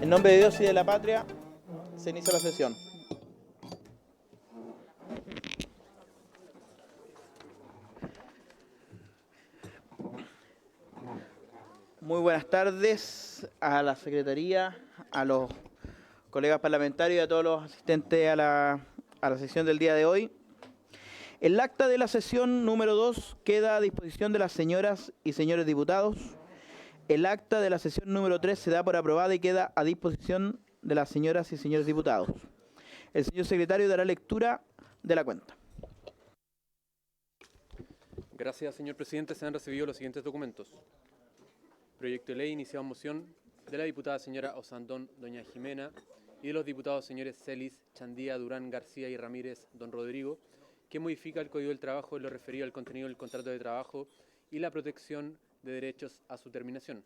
En nombre de Dios y de la patria, se inicia la sesión. Muy buenas tardes a la Secretaría, a los colegas parlamentarios y a todos los asistentes a la sesión del día de hoy. El acta de la sesión número 2 queda a disposición de las señoras y señores diputados. El acta de la sesión número 3 se da por aprobada y queda a disposición de las señoras y señores diputados. El señor secretario dará lectura de la cuenta. Gracias, señor presidente. Se han recibido los siguientes documentos. Proyecto de ley iniciado en moción de la diputada señora Osandón, doña Jimena, y de los diputados señores Celis, Chandía, Durán, García y Ramírez, don Rodrigo, que modifica el Código del Trabajo en lo referido al contenido del contrato de trabajo y la protección de derechos a su terminación.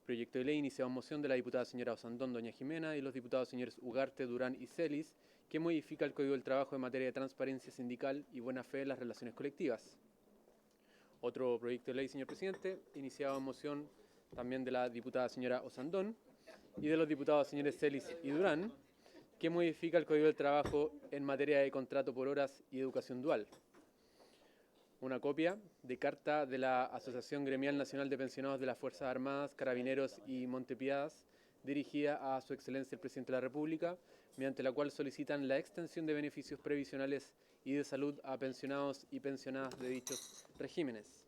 Proyecto de ley iniciado en moción de la diputada señora Osandón, doña Jimena, y los diputados señores Ugarte, Durán y Celis, que modifica el Código del Trabajo en materia de transparencia sindical y buena fe en las relaciones colectivas. Otro proyecto de ley, señor presidente, iniciado en moción también de la diputada señora Osandón y de los diputados señores Celis y Durán, que modifica el Código del Trabajo en materia de contrato por horas y educación dual. Una copia de carta de la Asociación Gremial Nacional de Pensionados de las Fuerzas Armadas, Carabineros y Montepiadas, dirigida a Su Excelencia el Presidente de la República, mediante la cual solicitan la extensión de beneficios previsionales y de salud a pensionados y pensionadas de dichos regímenes.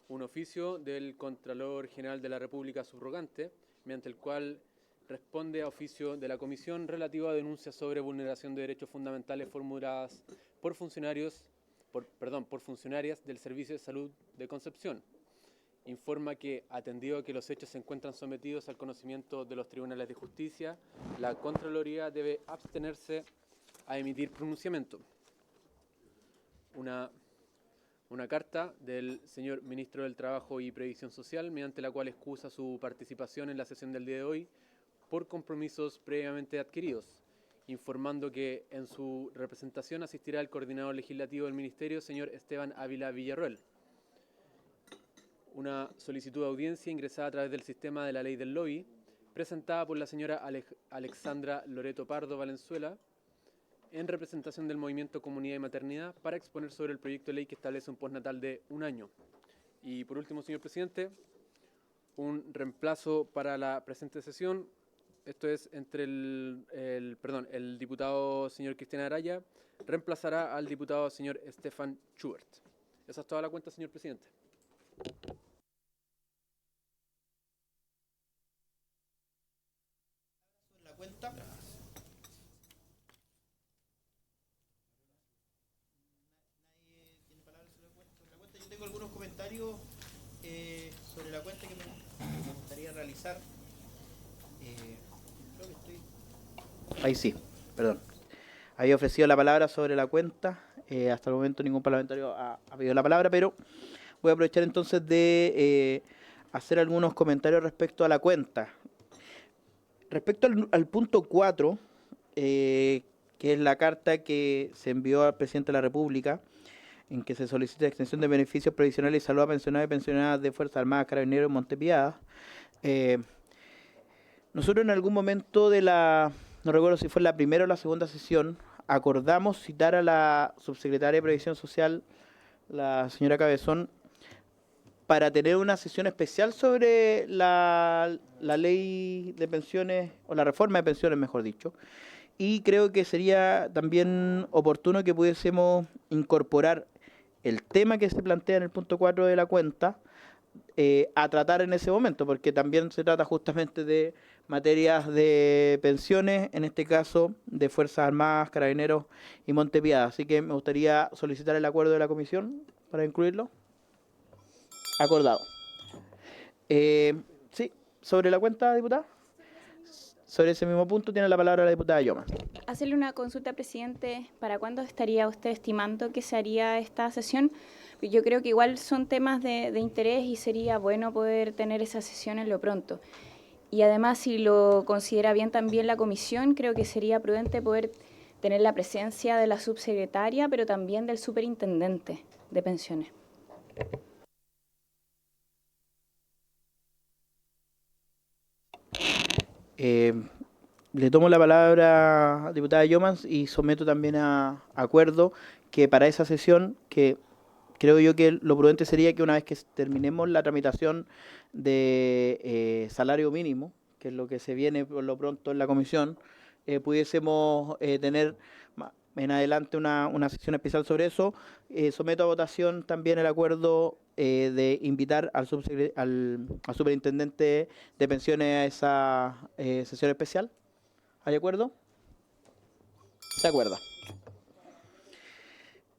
Un oficio del Contralor General de la República subrogante, mediante el cual responde a oficio de la Comisión relativo a denuncias sobre vulneración de derechos fundamentales formuladas por funcionarias del Servicio de Salud de Concepción. Informa que, atendido a que los hechos se encuentran sometidos al conocimiento de los tribunales de justicia, la Contraloría debe abstenerse a emitir pronunciamiento. Una carta del señor Ministro del Trabajo y Previsión Social, mediante la cual excusa su participación en la sesión del día de hoy por compromisos previamente adquiridos, informando que en su representación asistirá el coordinador legislativo del Ministerio, señor Esteban Ávila Villarroel. Una solicitud de audiencia ingresada a través del sistema de la ley del lobby, presentada por la señora Alexandra Loreto Pardo Valenzuela, en representación del Movimiento Comunidad y Maternidad, para exponer sobre el proyecto de ley que establece un postnatal de 1 año. Y por último, señor presidente, un reemplazo para la presente sesión. Esto es entre el diputado señor Cristian Araya reemplazará al diputado señor Stefan Schubert. Esa es toda la cuenta, señor presidente. La cuenta. Nadie tiene palabras sobre la cuenta. Yo tengo algunos comentarios sobre la cuenta que me gustaría realizar. Creo que estoy... Ahí sí, perdón. Había ofrecido la palabra sobre la cuenta. Hasta el momento ningún parlamentario ha pedido la palabra, pero voy a aprovechar entonces de hacer algunos comentarios respecto a la cuenta. Respecto al punto 4, que es la carta que se envió al presidente de la República, en que se solicita extensión de beneficios previsionales y salud a pensionados y pensionadas de Fuerzas Armadas, Carabineros y Montepiadas. Nosotros en algún momento no recuerdo si fue la primera o la segunda sesión, acordamos citar a la subsecretaria de Previsión Social, la señora Cabezón, para tener una sesión especial sobre la ley de pensiones, o la reforma de pensiones, mejor dicho. Y creo que sería también oportuno que pudiésemos incorporar el tema que se plantea en el punto 4 de la cuenta a tratar en ese momento, porque también se trata justamente de materias de pensiones, en este caso de Fuerzas Armadas, Carabineros y Montepiadas. Así que me gustaría solicitar el acuerdo de la comisión para incluirlo. Acordado. Sí, sobre la cuenta, diputada. Sobre ese mismo punto tiene la palabra la diputada Yoma. Hacerle una consulta, presidente. ¿Para cuándo estaría usted estimando que se haría esta sesión? Yo creo que igual son temas de interés y sería bueno poder tener esa sesión en lo pronto. Y además, si lo considera bien también la comisión, creo que sería prudente poder tener la presencia de la subsecretaria, pero también del superintendente de pensiones. Le tomo la palabra, diputada Yomans, y someto también a acuerdo que para esa sesión, que creo yo que lo prudente sería que una vez que terminemos la tramitación de salario mínimo, que es lo que se viene por lo pronto en la comisión, pudiésemos tener en adelante una sesión especial sobre eso. Someto a votación también el acuerdo de invitar al superintendente de pensiones a esa sesión especial. ¿Hay acuerdo? Se acuerda.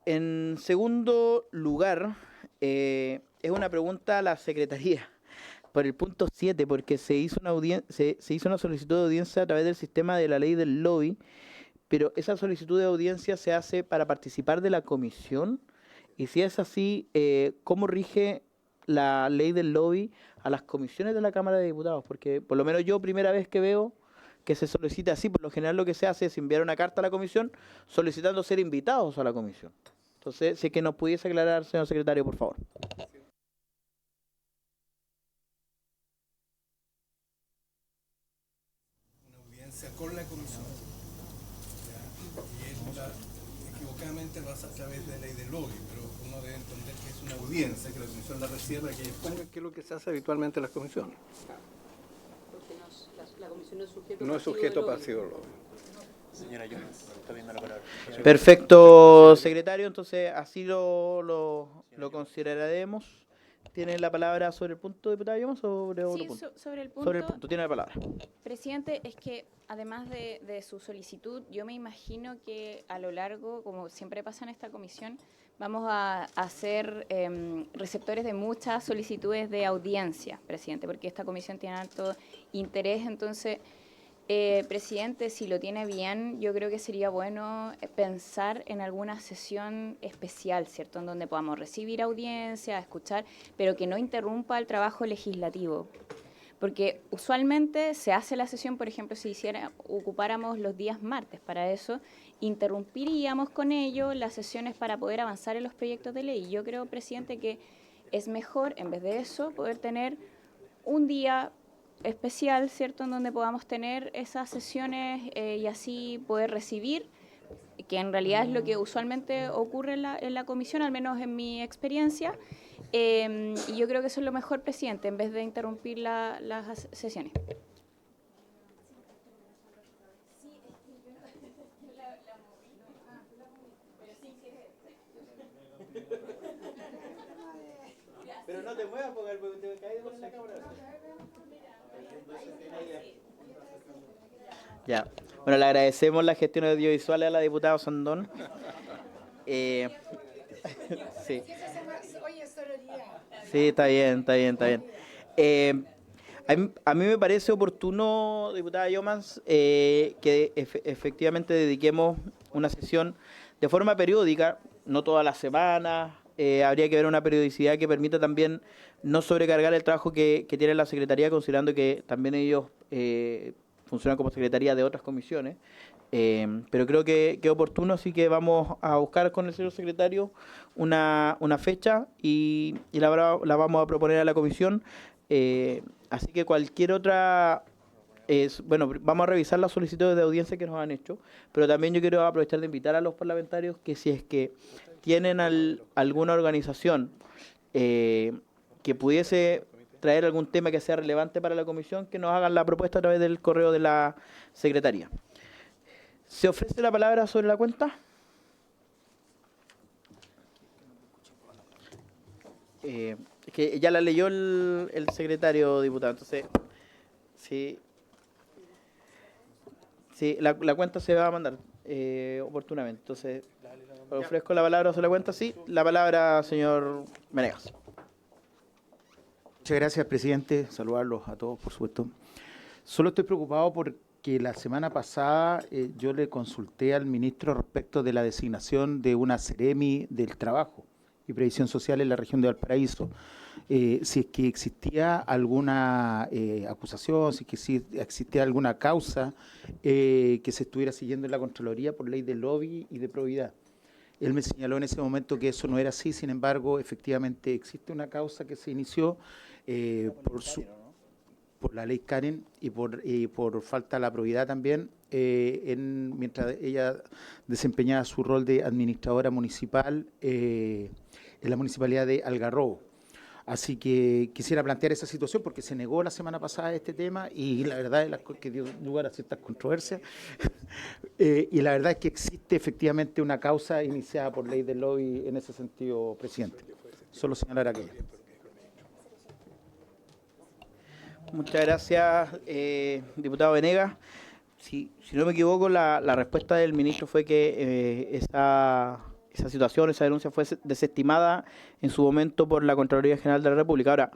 En segundo lugar, es una pregunta a la Secretaría por el punto 7, porque se hizo una solicitud de audiencia a través del sistema de la ley del lobby, pero esa solicitud de audiencia se hace para participar de la comisión, y si es así, ¿cómo rige la ley del lobby a las comisiones de la Cámara de Diputados? Porque por lo menos yo, primera vez que veo que se solicita así, por lo general lo que se hace es enviar una carta a la comisión solicitando ser invitados a la comisión. Entonces, si es que nos pudiese aclarar, señor secretario, por favor. Una audiencia con la comisión. ¿Ya? Y equivocadamente lo hace a través de ley del lobby, pero uno debe entender que es una audiencia, que la comisión la recibe para que ellos pongan qué es lo que se hace habitualmente en las comisiones. Porque la comisión No es sujeto pasivo del lobby. Señora Yomans, está viendo la palabra. Perfecto, secretario. Entonces, así lo consideraremos. ¿Tiene la palabra sobre el punto, diputada Yomans, sobre otro Sí, punto? sobre el punto. Sobre el punto, tiene la palabra. Presidente, es que además de su solicitud, yo me imagino que a lo largo, como siempre pasa en esta comisión, vamos a ser receptores de muchas solicitudes de audiencia, presidente, porque esta comisión tiene alto interés. Entonces, presidente, si lo tiene bien, yo creo que sería bueno pensar en alguna sesión especial, ¿cierto?, en donde podamos recibir audiencia, escuchar, pero que no interrumpa el trabajo legislativo. Porque usualmente se hace la sesión, por ejemplo, si ocupáramos los días martes para eso, interrumpiríamos con ello las sesiones para poder avanzar en los proyectos de ley. Yo creo, presidente, que es mejor, en vez de eso, poder tener un día especial, ¿cierto?, en donde podamos tener esas sesiones y así poder recibir, que en realidad es lo que usualmente ocurre en la comisión, al menos en mi experiencia. Y yo creo que eso es lo mejor, presidente, en vez de interrumpir las sesiones. Pero no te muevas porque te caes en la cámara. Ya. Bueno, le agradecemos la gestión audiovisual a la diputada Osandón. Sí. Sí, está bien, está bien, está bien. A mí me parece oportuno, diputada Yomans, que efectivamente dediquemos una sesión de forma periódica, no todas las semanas. Habría que ver una periodicidad que permita también no sobrecargar el trabajo que tiene la Secretaría, considerando que también ellos funcionan como Secretaría de otras comisiones. Pero creo que es oportuno, así que vamos a buscar con el señor secretario una fecha y la vamos a proponer a la comisión. Así que cualquier otra... bueno, vamos a revisar las solicitudes de audiencia que nos han hecho, pero también yo quiero aprovechar de invitar a los parlamentarios que si es que tienen alguna organización que pudiese traer algún tema que sea relevante para la comisión, que nos hagan la propuesta a través del correo de la Secretaría. ¿Se ofrece la palabra sobre la cuenta? Es que ya la leyó el secretario, diputado, entonces, sí, la cuenta se va a mandar oportunamente. Entonces, ofrezco la palabra sobre la cuenta, sí. La palabra, señor Menegas. Muchas gracias, presidente. Saludarlos a todos, por supuesto. Solo estoy preocupado porque la semana pasada yo le consulté al ministro respecto de la designación de una Seremi del Trabajo y Previsión Social en la región de Valparaíso. Si es que existía alguna acusación, si es que sí existía alguna causa que se estuviera siguiendo en la Contraloría por ley de lobby y de probidad. Él me señaló en ese momento que eso no era así, sin embargo, efectivamente existe una causa que se inició por la ley Karen y por falta de la probidad también, mientras ella desempeñaba su rol de administradora municipal en la municipalidad de Algarrobo. Así que quisiera plantear esa situación porque se negó la semana pasada este tema y la verdad es que dio lugar a ciertas controversias. Y la verdad es que existe efectivamente una causa iniciada por ley del lobby en ese sentido, presidente. Solo señalar aquello. Muchas gracias, diputado Venegas. Si no me equivoco, la respuesta del ministro fue que esa situación, esa denuncia fue desestimada en su momento por la Contraloría General de la República. Ahora,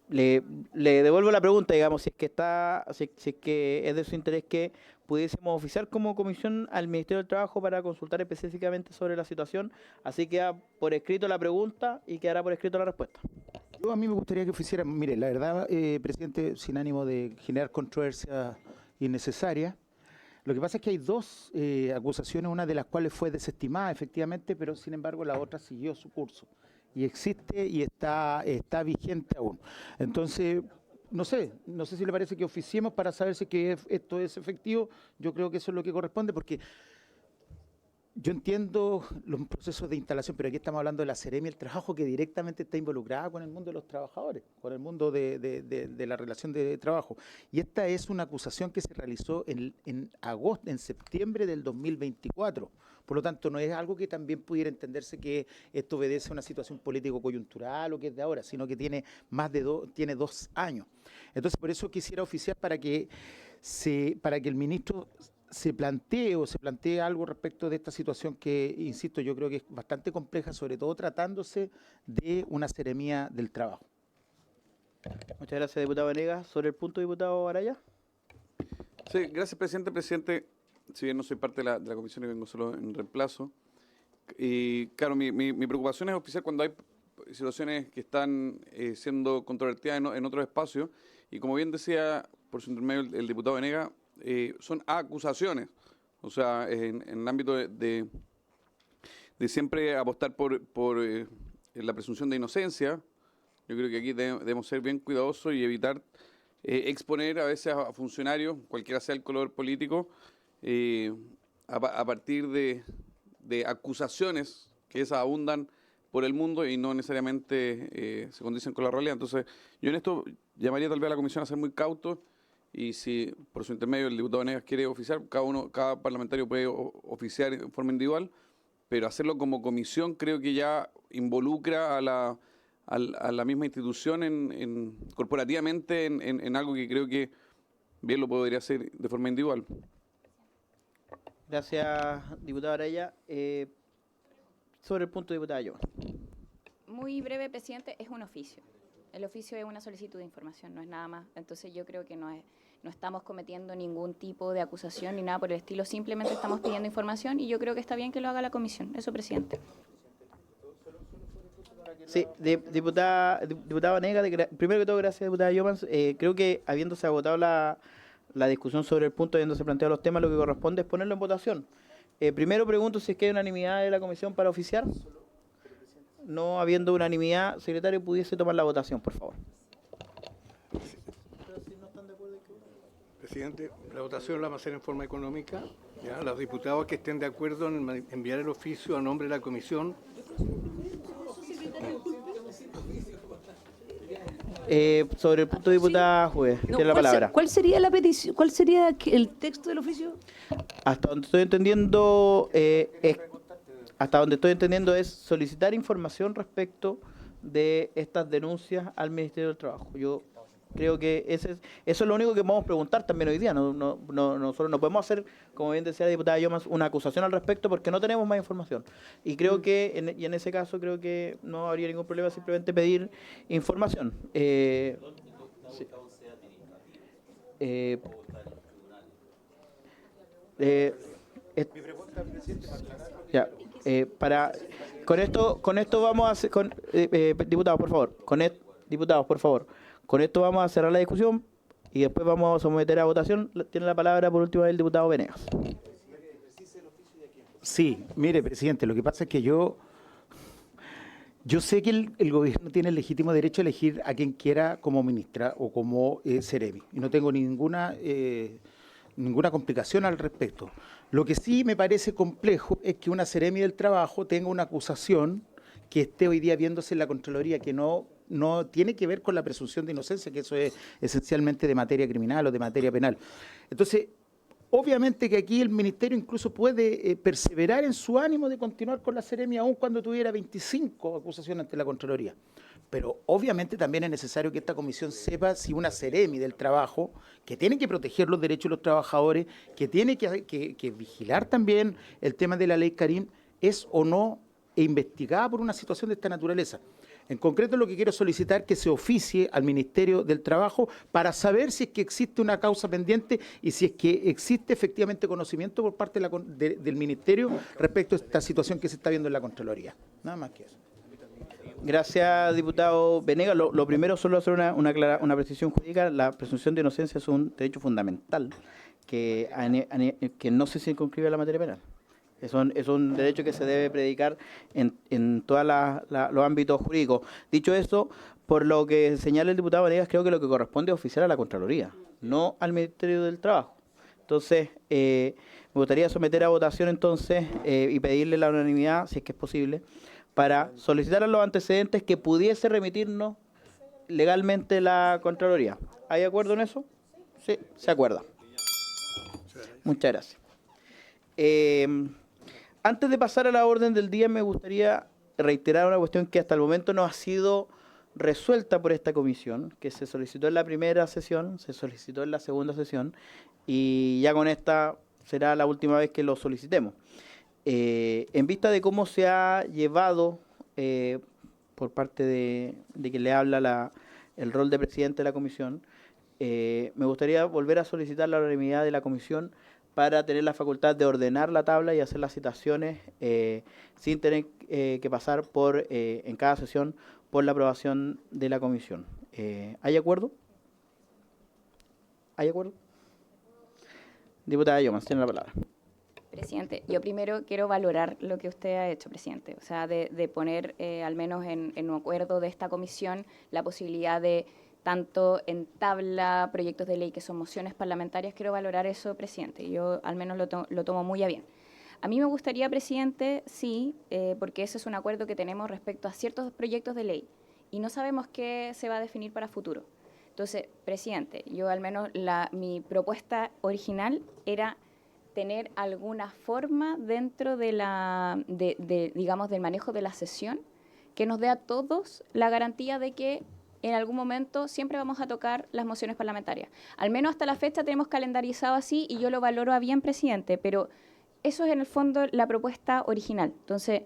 le devuelvo la pregunta, digamos, si es que es de su interés que pudiésemos oficiar como comisión al Ministerio del Trabajo para consultar específicamente sobre la situación. Así queda por escrito la pregunta y quedará por escrito la respuesta. A mí me gustaría que oficieran, mire, la verdad, presidente, sin ánimo de generar controversia innecesaria, lo que pasa es que hay dos acusaciones, una de las cuales fue desestimada efectivamente, pero sin embargo la otra siguió su curso y existe y está vigente aún. Entonces, no sé si le parece que oficiemos para saber si que esto es efectivo. Yo creo que eso es lo que corresponde porque yo entiendo los procesos de instalación, pero aquí estamos hablando de la Seremi, el trabajo que directamente está involucrada con el mundo de los trabajadores, con el mundo de la relación de trabajo. Y esta es una acusación que se realizó en septiembre del 2024. Por lo tanto, no es algo que también pudiera entenderse que esto obedece a una situación político-coyuntural o que es de ahora, sino que tiene tiene 2 años. Entonces, por eso quisiera oficiar para que el ministro se plantee algo respecto de esta situación que, insisto, yo creo que es bastante compleja, sobre todo tratándose de una seremía del trabajo. Muchas gracias, diputado Venegas. Sobre el punto, diputado Araya. Sí, gracias, presidente. Presidente, si bien no soy parte de la comisión y vengo solo en reemplazo, y claro, mi preocupación es oficiar cuando hay situaciones que están siendo controvertidas en otros espacios, y como bien decía por su intermedio el diputado Venegas, son acusaciones, o sea, en el ámbito de siempre apostar por la presunción de inocencia. Yo creo que aquí debemos ser bien cuidadosos y evitar exponer a veces a funcionarios, cualquiera sea el color político, a partir de acusaciones que esas abundan por el mundo y no necesariamente se condicen con la realidad. Entonces, yo en esto llamaría tal vez a la comisión a ser muy cautos. Y si por su intermedio el diputado Venegas quiere oficiar, cada parlamentario puede oficiar en forma individual, pero hacerlo como comisión creo que ya involucra a la misma institución corporativamente en algo que creo que bien lo podría hacer de forma individual. Gracias, diputado Araya. Sobre el punto, diputada Yoman. Muy breve, presidente, es un oficio. El oficio es una solicitud de información, no es nada más. Entonces yo creo que no estamos cometiendo ningún tipo de acusación ni nada por el estilo. Simplemente estamos pidiendo información y yo creo que está bien que lo haga la comisión. Eso, presidente. Sí, diputada Venegas, primero que todo, gracias, diputada Yoman. Creo que habiéndose agotado la discusión sobre el punto, habiéndose planteado los temas, lo que corresponde es ponerlo en votación. Primero pregunto si es que hay unanimidad de la comisión para oficiar. No habiendo unanimidad, secretario, pudiese tomar la votación, por favor. Presidente, la votación la vamos a hacer en forma económica. ¿Ya? Los diputados que estén de acuerdo en enviar el oficio a nombre de la comisión. Sobre el punto, diputada Juez, tiene la palabra. ¿Cuál sería la petición? ¿Cuál sería el texto del oficio? Hasta donde estoy entendiendo es solicitar información respecto de estas denuncias al Ministerio del Trabajo. Yo creo que eso es lo único que podemos preguntar también hoy día. Nosotros no podemos hacer, como bien decía la diputada Yomas, una acusación al respecto porque no tenemos más información. Y creo que, en ese caso, creo que no habría ningún problema simplemente pedir información. Sí. Ya, con esto vamos a hacer, diputados, por favor, con esto vamos a cerrar la discusión y después vamos a someter a votación. Tiene la palabra por último el diputado Venegas. Sí, mire, presidente, lo que pasa es que yo Yo sé que el gobierno tiene el legítimo derecho a elegir a quien quiera como ministra o como Seremi, y no tengo ninguna complicación al respecto. Lo que sí me parece complejo es que una Seremi del Trabajo tenga una acusación que esté hoy día viéndose en la Contraloría, que no tiene que ver con la presunción de inocencia, que eso es esencialmente de materia criminal o de materia penal. Entonces, obviamente que aquí el Ministerio incluso puede perseverar en su ánimo de continuar con la Seremi aun cuando tuviera 25 acusaciones ante la Contraloría. Pero obviamente también es necesario que esta comisión sepa si una Seremi del Trabajo, que tiene que proteger los derechos de los trabajadores, que tiene que vigilar también el tema de la ley Karim, es o no investigada por una situación de esta naturaleza. En concreto, lo que quiero solicitar es que se oficie al Ministerio del Trabajo para saber si es que existe una causa pendiente y si es que existe efectivamente conocimiento por parte del Ministerio respecto a esta situación que se está viendo en la Contraloría. Nada más que eso. Gracias, diputado Venegas. Lo primero, solo hacer una precisión jurídica. La presunción de inocencia es un derecho fundamental que no se circunscribe a la materia penal. Es un derecho que se debe predicar en todos los ámbitos jurídicos. Dicho esto, por lo que señala el diputado Venegas, creo que lo que corresponde es oficiar a la Contraloría, no al Ministerio del Trabajo. Entonces, me gustaría someter a votación entonces y pedirle la unanimidad, si es que es posible, para solicitar a los antecedentes que pudiese remitirnos legalmente la Contraloría. ¿Hay acuerdo en eso? Sí, se acuerda. Muchas gracias. Antes de pasar a la orden del día, me gustaría reiterar una cuestión que hasta el momento no ha sido resuelta por esta comisión, que se solicitó en la primera sesión, se solicitó en la segunda sesión, y ya con esta será la última vez que lo solicitemos. En vista de cómo se ha llevado por parte de quien le habla el rol de presidente de la comisión, me gustaría volver a solicitar la unanimidad de la comisión para tener la facultad de ordenar la tabla y hacer las citaciones sin tener que pasar en cada sesión por la aprobación de la comisión. ¿Hay acuerdo? ¿Hay acuerdo? Diputada Llomas, tiene la palabra. Presidente, yo primero quiero valorar lo que usted ha hecho, presidente, o sea, de poner al menos en un acuerdo de esta comisión la posibilidad de tanto en tabla, proyectos de ley que son mociones parlamentarias. Quiero valorar eso, presidente. Yo al menos lo tomo muy a bien. A mí me gustaría, presidente, sí, porque ese es un acuerdo que tenemos respecto a ciertos proyectos de ley y no sabemos qué se va a definir para futuro. Entonces, presidente, yo al menos mi propuesta original era tener alguna forma dentro de digamos, del manejo de la sesión que nos dé a todos la garantía de que en algún momento siempre vamos a tocar las mociones parlamentarias. Al menos hasta la fecha tenemos calendarizado así y yo lo valoro a bien, presidente, pero eso es en el fondo la propuesta original. Entonces,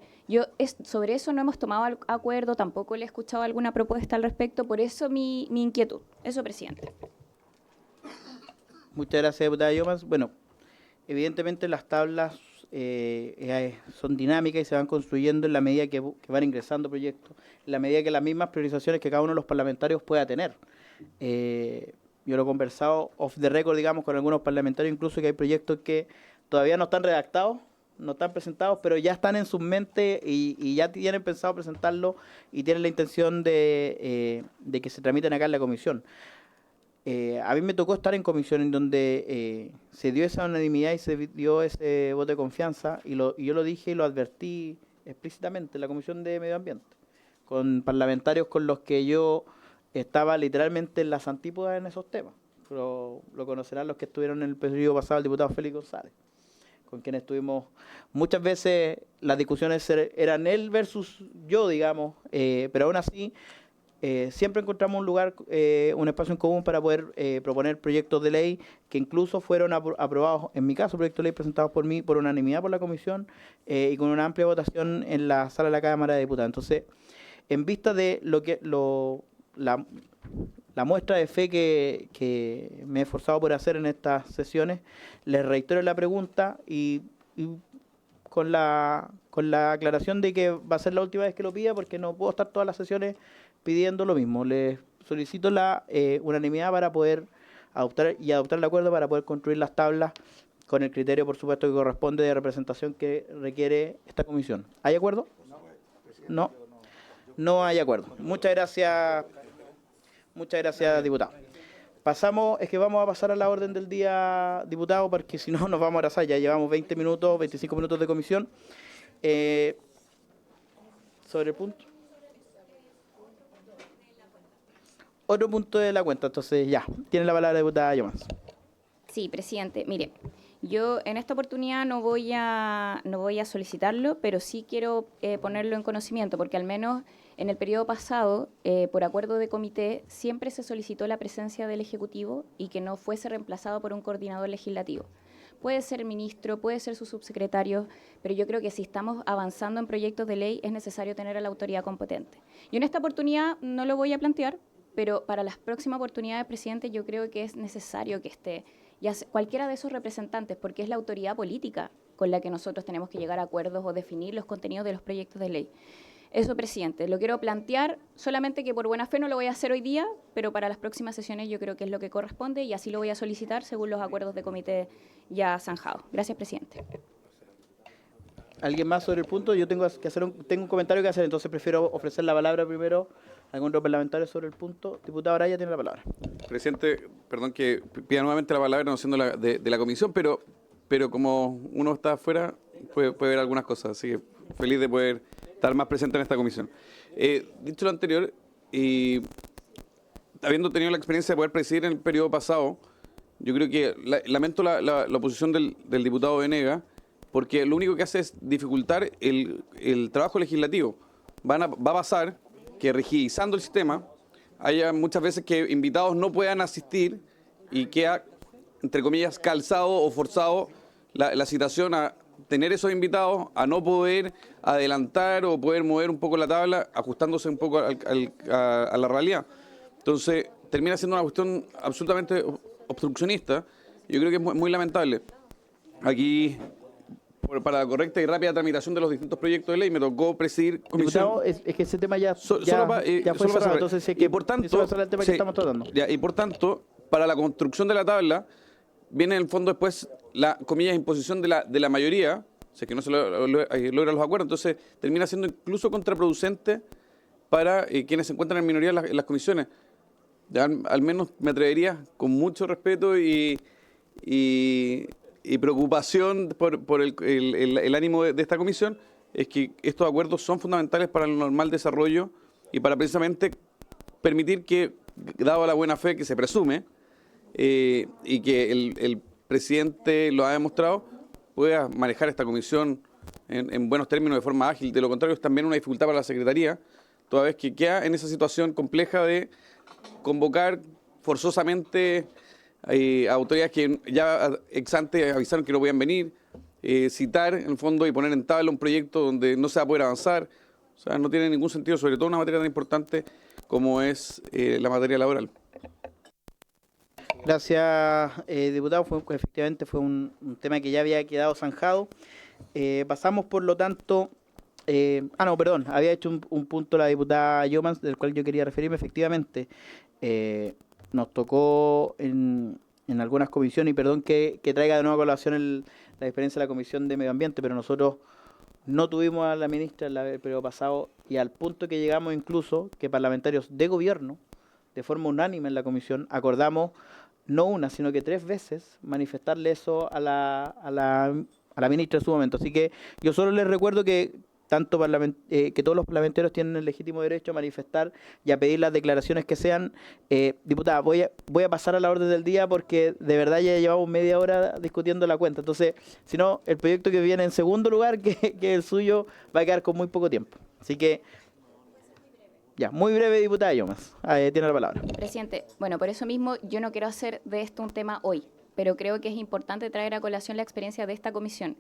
sobre eso no hemos tomado acuerdo, tampoco le he escuchado alguna propuesta al respecto, por eso mi inquietud. Eso, presidente. Muchas gracias, diputada Llomas. Bueno, evidentemente las tablas son dinámicas y se van construyendo en la medida que van ingresando proyectos, en la medida que las mismas priorizaciones que cada uno de los parlamentarios pueda tener. Yo lo he conversado off the record, digamos, con algunos parlamentarios, incluso que hay proyectos que todavía no están redactados, no están presentados, pero ya están en sus mentes y ya tienen pensado presentarlo y tienen la intención de que se tramiten acá en la comisión. A mí me tocó estar en comisión en donde se dio esa unanimidad y se dio ese voto de confianza y yo lo dije y lo advertí explícitamente en la Comisión de Medio Ambiente, con parlamentarios con los que yo estaba literalmente en las antípodas en esos temas. Lo conocerán los que estuvieron en el periodo pasado, el diputado Félix González, con quien estuvimos muchas veces, las discusiones eran él versus yo, digamos, pero aún así siempre encontramos un lugar, un espacio en común para poder proponer proyectos de ley que incluso fueron aprobados, en mi caso, proyectos de ley presentados por mí por unanimidad por la comisión y con una amplia votación en la sala de la Cámara de Diputados. Entonces, en vista de la muestra de fe que me he esforzado por hacer en estas sesiones, les reitero la pregunta y con la aclaración de que va a ser la última vez que lo pida porque no puedo estar todas las sesiones pidiendo lo mismo. Les solicito la unanimidad para poder adoptar el acuerdo para poder construir las tablas con el criterio, por supuesto, que corresponde de representación que requiere esta comisión. ¿Hay acuerdo? No. no hay acuerdo. Muchas gracias, diputado. Pasamos, es que vamos a pasar a la orden del día, diputado, porque si no nos vamos a abrazar. Ya llevamos 20 minutos, 25 minutos de comisión. Sobre el punto. Otro punto de la cuenta, entonces ya. Tiene la palabra la diputada Yomans. Sí, presidente. Mire, yo en esta oportunidad no voy a solicitarlo, pero sí quiero ponerlo en conocimiento, porque al menos en el periodo pasado, por acuerdo de comité, siempre se solicitó la presencia del Ejecutivo y que no fuese reemplazado por un coordinador legislativo. Puede ser ministro, puede ser su subsecretario, pero yo creo que si estamos avanzando en proyectos de ley es necesario tener a la autoridad competente. Yo en esta oportunidad no lo voy a plantear, pero para las próximas oportunidades, presidente, yo creo que es necesario que esté cualquiera de esos representantes, porque es la autoridad política con la que nosotros tenemos que llegar a acuerdos o definir los contenidos de los proyectos de ley. Eso, presidente, lo quiero plantear, solamente que por buena fe no lo voy a hacer hoy día, pero para las próximas sesiones yo creo que es lo que corresponde y así lo voy a solicitar según los acuerdos de comité ya zanjados. Gracias, presidente. ¿Alguien más sobre el punto? Yo tengo un comentario que hacer, entonces prefiero ofrecer la palabra primero a algún otro parlamentario sobre el punto. Diputado Araya tiene la palabra. Presidente, perdón que pida nuevamente la palabra, no siendo de la comisión, pero como uno está afuera, puede ver algunas cosas, así que feliz de poder estar más presente en esta comisión. Dicho lo anterior, y habiendo tenido la experiencia de poder presidir en el periodo pasado, yo creo que lamento la oposición del diputado Venegas, porque lo único que hace es dificultar el trabajo legislativo. Va a pasar que rigidizando el sistema, haya muchas veces que invitados no puedan asistir y queda, entre comillas, calzado o forzado la situación a tener esos invitados, a no poder adelantar o poder mover un poco la tabla, ajustándose un poco a la realidad. Entonces, termina siendo una cuestión absolutamente obstruccionista. Yo creo que es muy lamentable. Aquí, para la correcta y rápida tramitación de los distintos proyectos de ley, me tocó presidir comisión. Diputado, es que ese tema ya fue solo cerrado, entonces es que y por tanto, eso es el tema que estamos tratando. Y por tanto, para la construcción de la tabla, viene en el fondo después la, comillas, imposición de la mayoría, o sea, que no se logran los acuerdos, entonces termina siendo incluso contraproducente para quienes se encuentran en minoría en las comisiones. Ya, al menos me atrevería, con mucho respeto y preocupación por el ánimo de esta comisión, es que estos acuerdos son fundamentales para el normal desarrollo y para precisamente permitir que, dado la buena fe que se presume, y que el presidente lo ha demostrado, pueda manejar esta comisión en buenos términos, de forma ágil. De lo contrario, es también una dificultad para la Secretaría, toda vez que queda en esa situación compleja de convocar forzosamente a autoridades que ya ex ante avisaron que no podían venir, citar en el fondo y poner en tabla un proyecto donde no se va a poder avanzar. O sea, no tiene ningún sentido, sobre todo en una materia tan importante como es la materia laboral. Gracias, diputado. Efectivamente fue un tema que ya había quedado zanjado. Pasamos, por lo tanto... había hecho un punto la diputada Yomans, del cual yo quería referirme. Efectivamente, nos tocó en algunas comisiones, y perdón que traiga de nuevo a colación la experiencia de la Comisión de Medio Ambiente, pero nosotros no tuvimos a la ministra el periodo pasado, y al punto que llegamos incluso que parlamentarios de gobierno, de forma unánime en la comisión, acordamos no una, sino que 3 veces manifestarle eso a la ministra en su momento. Así que yo solo les recuerdo que que todos los parlamentarios tienen el legítimo derecho a manifestar y a pedir las declaraciones que sean. Diputada, voy a pasar a la orden del día porque de verdad ya llevamos media hora discutiendo la cuenta. Entonces, si no, el proyecto que viene en segundo lugar, que el suyo, va a quedar con muy poco tiempo. Así que, ya, muy breve, diputada Yomans. Tiene la palabra. Presidente, bueno, por eso mismo yo no quiero hacer de esto un tema hoy, pero creo que es importante traer a colación la experiencia de esta comisión.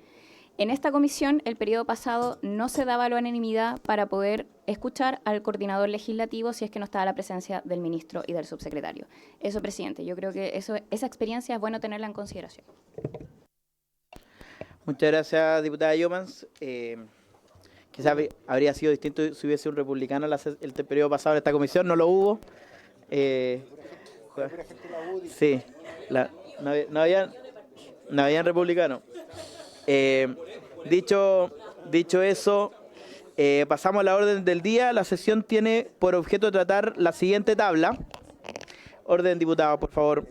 En esta comisión, el periodo pasado no se daba la unanimidad para poder escuchar al coordinador legislativo si es que no estaba la presencia del ministro y del subsecretario. Eso, presidente, yo creo que esa experiencia es bueno tenerla en consideración. Muchas gracias, diputada Yomans. Quizás habría sido distinto si hubiese un republicano el periodo pasado en esta comisión, no lo hubo. Sí, no habían republicanos. Dicho eso, Pasamos a la orden del día. La sesión tiene por objeto tratar la siguiente tabla. Orden, diputado, por favor.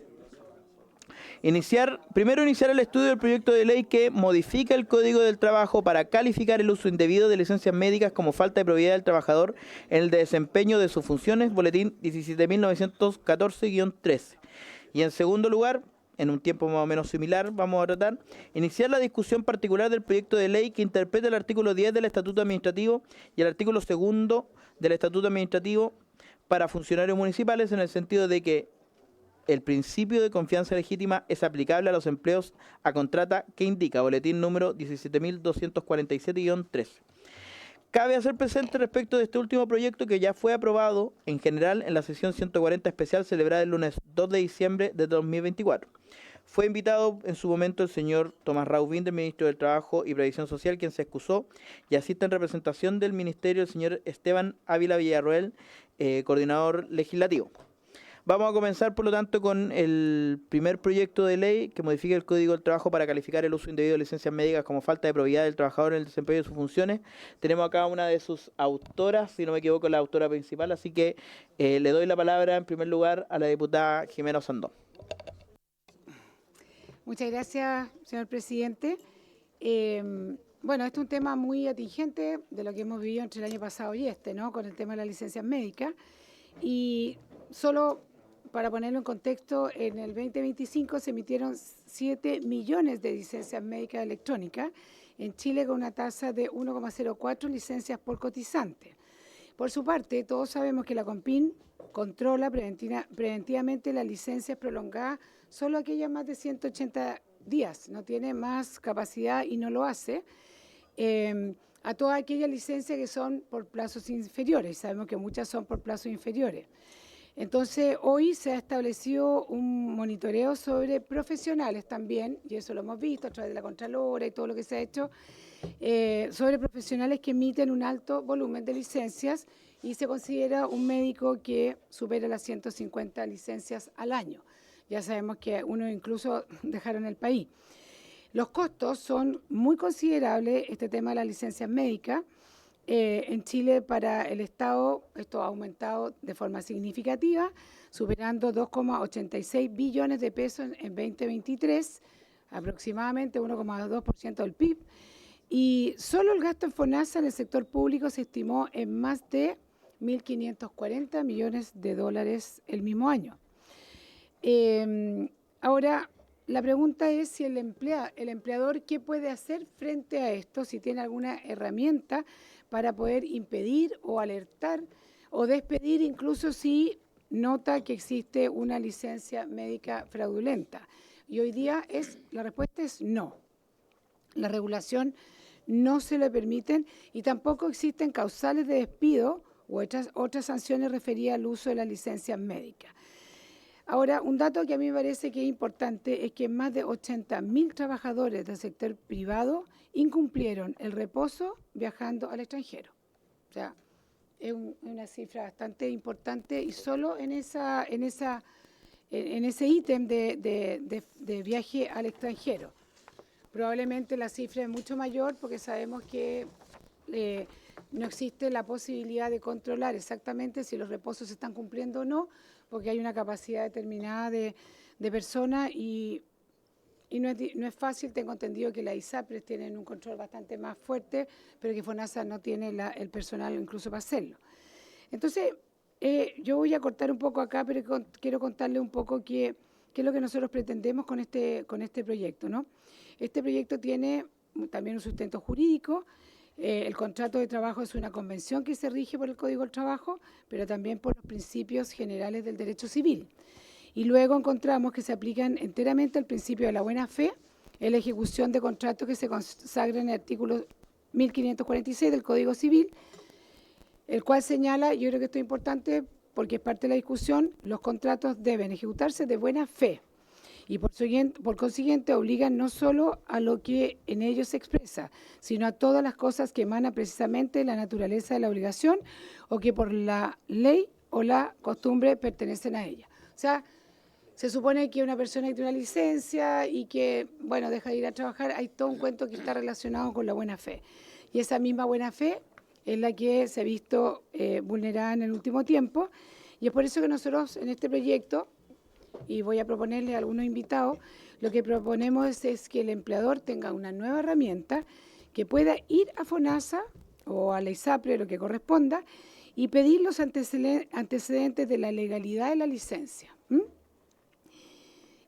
Primero iniciar el estudio del proyecto de ley que modifica el Código del Trabajo para calificar el uso indebido de licencias médicas como falta de probidad del trabajador en el desempeño de sus funciones, boletín 17.914-13. Y en segundo lugar, en un tiempo más o menos similar, vamos a tratar, iniciar la discusión particular del proyecto de ley que interpreta el artículo 10 del Estatuto Administrativo y el artículo 2 del Estatuto Administrativo para funcionarios municipales, en el sentido de que el principio de confianza legítima es aplicable a los empleos a contrata que indica boletín número 17.247-13. Cabe hacer presente respecto de este último proyecto que ya fue aprobado en general en la sesión 140 especial celebrada el lunes 2 de diciembre de 2024. Fue invitado en su momento el señor Tomás Raubín, del Ministro del Trabajo y Previsión Social, quien se excusó, y asiste en representación del Ministerio el señor Esteban Ávila Villarroel, coordinador legislativo. Vamos a comenzar, por lo tanto, con el primer proyecto de ley que modifica el Código del Trabajo para calificar el uso indebido de licencias médicas como falta de probidad del trabajador en el desempeño de sus funciones. Tenemos acá una de sus autoras, si no me equivoco, la autora principal, así que le doy la palabra en primer lugar a la diputada Jimena Osandón. Muchas gracias, señor presidente. Bueno, este es un tema muy atingente de lo que hemos vivido entre el año pasado y este, ¿no? Con el tema de las licencias médicas. Y solo para ponerlo en contexto, en el 2025 se emitieron 7 millones de licencias médicas electrónicas en Chile, con una tasa de 1,04 licencias por cotizante. Por su parte, todos sabemos que la CONPIN controla preventivamente las licencias prolongadas, solo aquellas más de 180 días, no tiene más capacidad y no lo hace, a todas aquellas licencias que son por plazos inferiores, sabemos que muchas son por plazos inferiores. Entonces, hoy se ha establecido un monitoreo sobre profesionales también, y eso lo hemos visto a través de la Contralora y todo lo que se ha hecho, sobre profesionales que emiten un alto volumen de licencias, y se considera un médico que supera las 150 licencias al año. Ya sabemos que uno incluso dejaron el país. Los costos son muy considerables, este tema de las licencias médicas. En Chile, para el Estado, esto ha aumentado de forma significativa, superando 2,86 billones de pesos en 2023, aproximadamente 1,2% del PIB. Y solo el gasto en FONASA en el sector público se estimó en más de 1.540 millones de dólares el mismo año. Ahora, la pregunta es si el empleador, ¿qué puede hacer frente a esto? Si tiene alguna herramienta para poder impedir o alertar o despedir, incluso si nota que existe una licencia médica fraudulenta. Y hoy día la respuesta es no. La regulación no se le permiten, y tampoco existen causales de despido u otras sanciones referidas al uso de las licencias médicas. Ahora, un dato que a mí me parece que es importante es que más de 80.000 trabajadores del sector privado incumplieron el reposo viajando al extranjero. O sea, es una cifra bastante importante, y solo en ese ítem de viaje al extranjero. Probablemente la cifra es mucho mayor, porque sabemos que no existe la posibilidad de controlar exactamente si los reposos se están cumpliendo o no, porque hay una capacidad determinada de personas, y no es fácil. Tengo entendido que las ISAPRES tienen un control bastante más fuerte, pero que FONASA no tiene el personal incluso para hacerlo. Entonces, yo voy a cortar un poco acá, pero quiero contarle un poco qué es lo que nosotros pretendemos con este proyecto, ¿no? Este proyecto tiene también un sustento jurídico. El contrato de trabajo es una convención que se rige por el Código del Trabajo, pero también por los principios generales del derecho civil. Y luego encontramos que se aplican enteramente el principio de la buena fe en la ejecución de contratos que se consagra en el artículo 1546 del Código Civil, el cual señala, yo creo que esto es importante porque es parte de la discusión, los contratos deben ejecutarse de buena fe. Y por consiguiente obligan no solo a lo que en ellos se expresa, sino a todas las cosas que emanan precisamente de la naturaleza de la obligación, o que por la ley o la costumbre pertenecen a ella. O sea, se supone que una persona tiene una licencia y que, bueno, deja de ir a trabajar. Hay todo un cuento que está relacionado con la buena fe. Y esa misma buena fe es la que se ha visto vulnerada en el último tiempo, y es por eso que nosotros en este proyecto, y voy a proponerle a algunos invitados, lo que proponemos es que el empleador tenga una nueva herramienta que pueda ir a FONASA o a la ISAPRE, lo que corresponda, y pedir los antecedentes de la legalidad de la licencia.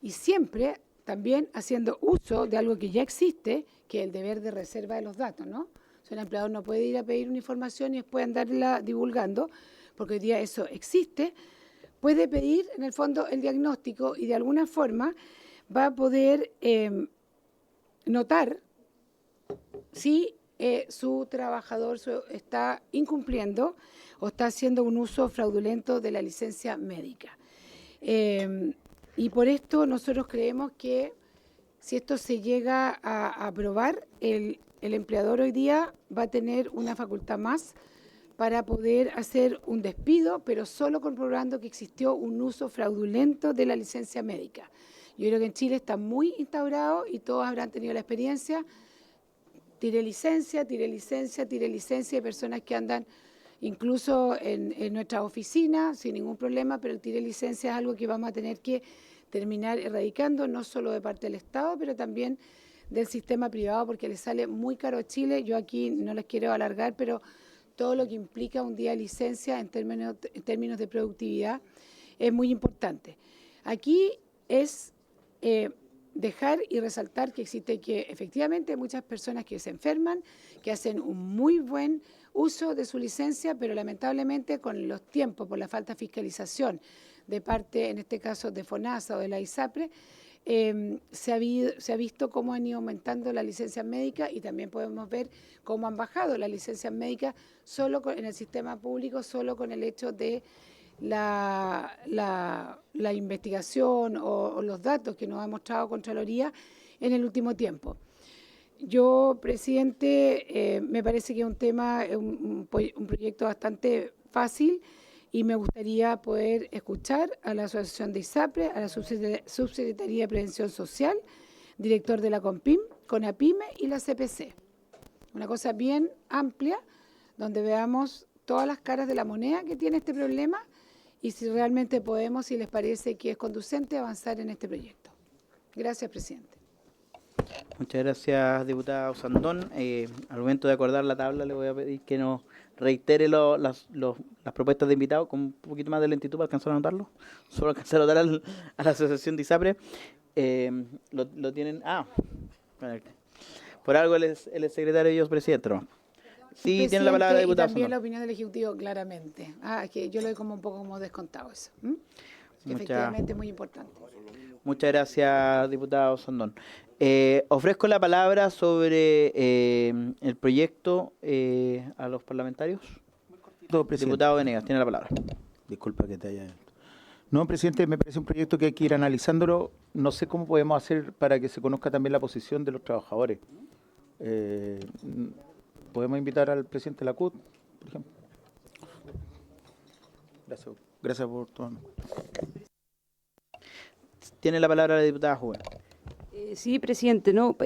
Y siempre también haciendo uso de algo que ya existe, que es el deber de reserva de los datos, ¿no? O sea, el empleador no puede ir a pedir una información y después andarla divulgando, porque hoy día eso existe. Puede pedir, en el fondo, el diagnóstico y de alguna forma va a poder notar si su trabajador está incumpliendo o está haciendo un uso fraudulento de la licencia médica. Y por esto nosotros creemos que si esto se llega a aprobar, el empleador hoy día va a tener una facultad más para poder hacer un despido, pero solo comprobando que existió un uso fraudulento de la licencia médica. Yo creo que en Chile está muy instaurado y todos habrán tenido la experiencia. Tire licencia, hay personas que andan incluso en nuestras oficinas sin ningún problema, pero el tire licencia es algo que vamos a tener que terminar erradicando, no solo de parte del Estado, pero también del sistema privado, porque le sale muy caro a Chile. Yo aquí no les quiero alargar, pero todo lo que implica un día de licencia en términos de productividad es muy importante. Aquí es dejar y resaltar que existe que efectivamente hay muchas personas que se enferman, que hacen un muy buen uso de su licencia, pero lamentablemente con los tiempos, por la falta de fiscalización de parte, en este caso, de FONASA o de la ISAPRE, se ha visto cómo han ido aumentando las licencias médicas y también podemos ver cómo han bajado las licencias médicas solo en el sistema público, solo con el hecho de la investigación o los datos que nos ha mostrado Contraloría en el último tiempo. Yo, presidente, me parece que es un tema, un proyecto bastante fácil y me gustaría poder escuchar a la Asociación de ISAPRE, a la Subsecretaría de Prevención Social, director de la CONPIM, CONAPYME y la CPC. Una cosa bien amplia, donde veamos todas las caras de la moneda que tiene este problema y si realmente podemos, si les parece que es conducente, avanzar en este proyecto. Gracias, presidente. Muchas gracias, diputada Osandón. Al momento de acordar la tabla, le voy a pedir que nos reitere las propuestas de invitados con un poquito más de lentitud para alcanzar a anotarlo. Solo alcanzar a anotar a la Asociación de ISAPRE. Lo tienen... por algo él es secretario y yo es presidente, ¿no? Sí, tiene la palabra, diputada Osandón. Y también la opinión del Ejecutivo, claramente. Es que yo lo doy como un poco como descontado eso. Que efectivamente es muy importante. Muchas gracias, diputada Osandón. Ofrezco la palabra sobre el proyecto a los parlamentarios. Diputado Venegas, tiene la palabra. Disculpa que te haya... No, presidente, me parece un proyecto que hay que ir analizándolo. No sé cómo podemos hacer para que se conozca también la posición de los trabajadores. Podemos invitar al presidente de la CUT, por ejemplo. Gracias por todo. Tiene la palabra la diputada Juven. Sí, presidente, no,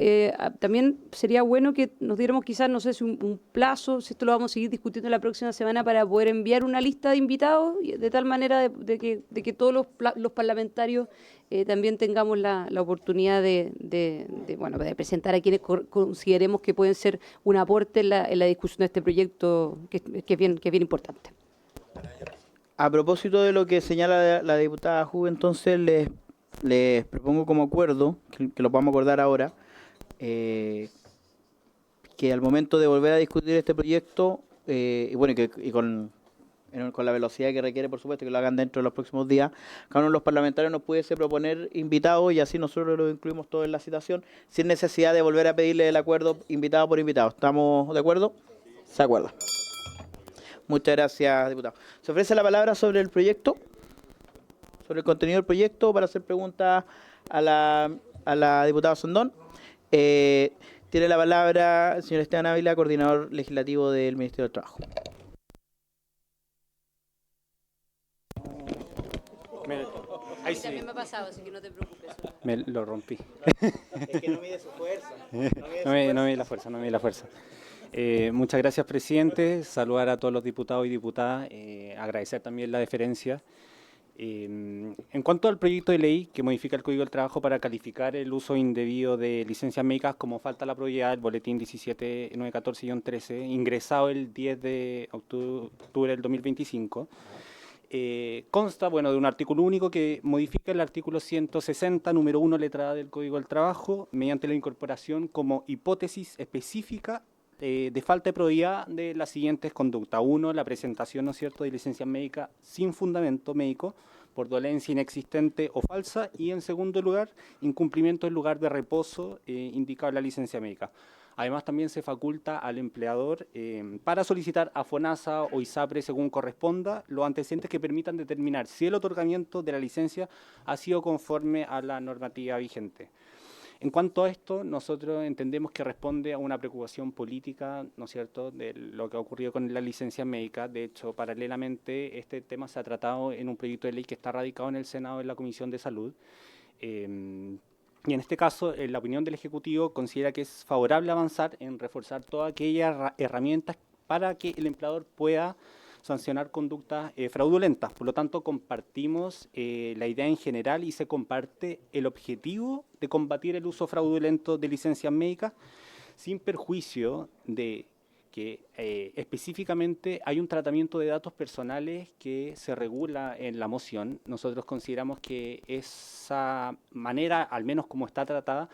también sería bueno que nos diéramos quizás, no sé si un plazo, si esto lo vamos a seguir discutiendo la próxima semana para poder enviar una lista de invitados, de tal manera de que todos los parlamentarios también tengamos la oportunidad de presentar a quienes consideremos que pueden ser un aporte en la discusión de este proyecto que es bien importante. A propósito de lo que señala la diputada Juve, entonces les propongo como acuerdo, que lo podamos acordar ahora, que al momento de volver a discutir este proyecto, con la velocidad que requiere, por supuesto, que lo hagan dentro de los próximos días, cada uno de los parlamentarios nos pudiese proponer invitados y así nosotros lo incluimos todo en la citación, sin necesidad de volver a pedirle el acuerdo invitado por invitado. ¿Estamos de acuerdo? Se acuerda. Muchas gracias, diputado. ¿Se ofrece la palabra sobre el proyecto? Sobre el contenido del proyecto para hacer preguntas a la diputada Osandón. Tiene la palabra el señor Esteban Ávila, coordinador legislativo del Ministerio del Trabajo. Ahí sí. También me ha pasado, así que no te preocupes. Me lo rompí. Es que no mide su fuerza. No mide la fuerza. Muchas gracias, presidente. Saludar a todos los diputados y diputadas, agradecer también la deferencia. En cuanto al proyecto de ley que modifica el Código del Trabajo para calificar el uso indebido de licencias médicas como falta a la probidad, el boletín 17914-13, ingresado el 10 de octubre del 2025, consta, bueno, de un artículo único que modifica el artículo 160, número 1, letra A del Código del Trabajo, mediante la incorporación como hipótesis específica de falta de probidad de las siguientes conductas. 1, la presentación, ¿no es cierto?, de licencias médicas sin fundamento médico por dolencia inexistente o falsa, y en segundo lugar, incumplimiento del lugar de reposo indicado en la licencia médica. Además, también se faculta al empleador para solicitar a FONASA o ISAPRE, según corresponda, los antecedentes que permitan determinar si el otorgamiento de la licencia ha sido conforme a la normativa vigente. En cuanto a esto, nosotros entendemos que responde a una preocupación política, ¿no es cierto?, de lo que ha ocurrido con la licencia médica. De hecho, paralelamente, este tema se ha tratado en un proyecto de ley que está radicado en el Senado en la Comisión de Salud. Y en este caso, la opinión del Ejecutivo considera que es favorable avanzar en reforzar todas aquellas herramientas para que el empleador pueda sancionar conductas fraudulentas. Por lo tanto, compartimos la idea en general y se comparte el objetivo de combatir el uso fraudulento de licencias médicas, sin perjuicio de que específicamente hay un tratamiento de datos personales que se regula en la moción. Nosotros consideramos que esa manera, al menos como está tratada,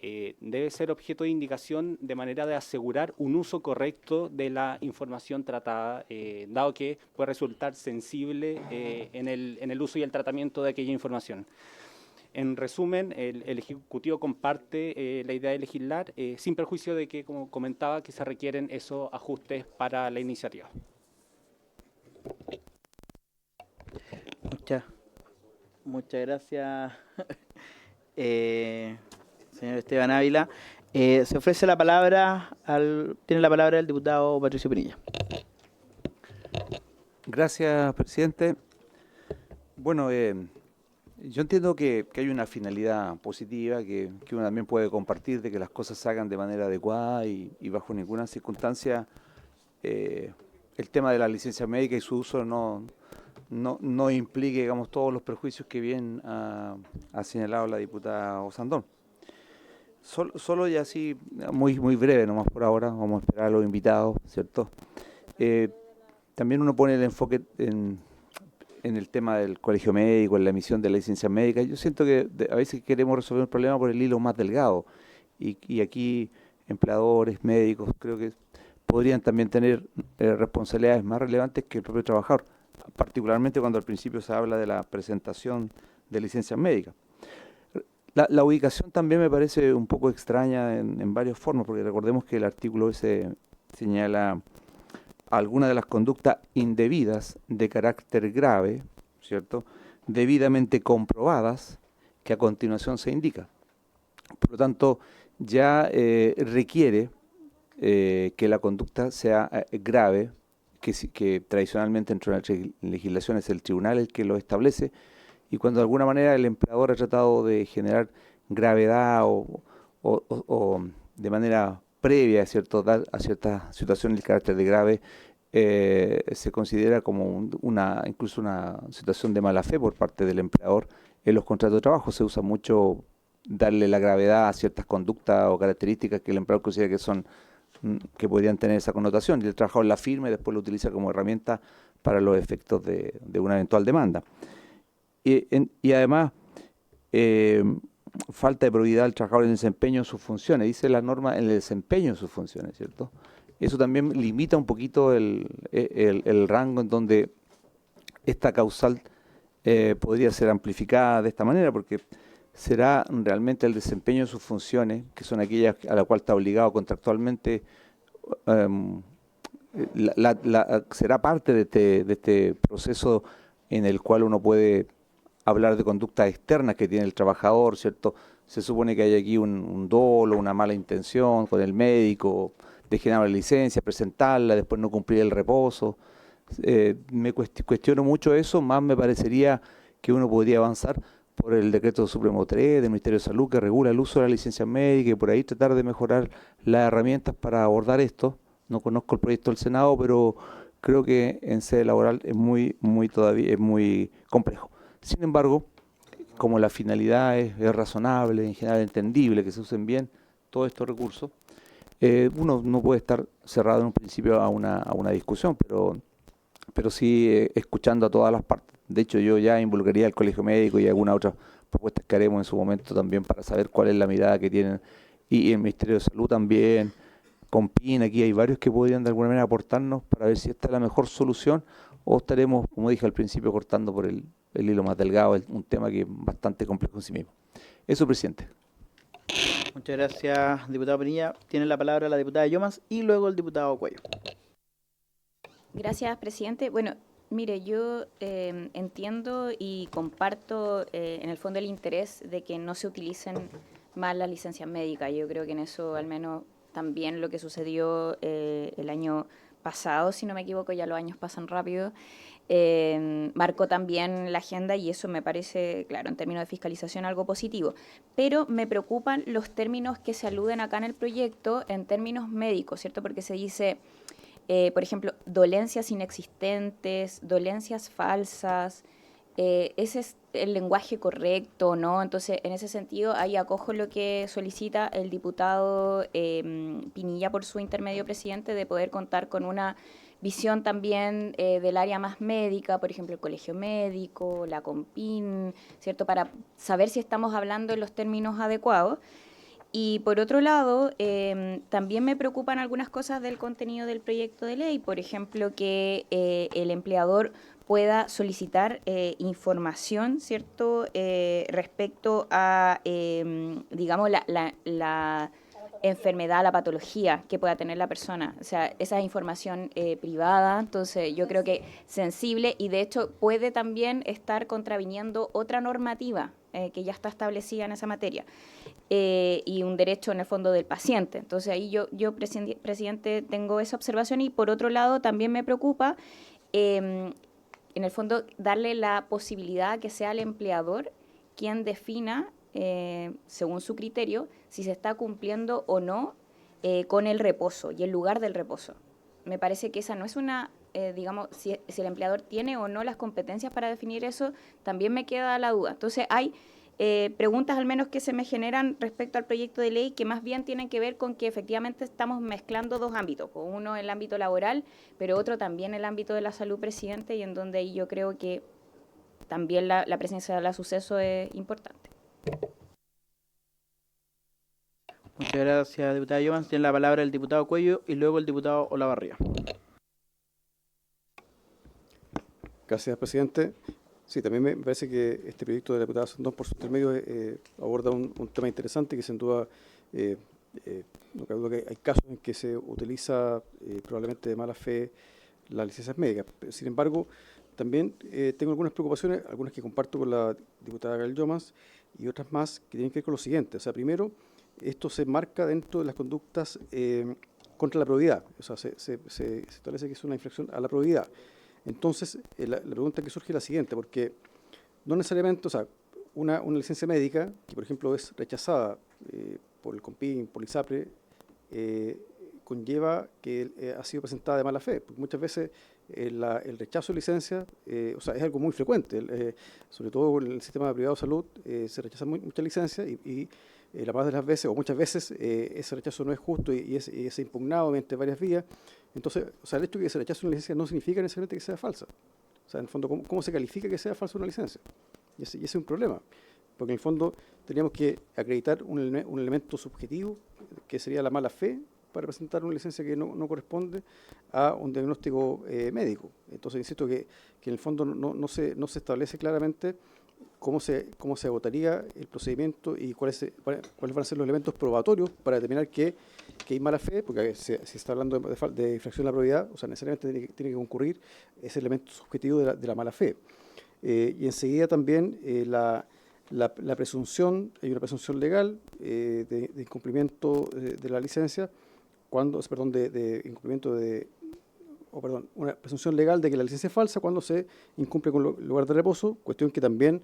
debe ser objeto de indicación de manera de asegurar un uso correcto de la información tratada, dado que puede resultar sensible en el uso y el tratamiento de aquella información. En resumen, el Ejecutivo comparte la idea de legislar, sin perjuicio de que, como comentaba, que se requieren esos ajustes para la iniciativa. Muchas gracias, señor Esteban Ávila. Se ofrece la palabra tiene la palabra el diputado Patricio Pinilla. Gracias, presidente. Bueno, yo entiendo que hay una finalidad positiva que uno también puede compartir, de que las cosas se hagan de manera adecuada y bajo ninguna circunstancia el tema de la licencia médica y su uso no implique, digamos, todos los perjuicios que bien ha señalado la diputada Osandón. Solo y así, muy breve nomás por ahora, vamos a esperar a los invitados, ¿cierto? También uno pone el enfoque en el tema del colegio médico, en la emisión de la licencia médica. Yo siento que a veces queremos resolver un problema por el hilo más delgado, y aquí empleadores, médicos, creo que podrían también tener responsabilidades más relevantes que el propio trabajador, particularmente cuando al principio se habla de la presentación de licencias médicas. La ubicación también me parece un poco extraña en varias formas, porque recordemos que el artículo ese señala algunas de las conductas indebidas de carácter grave, ¿cierto?, debidamente comprobadas, que a continuación se indica. Por lo tanto, ya requiere que la conducta sea grave, que tradicionalmente dentro de la legislación es el tribunal el que lo establece, y cuando de alguna manera el empleador ha tratado de generar gravedad o de manera previa a ciertas situaciones de carácter de grave, se considera como incluso una situación de mala fe por parte del empleador. En los contratos de trabajo se usa mucho darle la gravedad a ciertas conductas o características que el empleador considera que podrían tener esa connotación, y el trabajador la firma y después lo utiliza como herramienta para los efectos de una eventual demanda. Y además, falta de probidad del trabajador en el desempeño de sus funciones, dice la norma, en el desempeño de sus funciones, ¿cierto? Eso también limita un poquito el rango en donde esta causal podría ser amplificada de esta manera, porque será realmente el desempeño de sus funciones, que son aquellas a la cual está obligado contractualmente, será parte de este proceso en el cual uno puede hablar de conductas externas que tiene el trabajador, ¿cierto? Se supone que hay aquí un dolo, una mala intención con el médico, de generar la licencia, presentarla, después no cumplir el reposo. Me cuestiono mucho eso, más me parecería que uno podría avanzar por el decreto Supremo 3 del Ministerio de Salud, que regula el uso de la licencia médica, y por ahí tratar de mejorar las herramientas para abordar esto, No conozco el proyecto del Senado, pero creo que en sede laboral es muy complejo. Sin embargo, como la finalidad es razonable, en general entendible, que se usen bien todos estos recursos, uno no puede estar cerrado en un principio a una discusión, pero sí escuchando a todas las partes. De hecho, yo ya involucraría al Colegio Médico y algunas otras propuestas que haremos en su momento también para saber cuál es la mirada que tienen, y el Ministerio de Salud también, con PIN, aquí hay varios que podrían de alguna manera aportarnos para ver si esta es la mejor solución, o estaremos, como dije al principio, cortando por el hilo más delgado, un tema que es bastante complejo en sí mismo. Eso, presidente. Muchas gracias, diputado Pinilla. Tiene la palabra la diputada Llomas y luego el diputado Cuello. Gracias, presidente. Bueno, mire, yo entiendo y comparto en el fondo el interés de que no se utilicen más las licencias médicas. Yo creo que en eso al menos también lo que sucedió el año pasado, si no me equivoco, ya los años pasan rápido, marcó también la agenda y eso me parece, claro, en términos de fiscalización algo positivo. Pero me preocupan los términos que se aluden acá en el proyecto en términos médicos, ¿cierto? Porque se dice, por ejemplo, dolencias inexistentes, dolencias falsas. ¿Ese es el lenguaje correcto, no? Entonces, en ese sentido, ahí acojo lo que solicita el diputado Pinilla por su intermedio, presidente, de poder contar con una visión también del área más médica, por ejemplo, el Colegio Médico, la Compin, ¿cierto? Para saber si estamos hablando en los términos adecuados. Y por otro lado, también me preocupan algunas cosas del contenido del proyecto de ley, por ejemplo, que el empleador pueda solicitar información, ¿cierto?, respecto a, digamos, la enfermedad, la patología que pueda tener la persona. O sea, esa es información privada, entonces yo creo que sensible y de hecho puede también estar contraviniendo otra normativa que ya está establecida en esa materia y un derecho en el fondo del paciente. Entonces ahí yo presidente, tengo esa observación y por otro lado también me preocupa en el fondo darle la posibilidad a que sea el empleador quien defina según su criterio, si se está cumpliendo o no con el reposo y el lugar del reposo. Me parece que esa no es una, digamos, si el empleador tiene o no las competencias para definir eso, también me queda la duda. Entonces hay preguntas al menos que se me generan respecto al proyecto de ley que más bien tienen que ver con que efectivamente estamos mezclando dos ámbitos, uno el ámbito laboral, pero otro también el ámbito de la salud, presidente, y en donde ahí yo creo que también la presencia de la suceso es importante. Muchas gracias, diputada Llomas. Tiene la palabra el diputado Cuello y luego el diputado Olavarría. Gracias, presidente. Sí, también me parece que este proyecto de la diputada Osandón, por su intermedio, aborda un tema interesante que sin duda, no cabe duda que hay casos en que se utiliza probablemente de mala fe las licencias médicas. Sin embargo, también tengo algunas preocupaciones, algunas que comparto con la diputada Gael Llomas y otras más que tienen que ver con lo siguiente. O sea, primero, esto se marca dentro de las conductas contra la probidad. O sea, se establece que es una infracción a la probidad. Entonces, la pregunta que surge es la siguiente, porque no necesariamente, o sea, una licencia médica, que por ejemplo es rechazada por el COMPIN, por el ISAPRE, conlleva que ha sido presentada de mala fe, porque muchas veces el rechazo de licencia, o sea, es algo muy frecuente, sobre todo en el sistema privado de salud, se rechazan muchas licencias y la más de las veces, o muchas veces, ese rechazo no es justo y es impugnado mediante varias vías. Entonces, o sea, el hecho de que se rechace una licencia no significa necesariamente que sea falsa. O sea, en el fondo, ¿cómo se califica que sea falsa una licencia? Y ese es un problema, porque en el fondo teníamos que acreditar un elemento subjetivo, que sería la mala fe, para presentar una licencia que no corresponde a un diagnóstico médico. Entonces, insisto que en el fondo no se establece claramente cómo se agotaría el procedimiento y cuáles van a ser los elementos probatorios para determinar que hay mala fe, porque si está hablando de infracción de la probidad, o sea, necesariamente tiene que concurrir ese elemento subjetivo de la mala fe. Y enseguida también la presunción, hay una presunción legal de incumplimiento de la licencia, una presunción legal de que la licencia es falsa cuando se incumple con el lugar de reposo, cuestión que también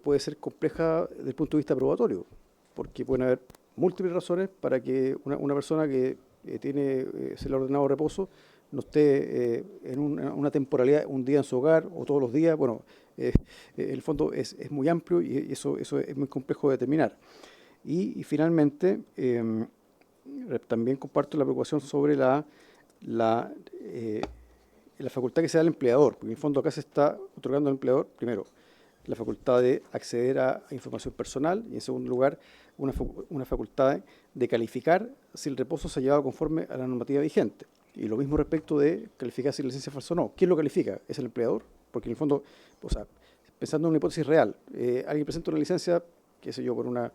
puede ser compleja desde el punto de vista probatorio, porque pueden haber múltiples razones para que una persona que se le ha ordenado reposo, no esté en una temporalidad, un día en su hogar o todos los días. Bueno, el fondo es muy amplio y eso es muy complejo de determinar. Y finalmente, también comparto la preocupación sobre la facultad que se da al empleador, porque en el fondo acá se está otorgando al empleador, primero, la facultad de acceder a información personal y, en segundo lugar, una facultad de calificar si el reposo se ha llevado conforme a la normativa vigente. Y lo mismo respecto de calificar si la licencia es falsa o no. ¿Quién lo califica? ¿Es el empleador? Porque en el fondo, o sea, pensando en una hipótesis real, alguien presenta una licencia, qué sé yo, por una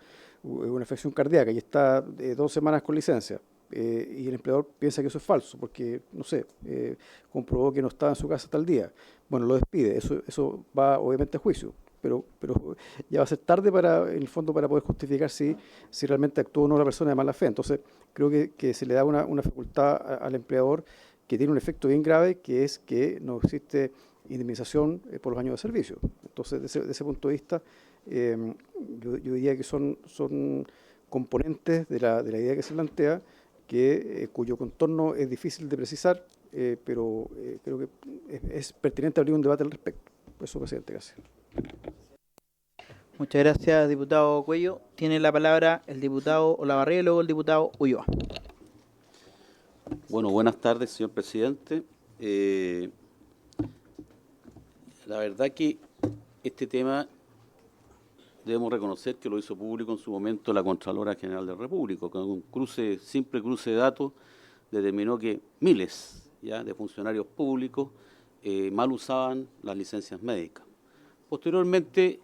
afección cardíaca y está 2 semanas con licencia, y el empleador piensa que eso es falso porque, no sé, comprobó que no estaba en su casa tal día. Bueno, lo despide. Eso va obviamente a juicio, pero ya va a ser tarde en el fondo para poder justificar si realmente actuó o no la persona de mala fe. Entonces, creo que se le da una facultad al empleador que tiene un efecto bien grave, que es que no existe indemnización por los años de servicio. Entonces, de ese punto de vista, yo diría que son componentes de la idea que se plantea, cuyo contorno es difícil de precisar, pero creo que es pertinente abrir un debate al respecto. Eso, presidente, gracias. Muchas gracias, diputado Cuello. Tiene la palabra el diputado Olavarría y luego el diputado Ulloa. Bueno, buenas tardes, señor presidente. La verdad que este tema debemos reconocer que lo hizo público en su momento la Contralora General de la República, con un simple cruce de datos determinó que miles de funcionarios públicos mal usaban las licencias médicas. Posteriormente,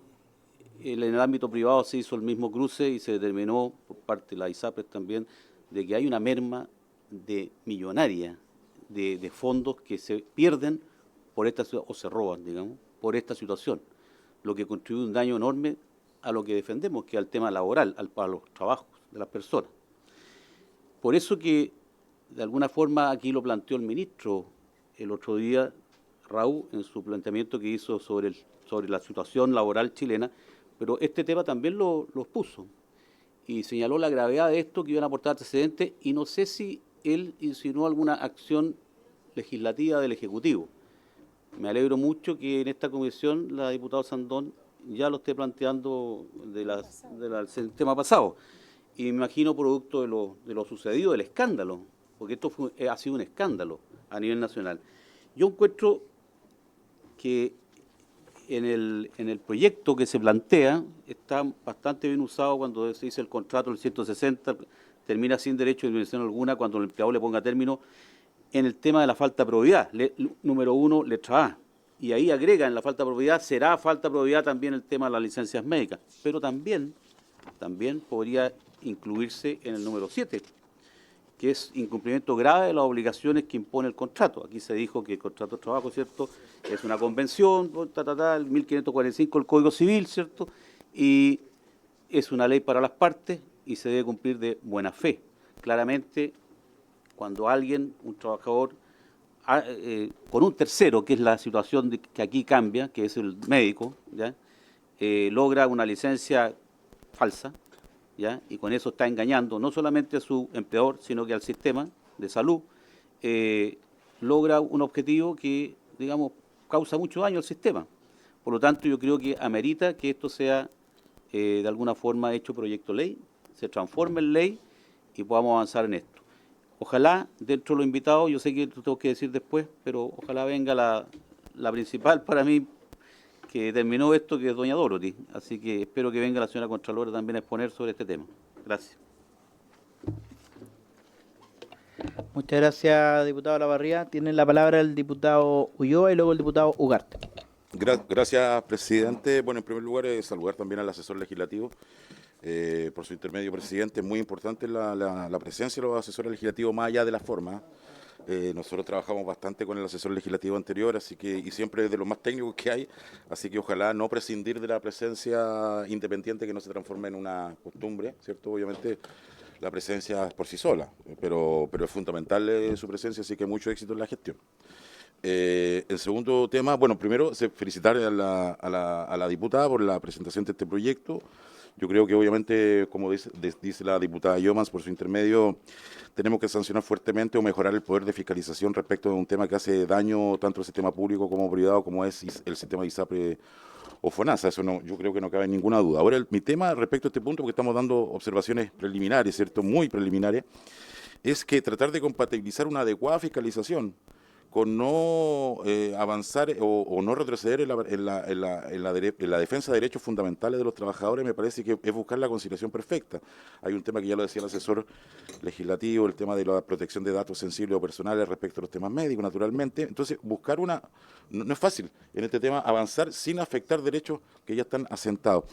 en el ámbito privado se hizo el mismo cruce y se determinó por parte de la ISAPRES también de que hay una merma millonaria de fondos que se pierden por esta o se roban, digamos, por esta situación, lo que contribuye un daño enorme a lo que defendemos, que es el tema laboral, para los trabajos de las personas. Por eso que, de alguna forma, aquí lo planteó el ministro el otro día, Raúl, en su planteamiento que hizo sobre la situación laboral chilena, pero este tema también lo puso y señaló la gravedad de esto, que iban a aportar antecedentes, y no sé si él insinuó alguna acción legislativa del Ejecutivo. Me alegro mucho que en esta comisión la diputada Sandón ya lo esté planteando del tema pasado, y me imagino producto de lo sucedido, del escándalo, porque esto ha sido un escándalo a nivel nacional. Yo encuentro que en el proyecto que se plantea está bastante bien usado cuando se dice el contrato del 160, termina sin derecho de indemnización alguna cuando el empleador le ponga término en el tema de la falta de probidad, número 1, letra A. Y ahí agrega en la falta de probidad, será falta de probidad también el tema de las licencias médicas, pero también podría incluirse en el número 7, que es incumplimiento grave de las obligaciones que impone el contrato. Aquí se dijo que el contrato de trabajo, ¿cierto?, es una convención, el 1545 del Código Civil, ¿cierto?, y es una ley para las partes y se debe cumplir de buena fe. Claramente, cuando un trabajador, con un tercero, que es la situación que aquí cambia, que es el médico, logra una licencia falsa, y con eso está engañando no solamente a su empleador, sino que al sistema de salud, logra un objetivo que, digamos, causa mucho daño al sistema. Por lo tanto, yo creo que amerita que esto sea, de alguna forma, hecho proyecto ley, se transforme en ley y podamos avanzar en esto. Ojalá, dentro de los invitados, yo sé que lo tengo que decir después, pero ojalá venga la principal para mí, que terminó esto, que es doña Dorothy. Así que espero que venga la señora Contralora también a exponer sobre este tema. Gracias. Muchas gracias, diputado Olavarría. Tiene la palabra el diputado Ulloa y luego el diputado Ugarte. Gracias, presidente. Bueno, en primer lugar, saludar también al asesor legislativo. Por su intermedio, presidente, es muy importante la presencia de los asesores legislativos más allá de la forma. Nosotros trabajamos bastante con el asesor legislativo anterior, y siempre de los más técnicos que hay, así que ojalá no prescindir de la presencia independiente, que no se transforme en una costumbre, ¿cierto? Obviamente la presencia es por sí sola, pero es fundamental su presencia, así que mucho éxito en la gestión. El segundo tema, bueno, primero felicitar a la diputada por la presentación de este proyecto. Yo creo que obviamente, como dice la diputada Yomans, por su intermedio, tenemos que sancionar fuertemente o mejorar el poder de fiscalización respecto de un tema que hace daño tanto al sistema público como privado, como es el sistema ISAPRE o FONASA. Eso no, yo creo que no cabe ninguna duda. Ahora, mi tema respecto a este punto, porque estamos dando observaciones preliminares, ¿cierto? Muy preliminares, es que tratar de compatibilizar una adecuada fiscalización con no avanzar o no retroceder en la defensa de derechos fundamentales de los trabajadores, me parece que es buscar la conciliación perfecta. Hay un tema que ya lo decía el asesor legislativo, el tema de la protección de datos sensibles o personales respecto a los temas médicos, naturalmente. Entonces, buscar no es fácil en este tema avanzar sin afectar derechos que ya están asentados.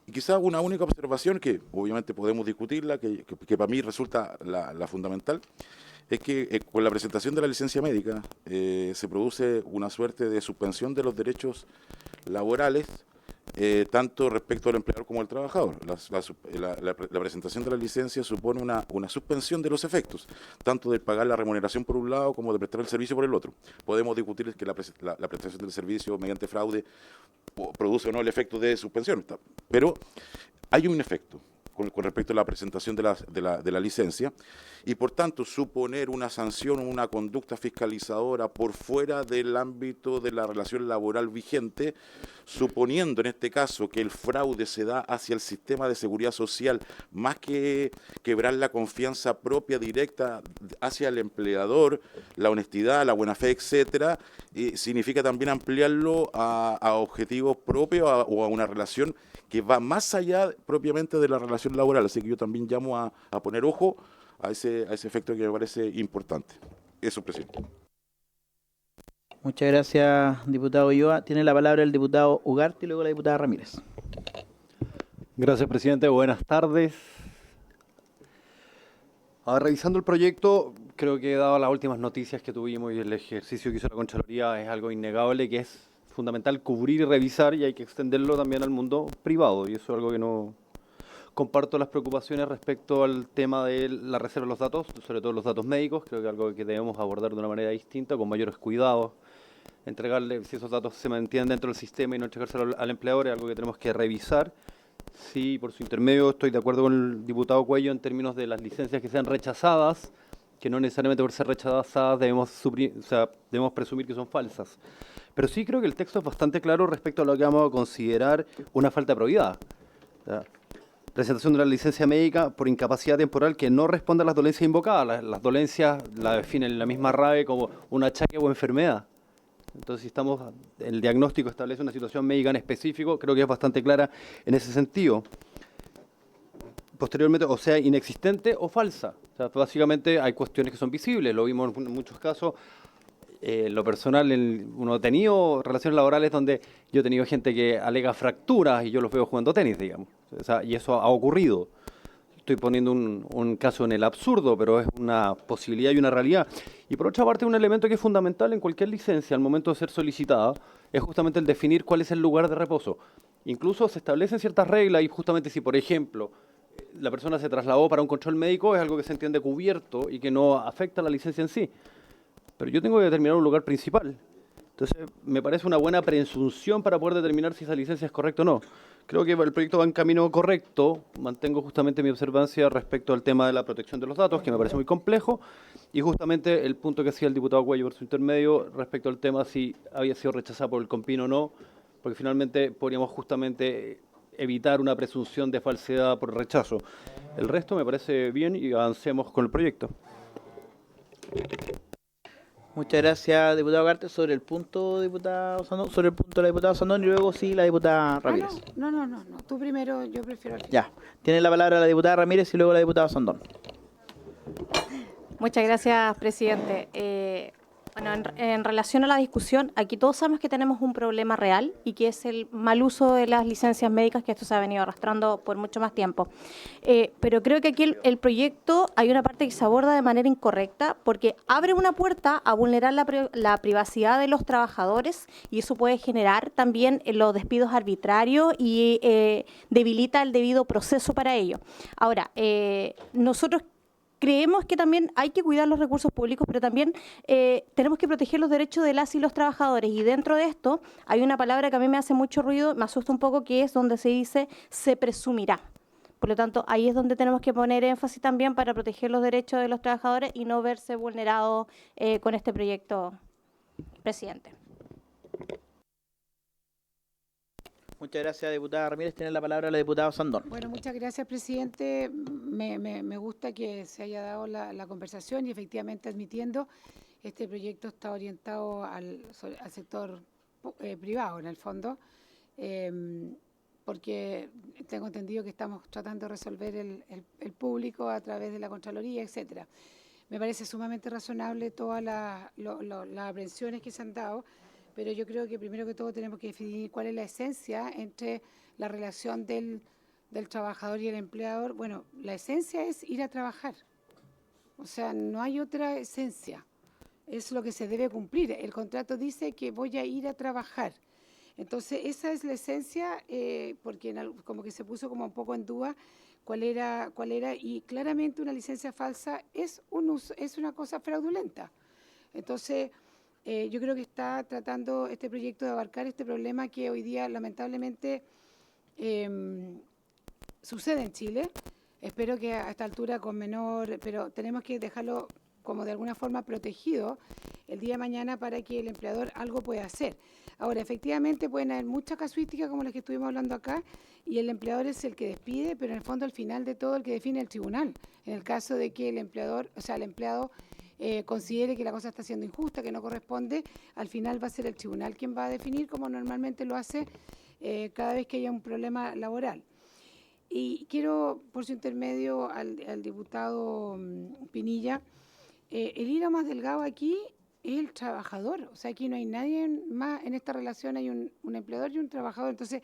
Y quizás una única observación que obviamente podemos discutirla, que para mí resulta la fundamental, es que con la presentación de la licencia médica se produce una suerte de suspensión de los derechos laborales, tanto respecto al empleador como al trabajador. La presentación de la licencia supone una suspensión de los efectos, tanto de pagar la remuneración por un lado como de prestar el servicio por el otro. Podemos discutir que la prestación del servicio mediante fraude produce o no el efecto de suspensión, pero hay un efecto con respecto a la presentación de la licencia, y por tanto suponer una sanción o una conducta fiscalizadora por fuera del ámbito de la relación laboral vigente, suponiendo en este caso que el fraude se da hacia el sistema de seguridad social, más que quebrar la confianza propia directa hacia el empleador, la honestidad, la buena fe, etcétera, significa también ampliarlo a objetivos propios o a una relación que va más allá propiamente de la relación laboral. Así que yo también llamo a poner ojo a ese efecto que me parece importante. Eso, presidente. Muchas gracias, diputado Ulloa. Tiene la palabra el diputado Ugarte y luego la diputada Ramírez. Gracias, presidente. Buenas tardes. Revisando el proyecto, creo que dado las últimas noticias que tuvimos y el ejercicio que hizo la Contraloría, es algo innegable que es fundamental cubrir y revisar, y hay que extenderlo también al mundo privado, y eso es algo que no comparto las preocupaciones respecto al tema de la reserva de los datos, sobre todo los datos médicos. Creo que es algo que debemos abordar de una manera distinta, con mayores cuidados. Entregarle, si esos datos se mantienen dentro del sistema y no entregárselo al empleador, es algo que tenemos que revisar. Sí, por su intermedio estoy de acuerdo con el diputado Cuello en términos de las licencias que sean rechazadas, que no necesariamente por ser rechazadas debemos presumir que son falsas. Pero sí creo que el texto es bastante claro respecto a lo que vamos a considerar una falta de probidad. Presentación de una licencia médica por incapacidad temporal que no responde a las dolencias invocadas. Las dolencias la definen la misma RAE como un achaque o enfermedad. Entonces, si el diagnóstico establece una situación médica en específico, creo que es bastante clara en ese sentido. Posteriormente, o sea, inexistente o falsa. O sea, básicamente hay cuestiones que son visibles, lo vimos en muchos casos. Lo personal, uno ha tenido relaciones laborales donde yo he tenido gente que alega fracturas y yo los veo jugando tenis, digamos. O sea, y eso ha ocurrido. Estoy poniendo un caso en el absurdo, pero es una posibilidad y una realidad. Y por otra parte, un elemento que es fundamental en cualquier licencia al momento de ser solicitada es justamente el definir cuál es el lugar de reposo. Incluso se establecen ciertas reglas y justamente si, por ejemplo, la persona se trasladó para un control médico, es algo que se entiende cubierto y que no afecta a la licencia en sí. Pero yo tengo que determinar un lugar principal. Entonces, me parece una buena presunción para poder determinar si esa licencia es correcta o no. Creo que el proyecto va en camino correcto. Mantengo justamente mi observancia respecto al tema de la protección de los datos, que me parece muy complejo, y justamente el punto que hacía el diputado Cuello por su intermedio respecto al tema si había sido rechazada por el COMPIN o no, porque finalmente podríamos justamente evitar una presunción de falsedad por rechazo. El resto me parece bien y avancemos con el proyecto. Muchas gracias, diputado Ugarte. Sobre el punto, diputado Sandón, sobre el punto la diputada Sandón y luego sí la diputada Ramírez. No. Tú primero, yo prefiero. Ya. Tiene la palabra la diputada Ramírez y luego la diputada Sandón. Muchas gracias, presidente. Bueno, en relación a la discusión, aquí todos sabemos que tenemos un problema real y que es el mal uso de las licencias médicas, que esto se ha venido arrastrando por mucho más tiempo. Pero creo que aquí el proyecto hay una parte que se aborda de manera incorrecta porque abre una puerta a vulnerar la privacidad de los trabajadores y eso puede generar también los despidos arbitrarios y debilita el debido proceso para ello. Ahora, nosotros creemos que también hay que cuidar los recursos públicos, pero también tenemos que proteger los derechos de las y los trabajadores. Y dentro de esto hay una palabra que a mí me hace mucho ruido, me asusta un poco, que es donde se dice se presumirá. Por lo tanto, ahí es donde tenemos que poner énfasis también para proteger los derechos de los trabajadores y no verse vulnerados con este proyecto, presidente. Muchas gracias, diputada Ramírez. Tiene la palabra la diputada Osandón. Bueno, muchas gracias, presidente. Me gusta que se haya dado la conversación y efectivamente admitiendo este proyecto está orientado al sector privado, en el fondo, porque tengo entendido que estamos tratando de resolver el público a través de la Contraloría, etcétera. Me parece sumamente razonable todas las aprehensiones que se han dado, pero yo creo que primero que todo tenemos que definir cuál es la esencia entre la relación del trabajador y el empleador. Bueno, la esencia es ir a trabajar, o sea, no hay otra esencia, es lo que se debe cumplir. El contrato dice que voy a ir a trabajar, entonces esa es la esencia, porque como que se puso como un poco en duda cuál era, y claramente una licencia falsa es una cosa fraudulenta. Entonces, yo creo que está tratando este proyecto de abarcar este problema que hoy día lamentablemente sucede en Chile. Espero que a esta altura con menor, pero tenemos que dejarlo como de alguna forma protegido el día de mañana para que el empleador algo pueda hacer. Ahora, efectivamente pueden haber muchas casuísticas como las que estuvimos hablando acá y el empleador es el que despide, pero en el fondo al final de todo el que define el tribunal. En el caso de que el empleador, o sea, el empleado considere que la cosa está siendo injusta, que no corresponde, al final va a ser el tribunal quien va a definir, como normalmente lo hace cada vez que haya un problema laboral. Y quiero, por su intermedio, al diputado Pinilla, el hilo más delgado aquí es el trabajador. O sea, aquí no hay nadie más en esta relación, hay un empleador y un trabajador. Entonces,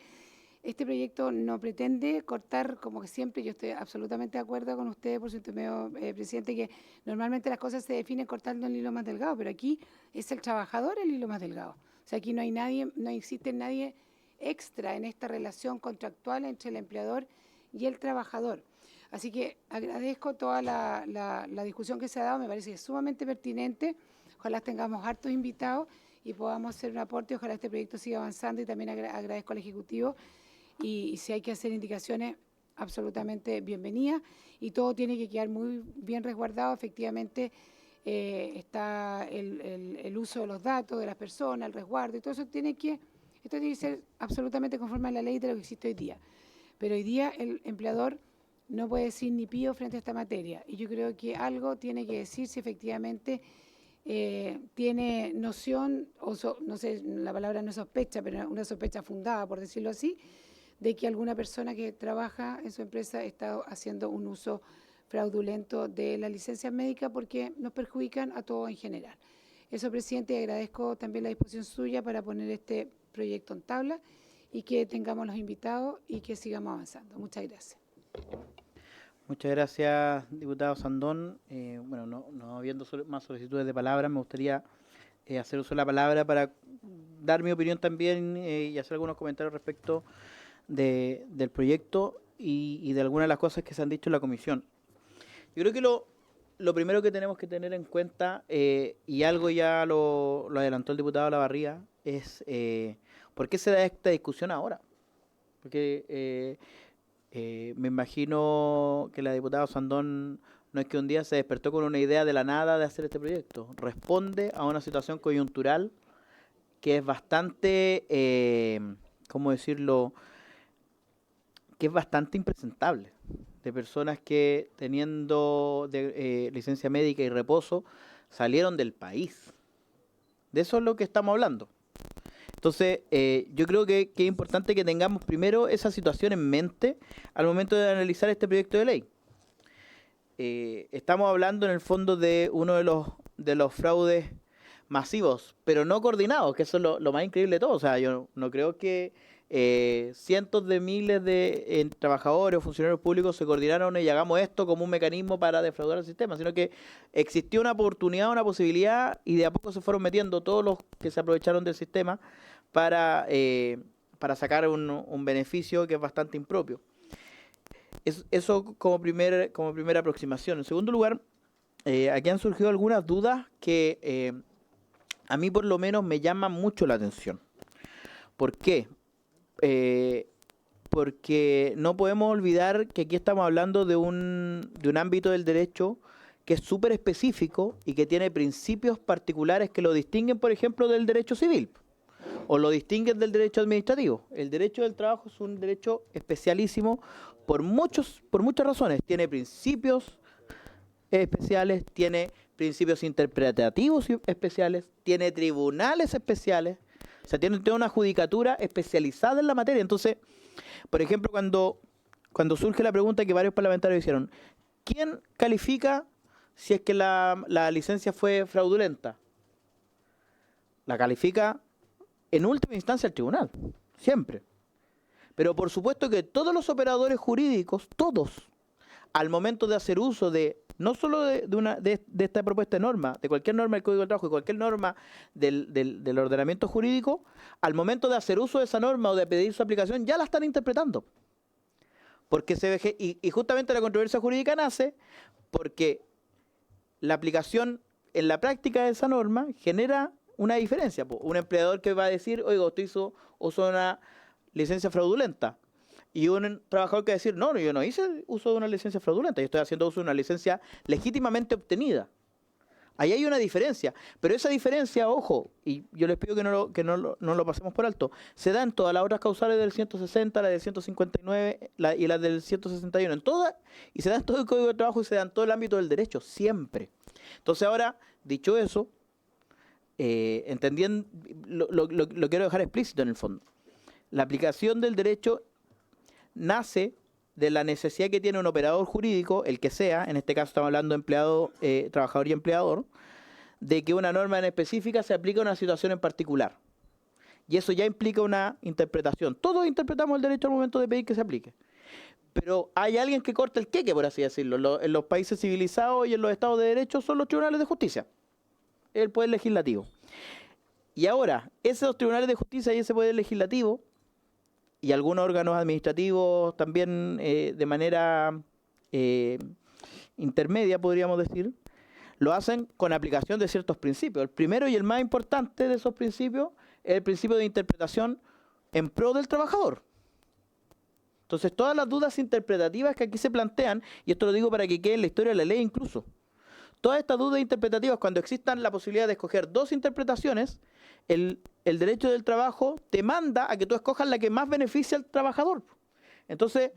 este proyecto no pretende cortar, como que siempre, yo estoy absolutamente de acuerdo con usted, por su intermedio, presidente, que normalmente las cosas se definen cortando el hilo más delgado, pero aquí es el trabajador el hilo más delgado. O sea, aquí no hay nadie, no existe nadie extra en esta relación contractual entre el empleador y el trabajador. Así que agradezco toda la discusión que se ha dado, me parece que es sumamente pertinente. Ojalá tengamos hartos invitados y podamos hacer un aporte, ojalá este proyecto siga avanzando y también agradezco al Ejecutivo. Y si hay que hacer indicaciones, absolutamente bienvenidas. Y todo tiene que quedar muy bien resguardado. Efectivamente, está el uso de los datos de las personas, el resguardo, y todo eso esto tiene que ser absolutamente conforme a la ley de lo que existe hoy día. Pero hoy día el empleador no puede decir ni pío frente a esta materia. Y yo creo que algo tiene que decir si efectivamente tiene noción, no sé, la palabra no es sospecha, pero una sospecha fundada, por decirlo así, de que alguna persona que trabaja en su empresa está haciendo un uso fraudulento de las licencias médicas porque nos perjudican a todos en general. Eso, presidente, y agradezco también la disposición suya para poner este proyecto en tabla y que tengamos los invitados y que sigamos avanzando. Muchas gracias. Muchas gracias, diputado Sandón. Bueno, no habiendo más solicitudes de palabra, me gustaría hacer uso de la palabra para dar mi opinión también y hacer algunos comentarios respecto del proyecto y de algunas de las cosas que se han dicho en la comisión. Yo creo que lo primero que tenemos que tener en cuenta, y algo ya lo adelantó el diputado Olavarría, es ¿por qué se da esta discusión ahora? Porque me imagino que la diputada Sandón no es que un día se despertó con una idea de la nada de hacer este proyecto. Responde a una situación coyuntural que es bastante, ¿cómo decirlo?, que es bastante impresentable, de personas que teniendo licencia médica y reposo salieron del país. De eso es lo que estamos hablando. Entonces, yo creo que es importante que tengamos primero esa situación en mente al momento de analizar este proyecto de ley. Estamos hablando en el fondo de uno de los fraudes masivos, pero no coordinados, que eso es lo más increíble de todo. O sea, yo no creo que cientos de miles de trabajadores o funcionarios públicos se coordinaron y hagamos esto como un mecanismo para defraudar el sistema, sino que existió una oportunidad, una posibilidad, y de a poco se fueron metiendo todos los que se aprovecharon del sistema para sacar un beneficio que es bastante impropio. Eso como primera aproximación. En segundo lugar, aquí han surgido algunas dudas que a mí por lo menos me llaman mucho la atención. ¿Por qué? porque no podemos olvidar que aquí estamos hablando de un ámbito del derecho que es súper específico y que tiene principios particulares que lo distinguen, por ejemplo, del derecho civil o lo distinguen del derecho administrativo. El derecho del trabajo es un derecho especialísimo por muchas razones. Tiene principios especiales, tiene principios interpretativos especiales, tiene tribunales especiales, o sea, tiene una judicatura especializada en la materia. Entonces, por ejemplo, cuando surge la pregunta que varios parlamentarios hicieron, ¿quién califica si es que la licencia fue fraudulenta? La califica en última instancia el tribunal, siempre. Pero por supuesto que todos los operadores jurídicos, todos, al momento de hacer uso de, no solo de esta propuesta de norma, de cualquier norma del Código del Trabajo y cualquier norma del ordenamiento jurídico, al momento de hacer uso de esa norma o de pedir su aplicación, ya la están interpretando. Porque y justamente la controversia jurídica nace porque la aplicación en la práctica de esa norma genera una diferencia. Un empleador que va a decir, oiga, usted hizo uso de una licencia fraudulenta. Y un trabajador que va a decir, no, yo no hice uso de una licencia fraudulenta, yo estoy haciendo uso de una licencia legítimamente obtenida. Ahí hay una diferencia. Pero esa diferencia, ojo, y yo les pido que no lo pasemos por alto, se da en todas las otras causales del 160, la del 159 y la del 161. Y se da en todo el Código de Trabajo y se da en todo el ámbito del derecho, siempre. Entonces ahora, dicho eso, entendiendo, lo quiero dejar explícito en el fondo. La aplicación del derecho nace de la necesidad que tiene un operador jurídico, el que sea, en este caso estamos hablando de empleado, trabajador y empleador, de que una norma en específica se aplica a una situación en particular. Y eso ya implica una interpretación. Todos interpretamos el derecho al momento de pedir que se aplique. Pero hay alguien que corta el queque, por así decirlo. En los países civilizados y en los estados de derecho son los tribunales de justicia, el poder legislativo. Y ahora, esos tribunales de justicia y ese poder legislativo y algunos órganos administrativos también de manera intermedia, podríamos decir, lo hacen con aplicación de ciertos principios. El primero y el más importante de esos principios es el principio de interpretación en pro del trabajador. Entonces, todas las dudas interpretativas que aquí se plantean, y esto lo digo para que quede en la historia de la ley incluso, todas estas dudas interpretativas, cuando existan la posibilidad de escoger dos interpretaciones, el derecho del trabajo te manda a que tú escojas la que más beneficia al trabajador. Entonces,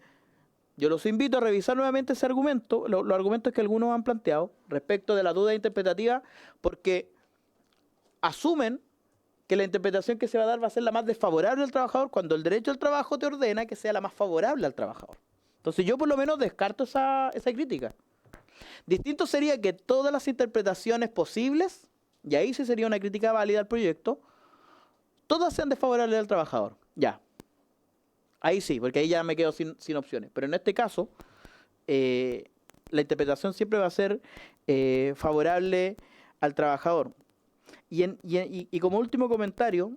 yo los invito a revisar nuevamente ese argumento, los argumentos que algunos han planteado respecto de la duda interpretativa, porque asumen que la interpretación que se va a dar va a ser la más desfavorable al trabajador, cuando el derecho del trabajo te ordena que sea la más favorable al trabajador. Entonces, yo por lo menos descarto esa crítica. Distinto sería que todas las interpretaciones posibles, y ahí sí sería una crítica válida al proyecto, todas sean desfavorables al trabajador. Ya. Ahí sí, porque ahí ya me quedo sin opciones. Pero en este caso, la interpretación siempre va a ser favorable al trabajador. Y como último comentario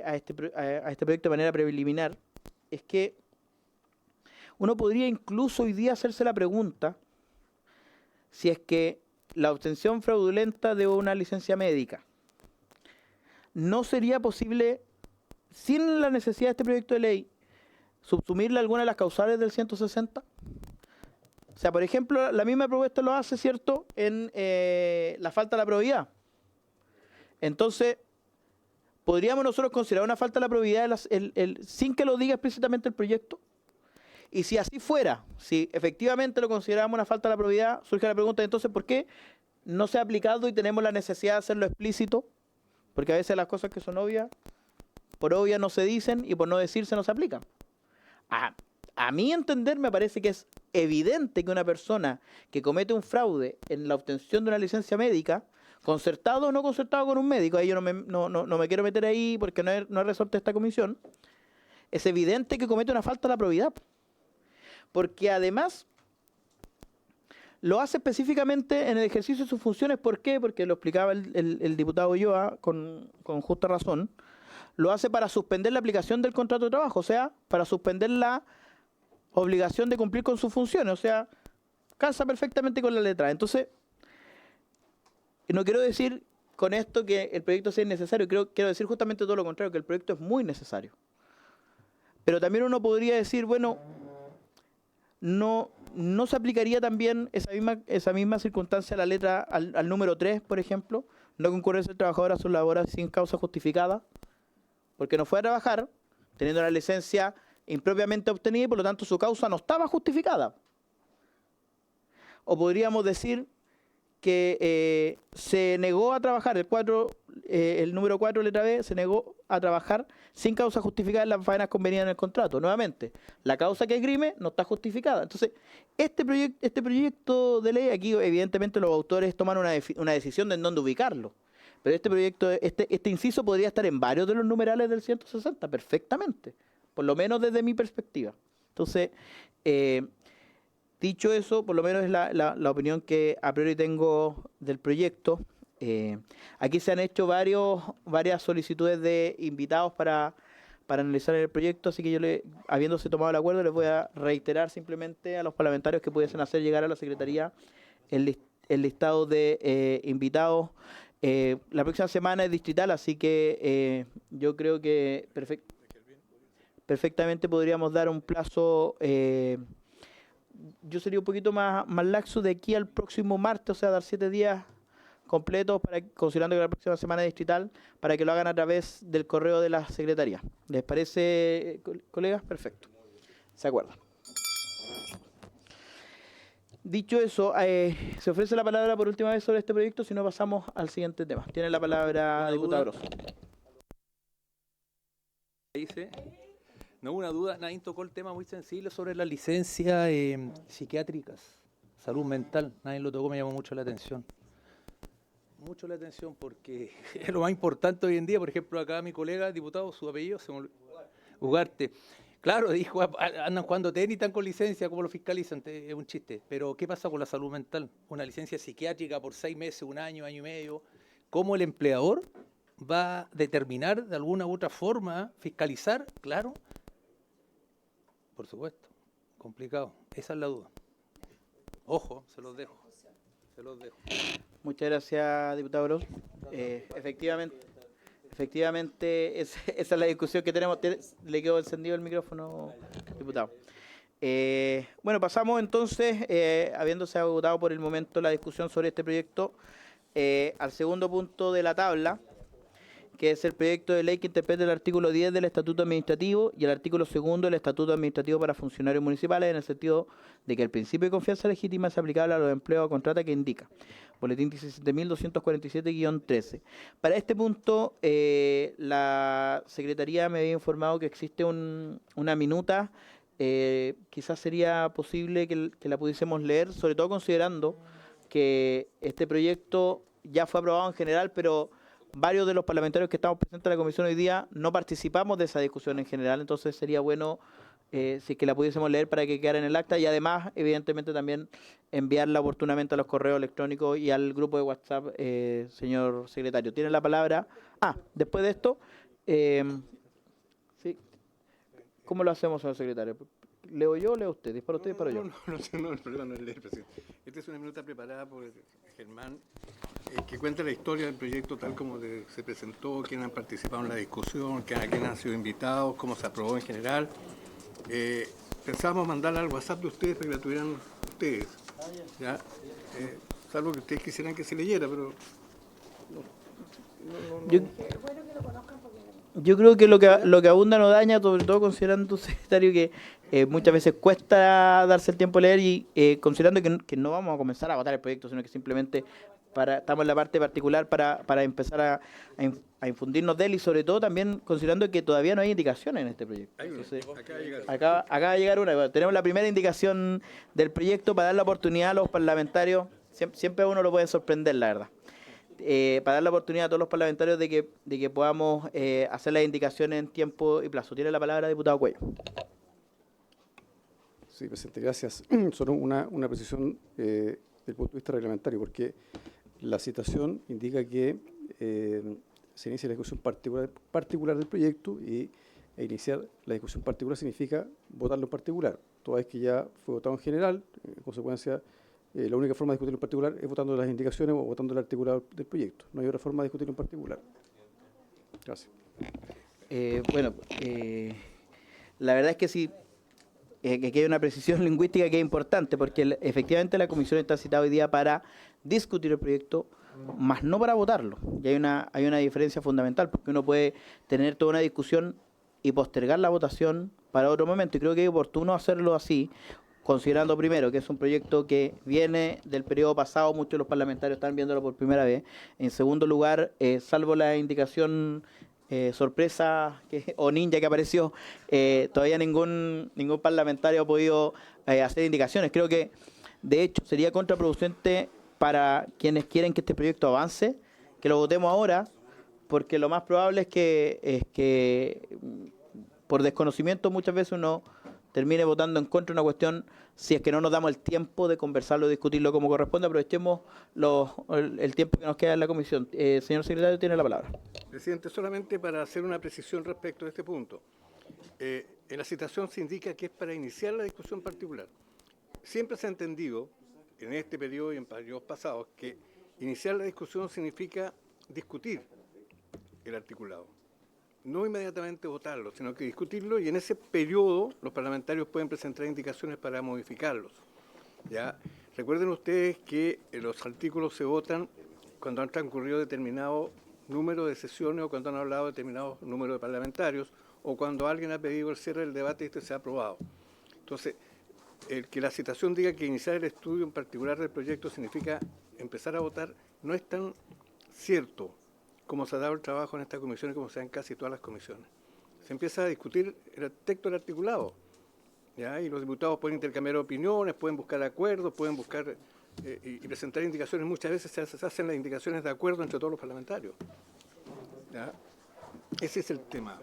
a este proyecto de manera preliminar, es que uno podría incluso hoy día hacerse la pregunta si es que la obtención fraudulenta de una licencia médica no sería posible, sin la necesidad de este proyecto de ley, subsumirle alguna de las causales del 160. O sea, por ejemplo, la misma propuesta lo hace, ¿cierto?, en la falta de la probidad. Entonces, ¿podríamos nosotros considerar una falta de la probidad sin que lo diga explícitamente el proyecto? Y si así fuera, si efectivamente lo consideramos una falta de la probidad, surge la pregunta, entonces, ¿por qué no se ha aplicado y tenemos la necesidad de hacerlo explícito? Porque a veces las cosas que son obvias, por obvias no se dicen y por no decirse no se aplican. A mi entender me parece que es evidente que una persona que comete un fraude en la obtención de una licencia médica, concertado o no concertado con un médico, ahí yo no me quiero meter ahí porque no es resorte de esta comisión, es evidente que comete una falta de la probidad. Porque además lo hace específicamente en el ejercicio de sus funciones. ¿Por qué? Porque lo explicaba el diputado Ulloa con justa razón. Lo hace para suspender la aplicación del contrato de trabajo, o sea, para suspender la obligación de cumplir con sus funciones, o sea, calza perfectamente con la letra. Entonces, no quiero decir con esto que el proyecto sea innecesario, quiero decir justamente todo lo contrario, que el proyecto es muy necesario. Pero también uno podría decir, bueno, no se aplicaría también esa misma circunstancia a la letra, al número 3, por ejemplo, no concurrencia del trabajador a sus labores sin causa justificada, porque no fue a trabajar, teniendo la licencia impropiamente obtenida y por lo tanto su causa no estaba justificada. O podríamos decir que se negó a trabajar, el número 4, letra B, se negó a trabajar sin causa justificada en las faenas convenidas en el contrato. Nuevamente, la causa que esgrime no está justificada. Entonces, este proyecto de ley, aquí evidentemente los autores toman una decisión de en dónde ubicarlo. Pero este inciso podría estar en varios de los numerales del 160, perfectamente. Por lo menos desde mi perspectiva. Entonces, dicho eso, por lo menos es la opinión que a priori tengo del proyecto. Aquí se han hecho varias solicitudes de invitados para analizar el proyecto, así que yo, habiéndose tomado el acuerdo, les voy a reiterar simplemente a los parlamentarios que pudiesen hacer llegar a la Secretaría el listado de invitados. La próxima semana es distrital, así que yo creo que perfectamente podríamos dar un plazo. Yo sería un poquito más laxo de aquí al próximo martes, o sea, dar 7 días completos, considerando que la próxima semana es distrital, para que lo hagan a través del correo de la Secretaría. ¿Les parece, colegas? Perfecto. ¿Se acuerdan? Dicho eso, se ofrece la palabra por última vez sobre este proyecto, si no pasamos al siguiente tema. Tiene la palabra, diputado Grosso. No hubo una duda, nadie tocó el tema muy sensible sobre las licencias psiquiátricas, salud mental, nadie lo tocó, me llamó mucho la atención. Mucho la atención porque es lo más importante hoy en día. Por ejemplo, acá mi colega, diputado, su apellido, Ugarte. Claro, dijo, andan jugando tenis y están con licencia, ¿cómo lo fiscalizan? Es un chiste. Pero, ¿qué pasa con la salud mental? Una licencia psiquiátrica por 6 meses, 1 año, año y medio. ¿Cómo el empleador va a determinar de alguna u otra forma, fiscalizar? Claro. Por supuesto, complicado. Esa es la duda. Ojo, se los dejo. Muchas gracias, diputado Grosso. Efectivamente, esa es la discusión que tenemos. Le quedó encendido el micrófono, diputado. Bueno, pasamos entonces, habiéndose agotado por el momento la discusión sobre este proyecto, al segundo punto de la tabla, que es el proyecto de ley que interpreta el artículo 10 del Estatuto Administrativo y el artículo 2 del Estatuto Administrativo para funcionarios municipales, en el sentido de que el principio de confianza legítima es aplicable a los empleos o contratas que indica. Boletín 17.247-13. Para este punto, la Secretaría me había informado que existe una minuta. Quizás sería posible que la pudiésemos leer, sobre todo considerando que este proyecto ya fue aprobado en general, pero varios de los parlamentarios que estamos presentes en la comisión hoy día no participamos de esa discusión en general, entonces sería bueno si que la pudiésemos leer para que quedara en el acta y además, evidentemente, también enviarla oportunamente a los correos electrónicos y al grupo de WhatsApp, señor secretario. Tiene la palabra. Después de esto, sí. ¿Cómo lo hacemos, señor secretario? ¿Leo yo o leo usted? ¿Dispara usted o disparo yo? No, el problema no es leer, presidente. Esta es una minuta preparada por Germán, que cuenta la historia del proyecto tal como se presentó, quiénes han participado en la discusión, quiénes han sido invitados, cómo se aprobó en general. Pensábamos mandarla al WhatsApp de ustedes para que la tuvieran ustedes. ¿Ya? Salvo que ustedes quisieran que se leyera, pero... Yo creo que lo que abunda no daña, sobre todo considerando, secretario, que muchas veces cuesta darse el tiempo de leer y considerando que no vamos a comenzar a votar el proyecto, sino que simplemente estamos en la parte particular para empezar a infundirnos de él y sobre todo también considerando que todavía no hay indicaciones en este proyecto. Entonces, acaba de llegar una. Tenemos la primera indicación del proyecto para dar la oportunidad a los parlamentarios. Siempre a uno lo puede sorprender, la verdad. Para dar la oportunidad a todos los parlamentarios de que podamos hacer las indicaciones en tiempo y plazo. Tiene la palabra, diputado Cuello. Sí, presidente, gracias. Solo una precisión del punto de vista reglamentario, porque la citación indica que se inicia la discusión particular del proyecto e iniciar la discusión particular significa votarlo en particular. Toda vez que ya fue votado en general, en consecuencia, la única forma de discutirlo en particular es votando las indicaciones o votando el articulado del proyecto. No hay otra forma de discutirlo en particular. Gracias. La verdad es que sí, que hay una precisión lingüística que es importante, porque efectivamente la comisión está citada hoy día para discutir el proyecto, más no para votarlo. Y hay una diferencia fundamental, porque uno puede tener toda una discusión y postergar la votación para otro momento, y creo que es oportuno hacerlo así, considerando primero que es un proyecto que viene del periodo pasado, muchos de los parlamentarios están viéndolo por primera vez. En segundo lugar, salvo la indicación sorpresa o ninja que apareció, todavía ningún parlamentario ha podido hacer indicaciones. Creo que, de hecho, sería contraproducente para quienes quieren que este proyecto avance, que lo votemos ahora, porque lo más probable es que por desconocimiento muchas veces uno termine votando en contra de una cuestión si es que no nos damos el tiempo de conversarlo, discutirlo como corresponde. Aprovechemos el tiempo que nos queda en la comisión. Señor secretario, tiene la palabra. Presidente, solamente para hacer una precisión respecto de este punto. En la citación se indica que es para iniciar la discusión particular. Siempre se ha entendido, en este periodo y en periodos pasados, que iniciar la discusión significa discutir el articulado. No inmediatamente votarlo, sino que discutirlo, y en ese periodo los parlamentarios pueden presentar indicaciones para modificarlos. ¿Ya? Recuerden ustedes que los artículos se votan cuando han transcurrido determinado número de sesiones o cuando han hablado determinado número de parlamentarios o cuando alguien ha pedido el cierre del debate y este se ha aprobado. Entonces, el que la citación diga que iniciar el estudio en particular del proyecto significa empezar a votar no es tan cierto como se ha dado el trabajo en esta comisión y como se da en casi todas las comisiones. Se empieza a discutir el texto del articulado, ¿ya? Y los diputados pueden intercambiar opiniones, pueden buscar acuerdos, pueden buscar y presentar indicaciones. Muchas veces se hacen las indicaciones de acuerdo entre todos los parlamentarios, ¿ya? Ese es el tema.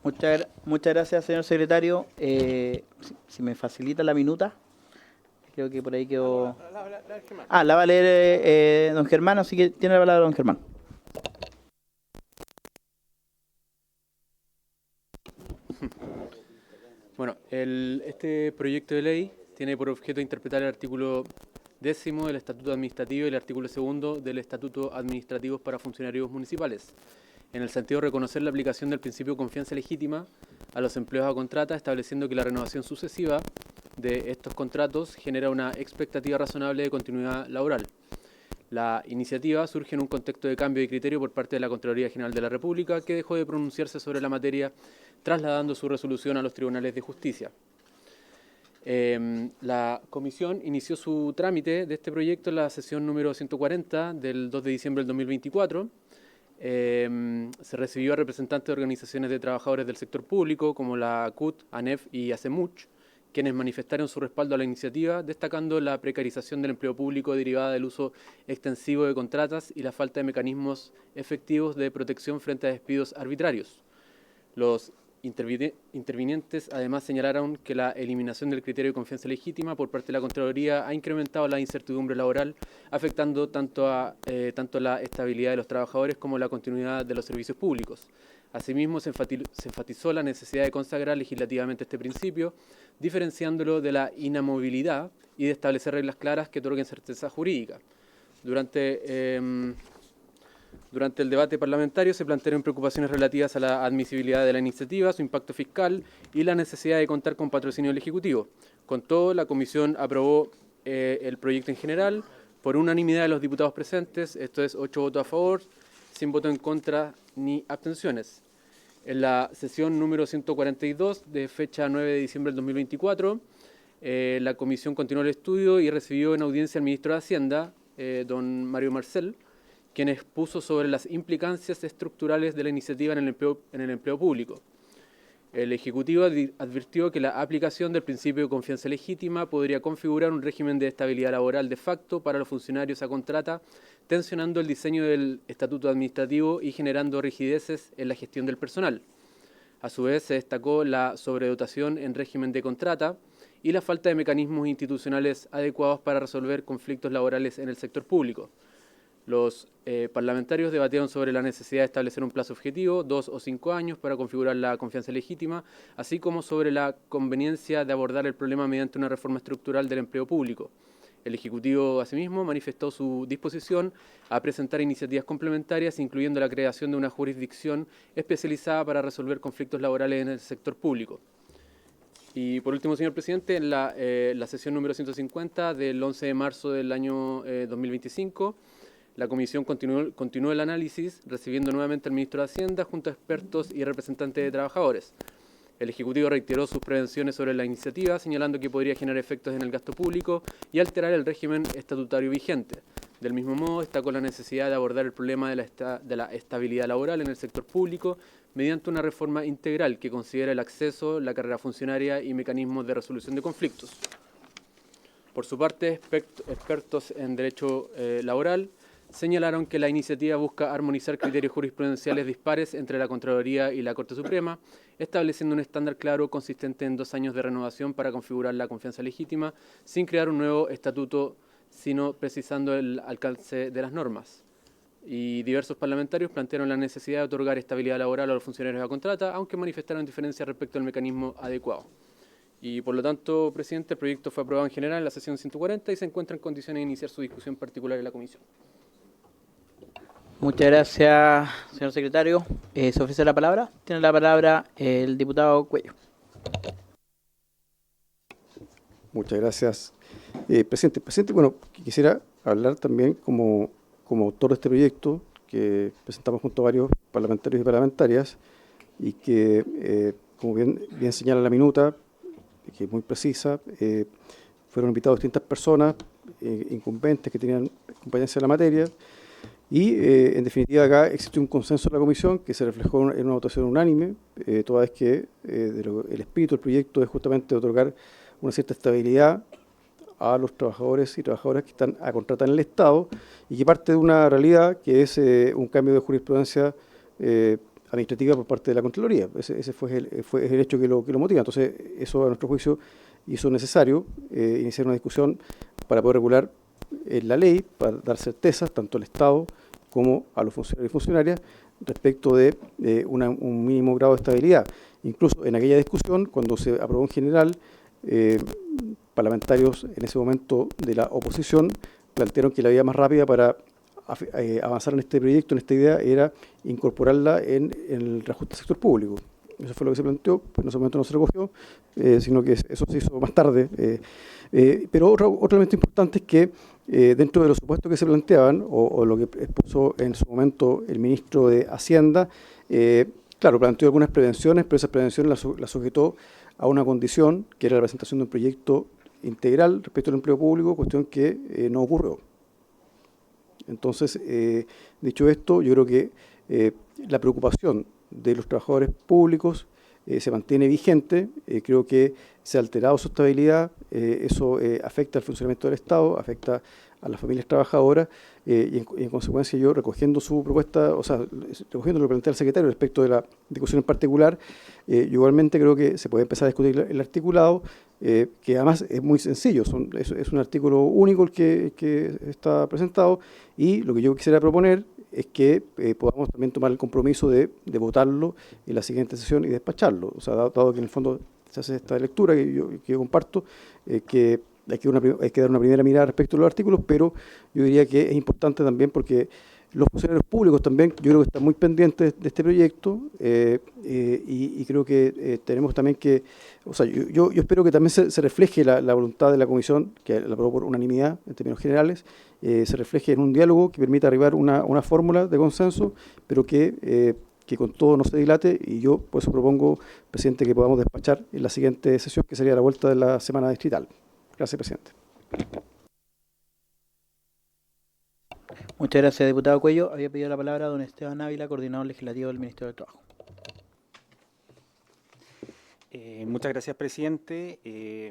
Muchas gracias, señor secretario. Si me facilita la minuta, creo que por ahí quedó... La va a leer don Germán, así que tiene la palabra don Germán. Bueno, este proyecto de ley tiene por objeto interpretar el artículo 10º del Estatuto Administrativo y el artículo 2º del Estatuto Administrativo para Funcionarios Municipales, en el sentido de reconocer la aplicación del principio de confianza legítima a los empleos a contrata, estableciendo que la renovación sucesiva de estos contratos genera una expectativa razonable de continuidad laboral. La iniciativa surge en un contexto de cambio de criterio por parte de la Contraloría General de la República, que dejó de pronunciarse sobre la materia, trasladando su resolución a los tribunales de justicia. La comisión inició su trámite de este proyecto en la sesión número 140 del 2 de diciembre del 2024. Se recibió a representantes de organizaciones de trabajadores del sector público, como la CUT, ANEF y ACEMUCH, quienes manifestaron su respaldo a la iniciativa, destacando la precarización del empleo público derivada del uso extensivo de contratas y la falta de mecanismos efectivos de protección frente a despidos arbitrarios. Los intervinientes además señalaron que la eliminación del criterio de confianza legítima por parte de la Contraloría ha incrementado la incertidumbre laboral, afectando tanto la estabilidad de los trabajadores como la continuidad de los servicios públicos. Asimismo, se enfatizó la necesidad de consagrar legislativamente este principio, diferenciándolo de la inamovilidad y de establecer reglas claras que otorguen certeza jurídica. Durante el debate parlamentario se plantearon preocupaciones relativas a la admisibilidad de la iniciativa, su impacto fiscal y la necesidad de contar con patrocinio del Ejecutivo. Con todo, la Comisión aprobó el proyecto en general por unanimidad de los diputados presentes, esto es 8 votos a favor, sin voto en contra ni abstenciones. En la sesión número 142 de fecha 9 de diciembre del 2024, la Comisión continuó el estudio y recibió en audiencia al ministro de Hacienda, don Mario Marcel, quien expuso sobre las implicancias estructurales de la iniciativa en el empleo público. El Ejecutivo advirtió que la aplicación del principio de confianza legítima podría configurar un régimen de estabilidad laboral de facto para los funcionarios a contrata, tensionando el diseño del estatuto administrativo y generando rigideces en la gestión del personal. A su vez, se destacó la sobredotación en régimen de contrata y la falta de mecanismos institucionales adecuados para resolver conflictos laborales en el sector público. Los parlamentarios debatieron sobre la necesidad de establecer un plazo objetivo, 2 o 5 años, para configurar la confianza legítima, así como sobre la conveniencia de abordar el problema mediante una reforma estructural del empleo público. El Ejecutivo, asimismo, manifestó su disposición a presentar iniciativas complementarias, incluyendo la creación de una jurisdicción especializada para resolver conflictos laborales en el sector público. Y por último, señor presidente, en la sesión número 150 del 11 de marzo del año 2025, la comisión continuó el análisis, recibiendo nuevamente al ministro de Hacienda junto a expertos y representantes de trabajadores. El Ejecutivo reiteró sus prevenciones sobre la iniciativa, señalando que podría generar efectos en el gasto público y alterar el régimen estatutario vigente. Del mismo modo, destacó la necesidad de abordar el problema de la estabilidad laboral en el sector público mediante una reforma integral que considere el acceso, la carrera funcionaria y mecanismos de resolución de conflictos. Por su parte, expertos en derecho laboral señalaron que la iniciativa busca armonizar criterios jurisprudenciales dispares entre la Contraloría y la Corte Suprema, estableciendo un estándar claro consistente en 2 años de renovación para configurar la confianza legítima, sin crear un nuevo estatuto, sino precisando el alcance de las normas. Y diversos parlamentarios plantearon la necesidad de otorgar estabilidad laboral a los funcionarios a contrata, aunque manifestaron diferencias respecto al mecanismo adecuado. Y por lo tanto, presidente, el proyecto fue aprobado en general en la sesión 140 y se encuentra en condiciones de iniciar su discusión particular en la comisión. Muchas gracias, señor secretario. ¿Se ofrece la palabra? Tiene la palabra el diputado Cuello. Muchas gracias, presidente. Presidente, bueno, quisiera hablar también como autor de este proyecto que presentamos junto a varios parlamentarios y parlamentarias y que, como bien señala la minuta, que es muy precisa, fueron invitados distintas personas incumbentes que tenían competencia en la materia. Y, en definitiva, acá existe un consenso en la comisión que se reflejó en una votación unánime, toda vez que el espíritu del proyecto es justamente otorgar una cierta estabilidad a los trabajadores y trabajadoras que están a contrata en el Estado y que parte de una realidad que es un cambio de jurisprudencia administrativa por parte de la Contraloría. Ese fue el hecho que lo motiva. Entonces, eso a nuestro juicio hizo necesario iniciar una discusión para poder regular la ley, para dar certezas tanto al Estado como a los funcionarios y funcionarias respecto de un mínimo grado de estabilidad. Incluso en aquella discusión, cuando se aprobó en general, parlamentarios en ese momento de la oposición plantearon que la vía más rápida para avanzar en este proyecto, en esta idea, era incorporarla en el reajuste del sector público. Eso fue lo que se planteó, pues en ese momento no se recogió, sino que eso se hizo más tarde. Pero otro elemento importante es que dentro de los supuestos que se planteaban, o lo que expuso en su momento el ministro de Hacienda, claro, planteó algunas prevenciones, pero esas prevenciones las sujetó a una condición, que era la presentación de un proyecto integral respecto al empleo público, cuestión que no ocurrió. Entonces, dicho esto, yo creo que la preocupación de los trabajadores públicos se mantiene vigente. Creo que se ha alterado su estabilidad, eso afecta al funcionamiento del Estado, afecta a las familias trabajadoras y en consecuencia yo, recogiendo su propuesta, o sea, recogiendo lo que plantea el secretario respecto de la discusión en particular, yo igualmente creo que se puede empezar a discutir el articulado, que además es muy sencillo, es un artículo único el que está presentado, y lo que yo quisiera proponer es que podamos también tomar el compromiso de votarlo en la siguiente sesión y despacharlo. O sea, dado que en el fondo se hace esta lectura que yo comparto, que hay que dar una primera mirada respecto a los artículos, pero yo diría que es importante también porque los funcionarios públicos también, yo creo que están muy pendientes de este proyecto y creo que tenemos también que, o sea, yo espero que también se refleje la voluntad de la Comisión, que la aprobó por unanimidad en términos generales, se refleje en un diálogo que permita arribar una fórmula de consenso, pero que con todo no se dilate, y yo por eso propongo, presidente, que podamos despachar en la siguiente sesión, que sería la vuelta de la semana distrital. Gracias, presidente. Muchas gracias, diputado Cuello. Había pedido la palabra don Esteban Ávila, coordinador legislativo del Ministerio del Trabajo. Muchas gracias, presidente.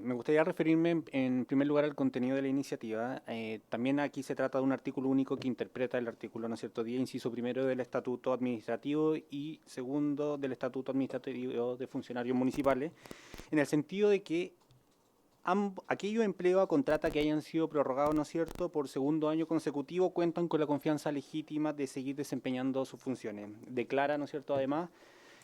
Me gustaría referirme en primer lugar al contenido de la iniciativa. También aquí se trata de un artículo único que interpreta el artículo, ¿no es cierto?, 10, inciso primero del Estatuto Administrativo y segundo del Estatuto Administrativo de Funcionarios Municipales, en el sentido de que aquellos empleos a contrata que hayan sido prorrogados, ¿no es cierto?, por segundo año consecutivo, cuentan con la confianza legítima de seguir desempeñando sus funciones. Declara, ¿no es cierto?, además,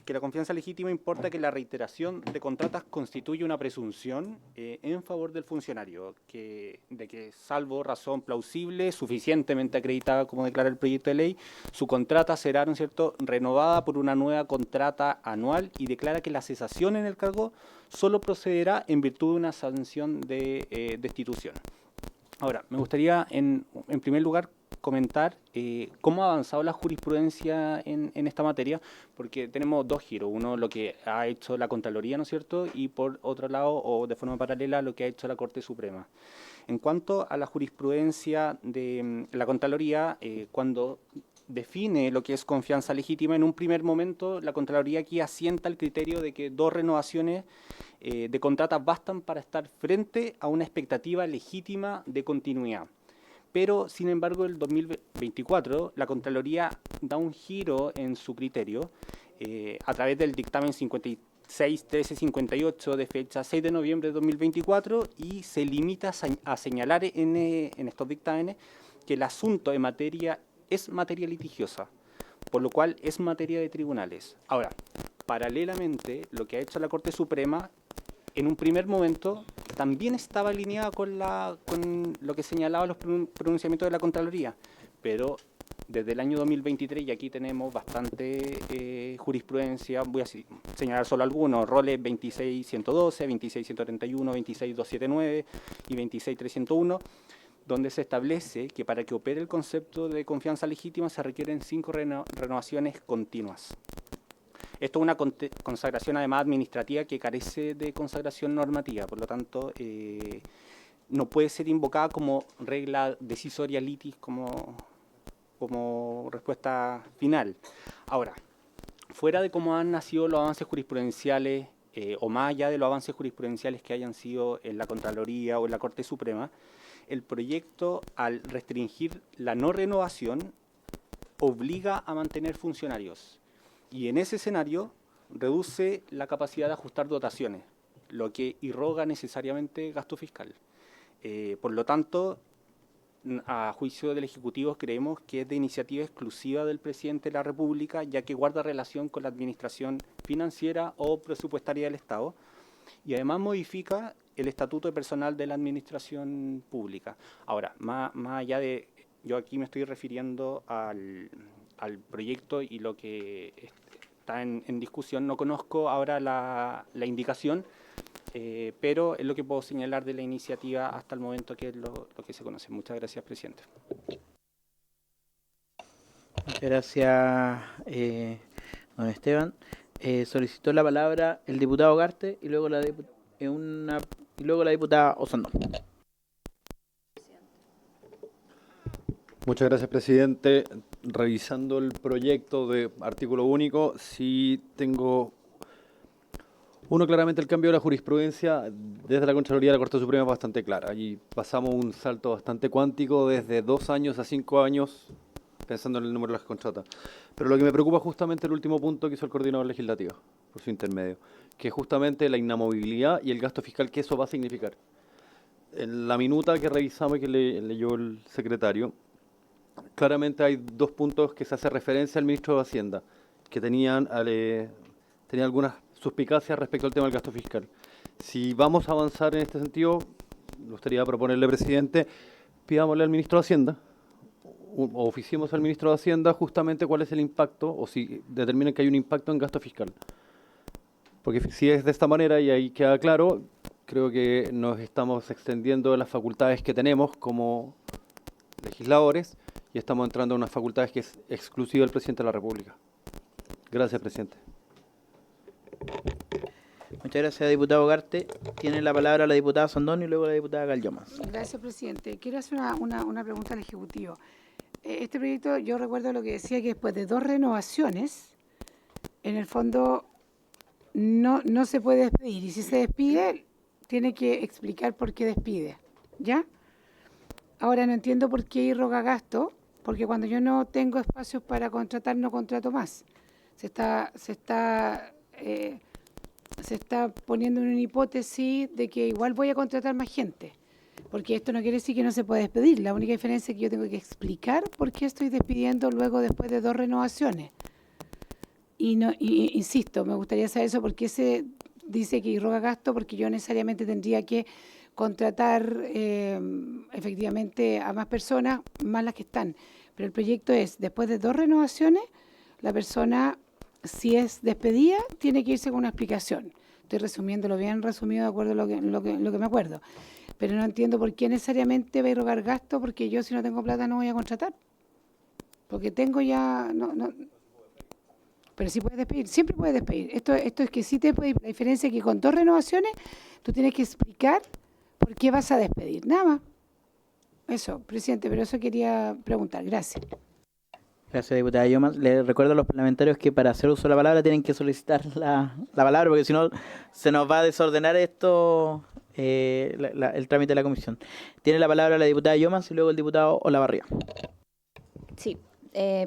que la confianza legítima importa que la reiteración de contratas constituye una presunción en favor del funcionario, de que, salvo razón plausible, suficientemente acreditada como declara el proyecto de ley, su contrata será, ¿no es cierto?, renovada por una nueva contrata anual, y declara que la cesación en el cargo solo procederá en virtud de una sanción de destitución. Ahora, me gustaría, en primer lugar, comentar cómo ha avanzado la jurisprudencia en esta materia, porque tenemos dos giros. Uno, lo que ha hecho la Contraloría, ¿no es cierto?, y por otro lado, o de forma paralela, lo que ha hecho la Corte Suprema. En cuanto a la jurisprudencia de la Contraloría, cuando define lo que es confianza legítima, en un primer momento la Contraloría aquí asienta el criterio de que 2 renovaciones de contratas bastan para estar frente a una expectativa legítima de continuidad. Pero, sin embargo, en el 2024, la Contraloría da un giro en su criterio a través del dictamen 56-1358 de fecha 6 de noviembre de 2024, y se limita a señalar en estos dictámenes que el asunto de materia es materia litigiosa, por lo cual es materia de tribunales. Ahora, paralelamente, lo que ha hecho la Corte Suprema, en un primer momento, también estaba alineada con lo que señalaba los pronunciamientos de la Contraloría, pero desde el año 2023, y aquí tenemos bastante jurisprudencia, voy a señalar solo algunos, roles 26.112, 26.131, 26.279 y 26.301, donde se establece que para que opere el concepto de confianza legítima se requieren 5 renovaciones continuas. Esto es una consagración además administrativa que carece de consagración normativa, por lo tanto no puede ser invocada como regla decisoria litis como respuesta final. Ahora, fuera de cómo han nacido los avances jurisprudenciales o más allá de los avances jurisprudenciales que hayan sido en la Contraloría o en la Corte Suprema, el proyecto, al restringir la no renovación, obliga a mantener funcionarios. Y en ese escenario reduce la capacidad de ajustar dotaciones, lo que irroga necesariamente gasto fiscal. Por lo tanto, a juicio del Ejecutivo, creemos que es de iniciativa exclusiva del Presidente de la República, ya que guarda relación con la administración financiera o presupuestaria del Estado, y además modifica el estatuto de personal de la administración pública. Ahora, más allá de... Yo aquí me estoy refiriendo al proyecto y lo que está en discusión. No conozco ahora la indicación, pero es lo que puedo señalar de la iniciativa hasta el momento, que es lo que se conoce. Muchas gracias, presidente. Muchas gracias, don Esteban. Solicitó la palabra el diputado Ugarte y luego la diputada Osandón. Muchas gracias, presidente. Revisando el proyecto de artículo único, sí tengo claramente el cambio de la jurisprudencia desde la Contraloría a la Corte Suprema es bastante clara. Allí pasamos un salto bastante cuántico desde 2 años a 5 años, pensando en el número de las contratas. Pero lo que me preocupa es justamente el último punto que hizo el coordinador legislativo, por su intermedio, que es justamente la inamovibilidad y el gasto fiscal que eso va a significar. En la minuta que revisamos y que leyó el secretario, claramente hay 2 puntos que se hace referencia al ministro de Hacienda, que tenía algunas suspicacias respecto al tema del gasto fiscal. Si vamos a avanzar en este sentido, me gustaría proponerle, presidente, pidámosle al ministro de Hacienda, o oficiemos al ministro de Hacienda justamente cuál es el impacto, o si determinan que hay un impacto en gasto fiscal. Porque si es de esta manera y ahí queda claro, creo que nos estamos extendiendo las facultades que tenemos como legisladores y estamos entrando en unas facultades que es exclusiva del presidente de la República. Gracias, presidente. Muchas gracias, diputado Ugarte. Tiene la palabra la diputada Osandón y luego la diputada Gallomas. Gracias, presidente. Quiero hacer una pregunta al Ejecutivo. Este proyecto, yo recuerdo lo que decía, que después de 2 renovaciones, en el fondo no se puede despedir. Y si se despide, tiene que explicar por qué despide. ¿Ya? Ahora no entiendo por qué irroga gasto, porque cuando yo no tengo espacios para contratar, no contrato más. Se está poniendo en una hipótesis de que igual voy a contratar más gente, porque esto no quiere decir que no se puede despedir. La única diferencia es que yo tengo que explicar por qué estoy despidiendo luego después de 2 renovaciones. insisto, me gustaría saber eso, porque se dice que irroga gasto, porque yo necesariamente tendría que contratar efectivamente a más personas, más las que están. Pero el proyecto es, después de 2 renovaciones, la persona, si es despedida, tiene que irse con una explicación. Estoy resumiéndolo bien resumido de acuerdo a lo que me acuerdo. Pero no entiendo por qué necesariamente va a irrogar gasto, porque yo si no tengo plata no voy a contratar. Porque tengo ya... Pero sí puedes despedir, siempre puedes despedir. Esto es que sí te puedes... La diferencia es que con 2 renovaciones tú tienes que explicar por qué vas a despedir. Nada más. Eso, presidente, pero eso quería preguntar. Gracias. Gracias, diputada Yomas. Le recuerdo a los parlamentarios que para hacer uso de la palabra tienen que solicitar la palabra, porque si no se nos va a desordenar esto, el trámite de la comisión. Tiene la palabra la diputada Yomas y luego el diputado Olavarría. Sí,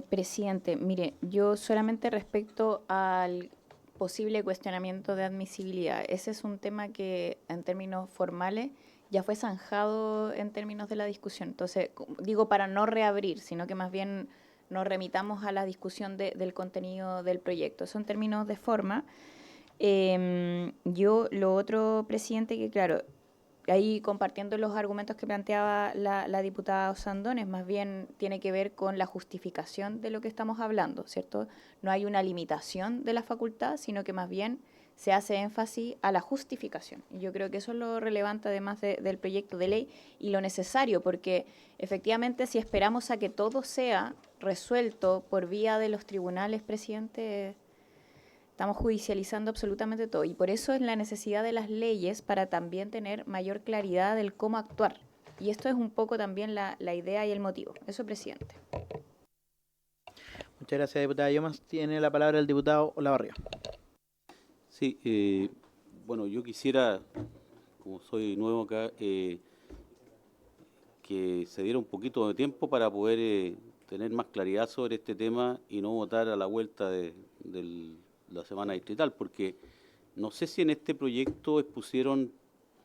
presidente, mire, yo solamente respecto al posible cuestionamiento de admisibilidad. Ese es un tema que en términos formales ya fue zanjado en términos de la discusión. Entonces, digo para no reabrir, sino que más bien nos remitamos a la discusión del contenido del proyecto. Eso en términos de forma. Yo, lo otro, presidente, que claro, ahí compartiendo los argumentos que planteaba la diputada Osandón, es más bien tiene que ver con la justificación de lo que estamos hablando, ¿cierto? No hay una limitación de la facultad, sino que más bien se hace énfasis a la justificación. Y yo creo que eso es lo relevante además del proyecto de ley y lo necesario, porque efectivamente si esperamos a que todo sea resuelto por vía de los tribunales, presidente, estamos judicializando absolutamente todo. Y por eso es la necesidad de las leyes para también tener mayor claridad del cómo actuar. Y esto es un poco también la idea y el motivo. Eso, presidente. Muchas gracias, diputada Yomas. Tiene la palabra el diputado Olavarría. Sí, bueno, yo quisiera, como soy nuevo acá, que se diera un poquito de tiempo para poder tener más claridad sobre este tema y no votar a la vuelta de la semana distrital, porque no sé si en este proyecto expusieron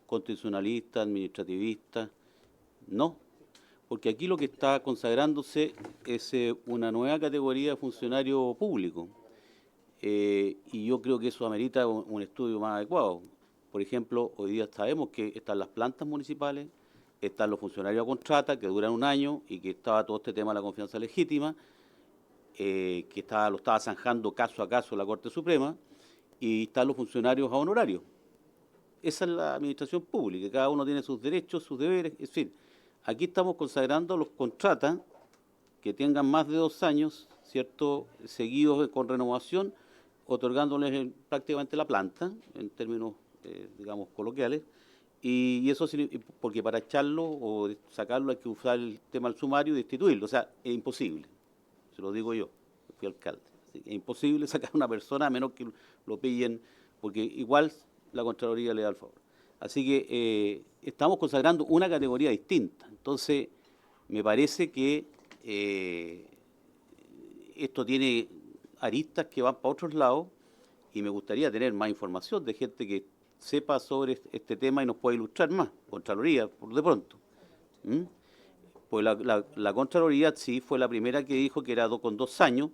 constitucionalistas, administrativistas, no, porque aquí lo que está consagrándose es una nueva categoría de funcionario público. Y yo creo que eso amerita un estudio más adecuado. Por ejemplo, hoy día sabemos que están las plantas municipales, están los funcionarios a contrata que duran 1 año y que estaba todo este tema de la confianza legítima, que lo estaba zanjando caso a caso la Corte Suprema, y están los funcionarios a honorario. Esa es la administración pública, cada uno tiene sus derechos, sus deberes, es decir, aquí estamos consagrando los contratas que tengan más de 2 años, ¿cierto?, seguidos con renovación, otorgándoles prácticamente la planta, en términos, digamos, coloquiales, y eso porque para echarlo o sacarlo hay que usar el tema del sumario y destituirlo, o sea, es imposible, se lo digo yo, fui alcalde, es imposible sacar a una persona a menos que lo pillen, porque igual la Contraloría le da el favor. Así que estamos consagrando una categoría distinta, entonces me parece que esto tiene aristas que van para otros lados y me gustaría tener más información de gente que sepa sobre este tema y nos pueda ilustrar más. Contraloría, por de pronto. Pues la Contraloría sí fue la primera que dijo que era con 2 años,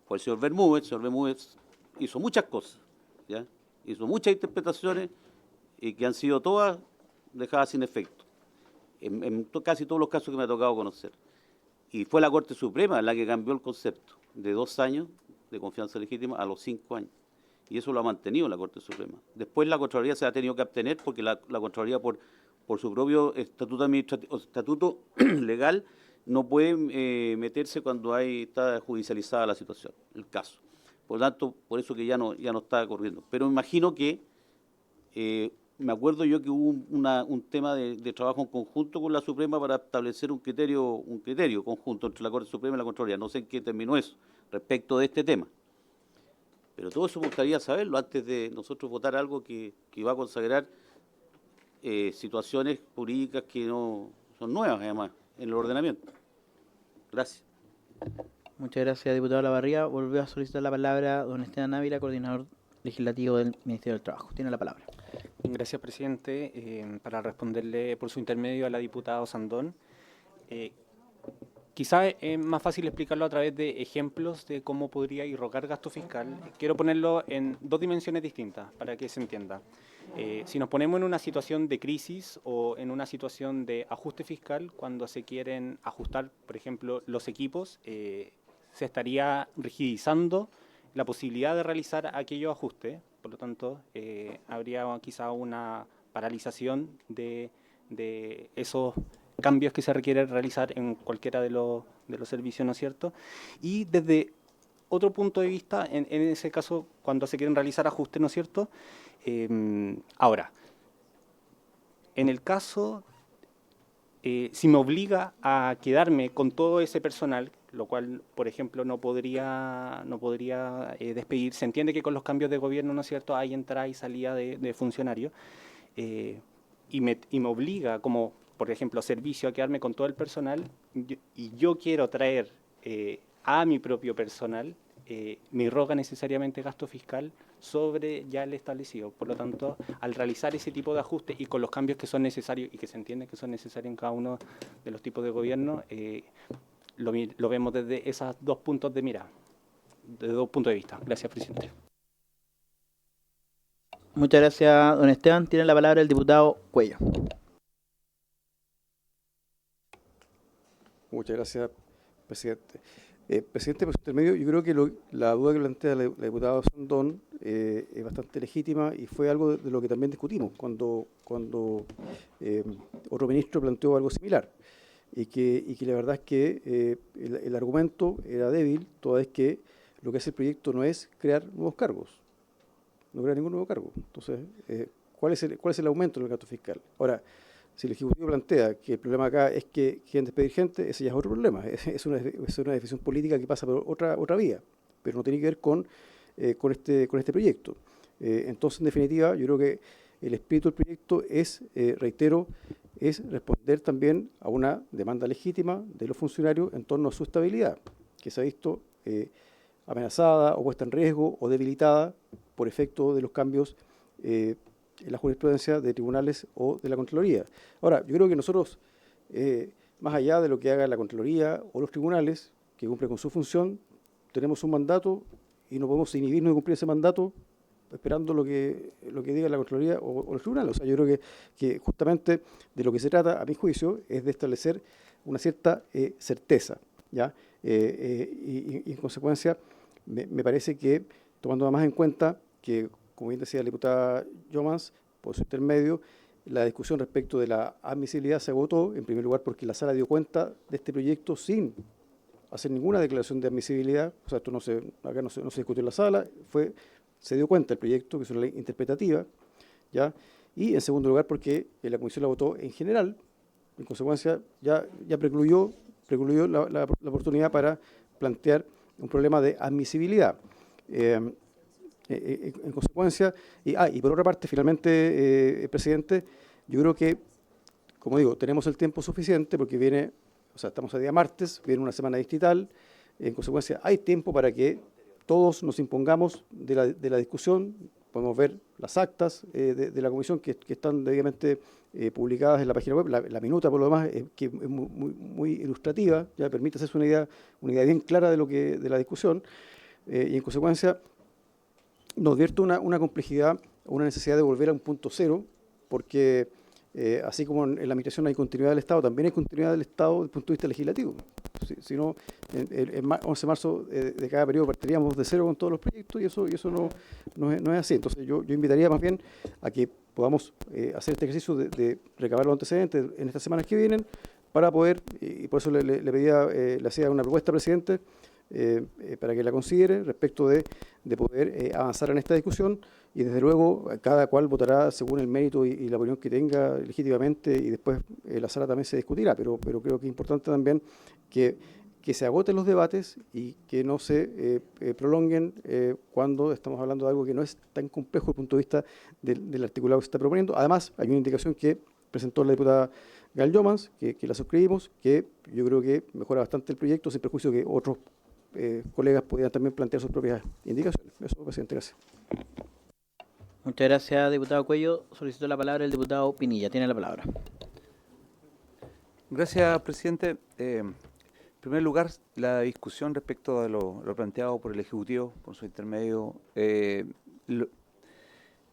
fue el señor Bermúdez. El señor Bermúdez hizo muchas cosas, ¿ya? Hizo muchas interpretaciones y que han sido todas dejadas sin efecto, en casi todos los casos que me ha tocado conocer. Y fue la Corte Suprema la que cambió el concepto de 2 años de confianza legítima a los 5 años. Y eso lo ha mantenido la Corte Suprema. Después la Contraloría se ha tenido que abstener porque la Contraloría por su propio estatuto legal no puede meterse cuando está judicializada la situación, el caso. Por lo tanto, por eso que ya no está corriendo. Pero me imagino que, me acuerdo yo que hubo un tema de trabajo en conjunto con la Suprema para establecer un criterio conjunto entre la Corte Suprema y la Contraloría. No sé en qué terminó eso respecto de este tema. Pero todo eso me gustaría saberlo antes de nosotros votar algo que va a consagrar situaciones jurídicas que no son nuevas, además, en el ordenamiento. Gracias. Muchas gracias, diputado Olavarría. Volvió a solicitar la palabra don Esteban Ávila, coordinador legislativo del Ministerio del Trabajo. Tiene la palabra. Gracias, presidente. Para responderle por su intermedio a la diputada Osandón, Quizá es más fácil explicarlo a través de ejemplos de cómo podría irrogar gasto fiscal. Quiero ponerlo en dos dimensiones distintas para que se entienda. Si nos ponemos en una situación de crisis o en una situación de ajuste fiscal, cuando se quieren ajustar, por ejemplo, los equipos, se estaría rigidizando la posibilidad de realizar aquellos ajustes. Por lo tanto, habría quizá una paralización de esos cambios que se requiere realizar en cualquiera de los servicios, ¿no es cierto? Y desde otro punto de vista, en ese caso, cuando se quieren realizar ajustes, ¿no es cierto? Ahora, en el caso, si me obliga a quedarme con todo ese personal, lo cual, por ejemplo, no podría despedir, se entiende que con los cambios de gobierno, ¿no es cierto?, hay entrada y salida de funcionarios, y me obliga, como por ejemplo, servicio, a quedarme con todo el personal, y yo quiero traer a mi propio personal, me irroga necesariamente gasto fiscal sobre ya el establecido. Por lo tanto, al realizar ese tipo de ajustes y con los cambios que son necesarios y que se entiende que son necesarios en cada uno de los tipos de gobierno, lo vemos desde esos dos puntos de mira, desde dos puntos de vista. Gracias, presidente. Muchas gracias, don Esteban. Tiene la palabra el diputado Cuello. Muchas gracias, presidente. Presidente, por su intermedio, yo creo que la duda que plantea la diputada Osandón es bastante legítima y fue algo de lo que también discutimos cuando otro ministro planteó algo similar. Y que la verdad es que el argumento era débil, toda vez que lo que hace el proyecto no es crear nuevos cargos, no crea ningún nuevo cargo. Entonces, ¿cuál es el aumento en el gasto fiscal? Ahora, si el Ejecutivo plantea que el problema acá es que quieren despedir gente, ese ya es otro problema. Es una decisión política que pasa por otra vía, pero no tiene que ver con este proyecto. Entonces, en definitiva, yo creo que el espíritu del proyecto es, reitero, es responder también a una demanda legítima de los funcionarios en torno a su estabilidad, que se ha visto amenazada o puesta en riesgo o debilitada por efecto de los cambios en la jurisprudencia de tribunales o de la Contraloría. Ahora, yo creo que nosotros, más allá de lo que haga la Contraloría o los tribunales, que cumplen con su función, tenemos un mandato y no podemos inhibirnos de cumplir ese mandato esperando lo que diga la Contraloría o los tribunales. O sea, yo creo que justamente de lo que se trata, a mi juicio, es de establecer una cierta certeza, ¿ya? Y en consecuencia, me parece que, tomando más en cuenta que, como bien decía la diputada Jomans, por su intermedio, la discusión respecto de la admisibilidad se agotó, en primer lugar porque la sala dio cuenta de este proyecto sin hacer ninguna declaración de admisibilidad. O sea, esto acá no se discutió en la sala, se dio cuenta el proyecto, que es una ley interpretativa, ¿ya? Y en segundo lugar porque la comisión la votó en general, en consecuencia ya precluyó la oportunidad para plantear un problema de admisibilidad. En consecuencia, y por otra parte, finalmente, presidente, yo creo que, como digo, tenemos el tiempo suficiente porque estamos a día martes, viene una semana distrital, en consecuencia hay tiempo para que todos nos impongamos de la discusión. Podemos ver las actas de la comisión que están debidamente publicadas en la página web, la minuta por lo demás, que es muy ilustrativa, ya permite hacerse una idea bien clara de la discusión, y en consecuencia nos advierte una complejidad, una necesidad de volver a un punto cero, porque así como en la administración hay continuidad del Estado, también hay continuidad del Estado desde el punto de vista legislativo. Si no, el 11 de marzo de cada periodo partiríamos de cero con todos los proyectos y eso no es así. Entonces yo invitaría más bien a que podamos hacer este ejercicio de recabar los antecedentes en estas semanas que vienen para poder, y por eso le hacía una propuesta, presidente, para que la considere respecto de poder avanzar en esta discusión, y desde luego cada cual votará según el mérito y la opinión que tenga legítimamente, y después la sala también se discutirá, pero creo que es importante también que se agoten los debates y que no se prolonguen cuando estamos hablando de algo que no es tan complejo desde el punto de vista del articulado que se está proponiendo. Además, hay una indicación que presentó la diputada Gal Jomans, que la suscribimos, que yo creo que mejora bastante el proyecto, sin perjuicio que otros colegas podrían también plantear sus propias indicaciones. Eso, presidente, gracias. Muchas gracias, diputado Cuello. Solicito la palabra el diputado Pinilla. Tiene la palabra. Gracias, presidente. primer lugar, la discusión respecto a lo planteado por el Ejecutivo, por su intermedio,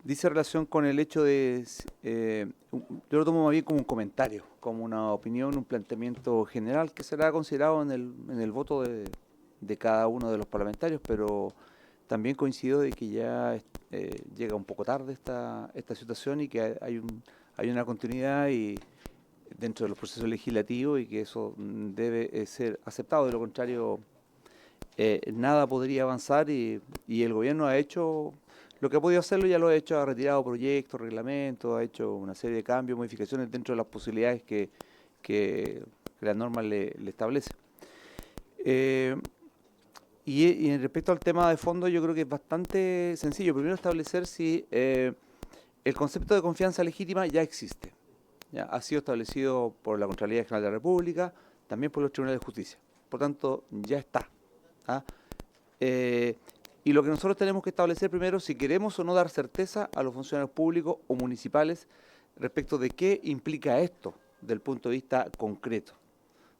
dice relación con el hecho de, yo lo tomo más bien como un comentario, como una opinión, un planteamiento general que será considerado en el voto de cada uno de los parlamentarios, pero también coincido de que ya llega un poco tarde esta situación y que hay una continuidad dentro de los procesos legislativos y que eso debe ser aceptado. De lo contrario, nada podría avanzar y el gobierno ha hecho lo que ha podido hacerlo, ya lo ha hecho, ha retirado proyectos, reglamentos, ha hecho una serie de cambios, modificaciones dentro de las posibilidades que la norma le establece. Y respecto al tema de fondo, yo creo que es bastante sencillo. Primero, establecer si el concepto de confianza legítima ya existe. Ya ha sido establecido por la Contraloría General de la República, también por los tribunales de justicia. Por tanto, ya está. Y lo que nosotros tenemos que establecer primero, si queremos o no dar certeza a los funcionarios públicos o municipales respecto de qué implica esto desde el punto de vista concreto.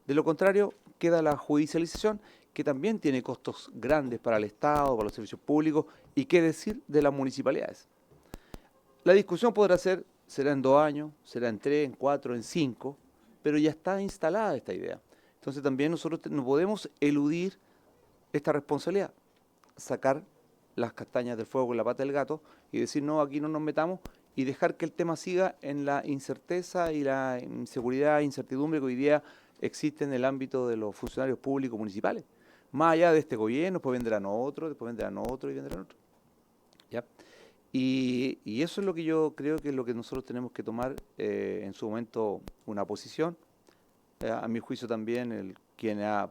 De lo contrario, queda la judicialización, que también tiene costos grandes para el Estado, para los servicios públicos, y qué decir de las municipalidades. La discusión será en 2 años, será en 3, en 4, en 5, pero ya está instalada esta idea. Entonces también nosotros no podemos eludir esta responsabilidad, sacar las castañas del fuego con la pata del gato y decir, no, aquí no nos metamos, y dejar que el tema siga en la incerteza y la inseguridad e incertidumbre que hoy día existe en el ámbito de los funcionarios públicos municipales. Más allá de este gobierno, después vendrán otros, después vendrán otros y vendrán otros. ¿Ya? Y eso es lo que yo creo que es lo que nosotros tenemos que tomar en su momento una posición. A mi juicio también quien ha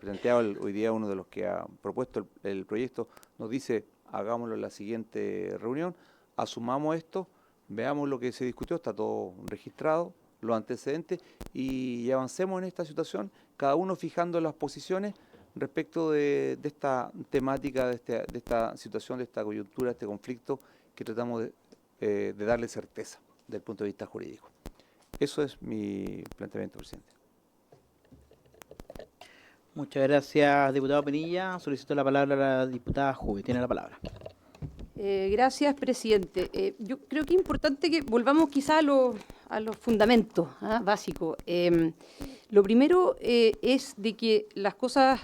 planteado hoy día, uno de los que ha propuesto el proyecto, nos dice, hagámoslo en la siguiente reunión, asumamos esto, veamos lo que se discutió, está todo registrado, los antecedentes, y avancemos en esta situación, cada uno fijando las posiciones respecto de esta temática, de esta situación, de esta coyuntura, de este conflicto, que tratamos de darle certeza desde el punto de vista jurídico. Eso es mi planteamiento, presidente. Muchas gracias, diputado Penilla. Solicito la palabra a la diputada Juve. Tiene la palabra. Gracias, presidente. Yo creo que es importante que volvamos quizá a los fundamentos básicos. Lo primero es de que las cosas,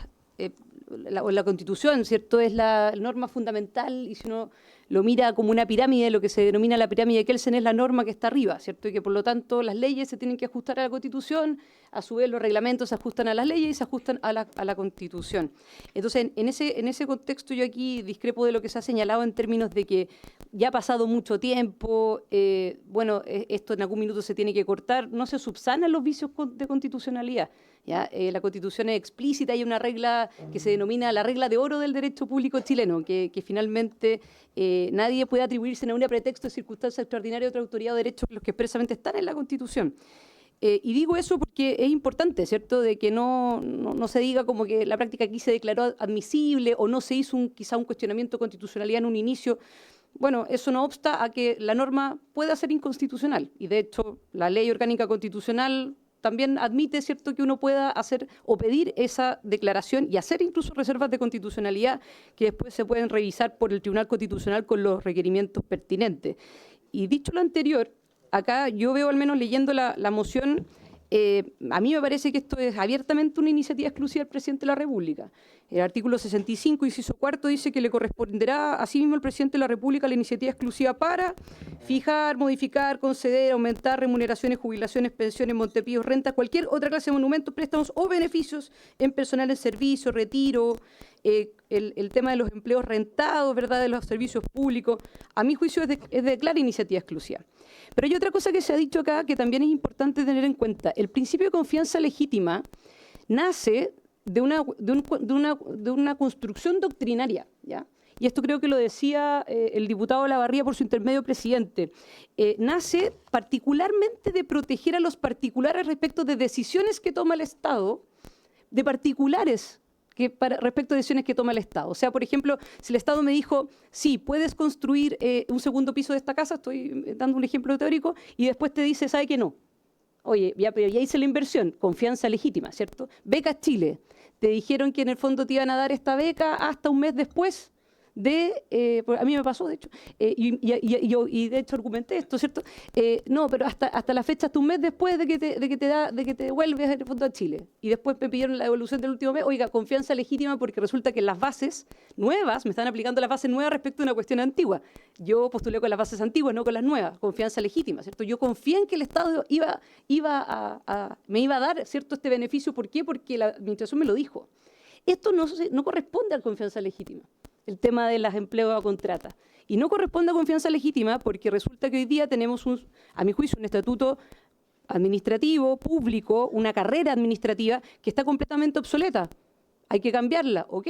la Constitución, ¿cierto?, es la norma fundamental, y si uno lo mira como una pirámide, lo que se denomina la pirámide de Kelsen es la norma que está arriba, ¿cierto?, y que por lo tanto las leyes se tienen que ajustar a la Constitución, a su vez los reglamentos se ajustan a las leyes y se ajustan a la Constitución. Entonces, en ese contexto yo aquí discrepo de lo que se ha señalado en términos de que ya ha pasado mucho tiempo, esto en algún minuto se tiene que cortar, no se subsanan los vicios de constitucionalidad. ¿Ya? La Constitución es explícita, hay una regla que se denomina la regla de oro del derecho público chileno, que finalmente nadie puede atribuirse a un pretexto de circunstancia extraordinaria a otra autoridad o derechos, los que expresamente están en la Constitución. Y digo eso porque es importante, ¿cierto?, de que no se diga como que la práctica aquí se declaró admisible o no se hizo quizá un cuestionamiento de constitucionalidad en un inicio. Bueno, eso no obsta a que la norma pueda ser inconstitucional, y de hecho la Ley Orgánica Constitucional también admite, ¿cierto?, que uno pueda hacer o pedir esa declaración y hacer incluso reservas de constitucionalidad que después se pueden revisar por el Tribunal Constitucional con los requerimientos pertinentes. Y dicho lo anterior, acá yo veo, al menos leyendo la moción, a mí me parece que esto es abiertamente una iniciativa exclusiva del presidente de la República. El artículo 65, inciso cuarto, dice que le corresponderá asimismo al presidente de la República la iniciativa exclusiva para fijar, modificar, conceder, aumentar remuneraciones, jubilaciones, pensiones, montepíos, rentas, cualquier otra clase de monumentos, préstamos o beneficios en personal en servicio, retiro, el tema de los empleos rentados, ¿verdad?, de los servicios públicos. A mi juicio es de clara iniciativa exclusiva. Pero hay otra cosa que se ha dicho acá que también es importante tener en cuenta. El principio de confianza legítima nace de una construcción doctrinaria, ¿ya? Y esto creo que lo decía el diputado Olavarría por su intermedio, presidente. Nace particularmente de proteger a los particulares respecto de decisiones que toma el Estado, de particulares respecto a decisiones que toma el Estado. O sea, por ejemplo, si el Estado me dijo, sí, puedes construir un segundo piso de esta casa, estoy dando un ejemplo teórico, y después te dice, ¿sabe que no? Oye, ya hice la inversión, confianza legítima, ¿cierto? Becas Chile. te dijeron que en el fondo te iban a dar esta beca hasta un mes después a mí me pasó, de hecho, y de hecho argumenté esto, ¿cierto? No, pero hasta la fecha, hasta un mes después de que te devuelves en el fondo a Chile. Y después me pidieron la devolución del último mes. Oiga, confianza legítima, porque resulta que las bases nuevas, me están aplicando las bases nuevas respecto a una cuestión antigua. Yo postulé con las bases antiguas, no con las nuevas. Confianza legítima, ¿cierto? Yo confié en que el Estado me iba a dar, ¿cierto?, este beneficio. ¿Por qué? Porque la administración me lo dijo. Esto no corresponde a confianza legítima, el tema de los empleos a contrata. Y no corresponde a confianza legítima porque resulta que hoy día tenemos, a mi juicio, un estatuto administrativo, público, una carrera administrativa que está completamente obsoleta. Hay que cambiarla, ok.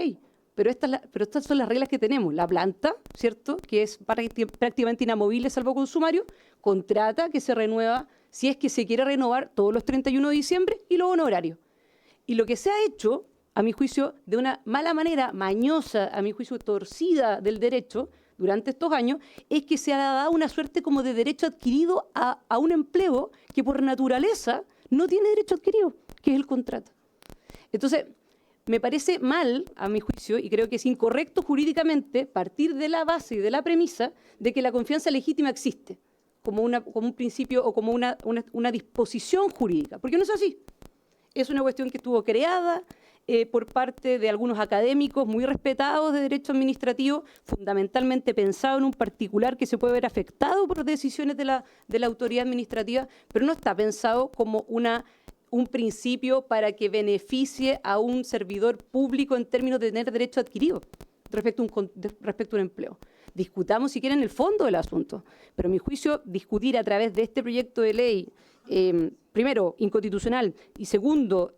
Pero estas son las reglas que tenemos. La planta, ¿cierto?, que es prácticamente inamovible salvo consumario, contrata que se renueva, si es que se quiere renovar, todos los 31 de diciembre, y los honorarios. Y lo que se ha hecho, a mi juicio, de una mala manera, mañosa, a mi juicio, torcida del derecho durante estos años, es que se ha dado una suerte como de derecho adquirido a un empleo que por naturaleza no tiene derecho adquirido, que es el contrato. Entonces, me parece mal, a mi juicio, y creo que es incorrecto jurídicamente partir de la base y de la premisa de que la confianza legítima existe como un principio o como una disposición jurídica, porque no es así. Es una cuestión que estuvo creada por parte de algunos académicos muy respetados de derecho administrativo, fundamentalmente pensado en un particular que se puede ver afectado por decisiones de la autoridad administrativa, pero no está pensado como un principio para que beneficie a un servidor público en términos de tener derecho adquirido respecto a un empleo. Discutamos si quieren el fondo del asunto, pero a mi juicio discutir a través de este proyecto de ley, primero, inconstitucional, y segundo,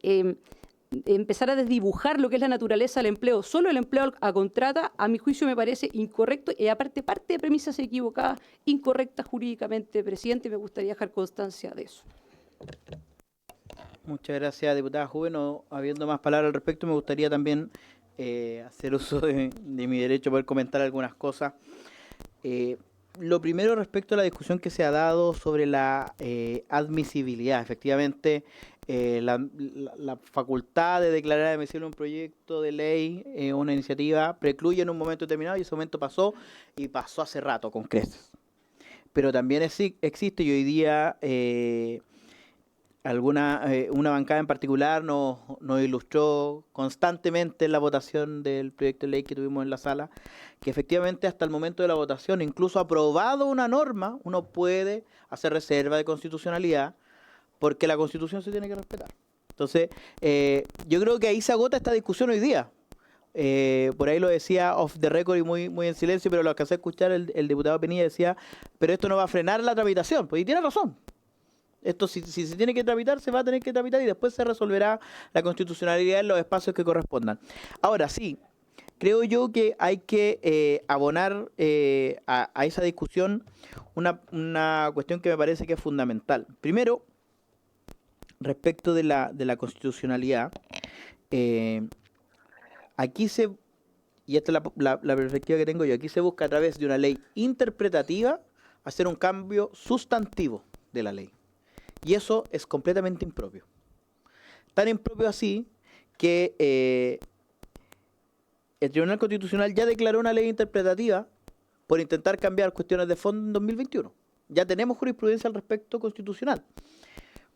empezar a desdibujar lo que es la naturaleza del empleo, solo el empleo a contrata, a mi juicio me parece incorrecto y aparte parte de premisas equivocadas, incorrectas jurídicamente, presidente, y me gustaría dejar constancia de eso. Muchas gracias, diputada Juve. No habiendo más palabras al respecto, me gustaría también hacer uso de mi derecho a poder comentar algunas cosas. Lo primero respecto a la discusión que se ha dado sobre la admisibilidad. Efectivamente, la facultad de declarar admisible un proyecto de ley, una iniciativa, precluye en un momento determinado y ese momento pasó y pasó hace rato con creces. Pero también existe y hoy día una bancada en particular nos ilustró constantemente en la votación del proyecto de ley que tuvimos en la sala, que efectivamente hasta el momento de la votación, incluso aprobado una norma, uno puede hacer reserva de constitucionalidad porque la Constitución se tiene que respetar. Entonces, yo creo que ahí se agota esta discusión hoy día. Por ahí lo decía off the record y muy en silencio, pero lo alcancé a escuchar el diputado Penilla decía, pero esto no va a frenar la tramitación. Pues y tiene razón. Esto si se tiene que tramitar, se va a tener que tramitar y después se resolverá la constitucionalidad en los espacios que correspondan. Ahora sí, creo yo que hay que abonar a esa discusión una cuestión que me parece que es fundamental. Primero, respecto de la constitucionalidad, aquí y esta es la perspectiva que tengo yo, aquí se busca a través de una ley interpretativa hacer un cambio sustantivo de la ley. Y eso es completamente impropio. Tan impropio así que el Tribunal Constitucional ya declaró una ley interpretativa por intentar cambiar cuestiones de fondo en 2021. Ya tenemos jurisprudencia al respecto constitucional.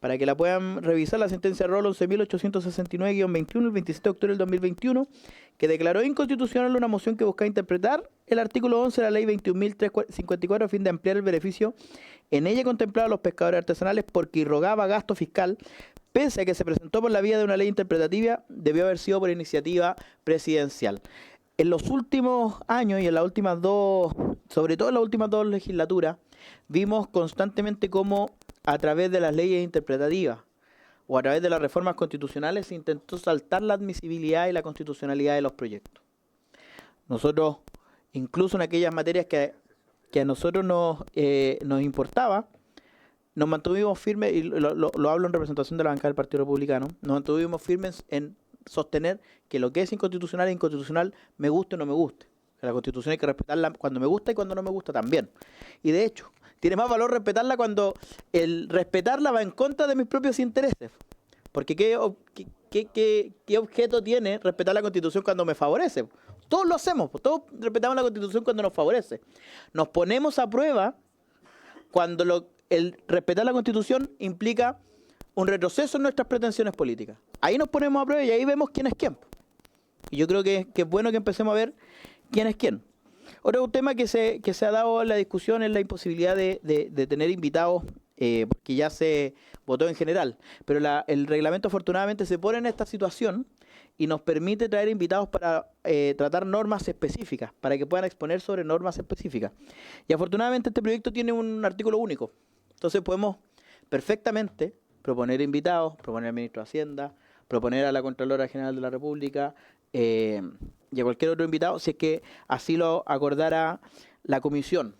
Para que la puedan revisar, la sentencia ROL 11.869-21 el 27 de octubre del 2021, que declaró inconstitucional una moción que buscaba interpretar el artículo 11 de la ley 21.354 a fin de ampliar el beneficio en ella contemplado a los pescadores artesanales porque irrogaba gasto fiscal, pese a que se presentó por la vía de una ley interpretativa, debió haber sido por iniciativa presidencial. En los últimos años y en las últimas sobre todo en las últimas dos legislaturas, vimos constantemente cómo a través de las leyes interpretativas o a través de las reformas constitucionales se intentó saltar la admisibilidad y la constitucionalidad de los proyectos. Nosotros, incluso en aquellas materias que a nosotros nos importaba, nos mantuvimos firmes, y lo hablo en representación de la bancada del Partido Republicano, nos mantuvimos firmes en sostener que lo que es inconstitucional es inconstitucional, me guste o no me guste. La Constitución hay que respetarla cuando me gusta y cuando no me gusta también. Y de hecho, tiene más valor respetarla cuando el respetarla va en contra de mis propios intereses. Porque ¿qué ¿qué objeto tiene respetar la Constitución cuando me favorece? Todos lo hacemos, todos respetamos la Constitución cuando nos favorece. Nos ponemos a prueba cuando el respetar la Constitución implica un retroceso en nuestras pretensiones políticas. Ahí nos ponemos a prueba y ahí vemos quién es quién. Y yo creo que es bueno que empecemos a ver quién es quién. Otro tema que se ha dado en la discusión es la imposibilidad de tener invitados, porque ya se votó en general. Pero el reglamento afortunadamente se pone en esta situación y nos permite traer invitados para tratar normas específicas, para que puedan exponer sobre normas específicas. Y afortunadamente este proyecto tiene un artículo único. Entonces podemos perfectamente proponer invitados, proponer al ministro de Hacienda, proponer a la Contralora General de la República y a cualquier otro invitado, si es que así lo acordara la comisión.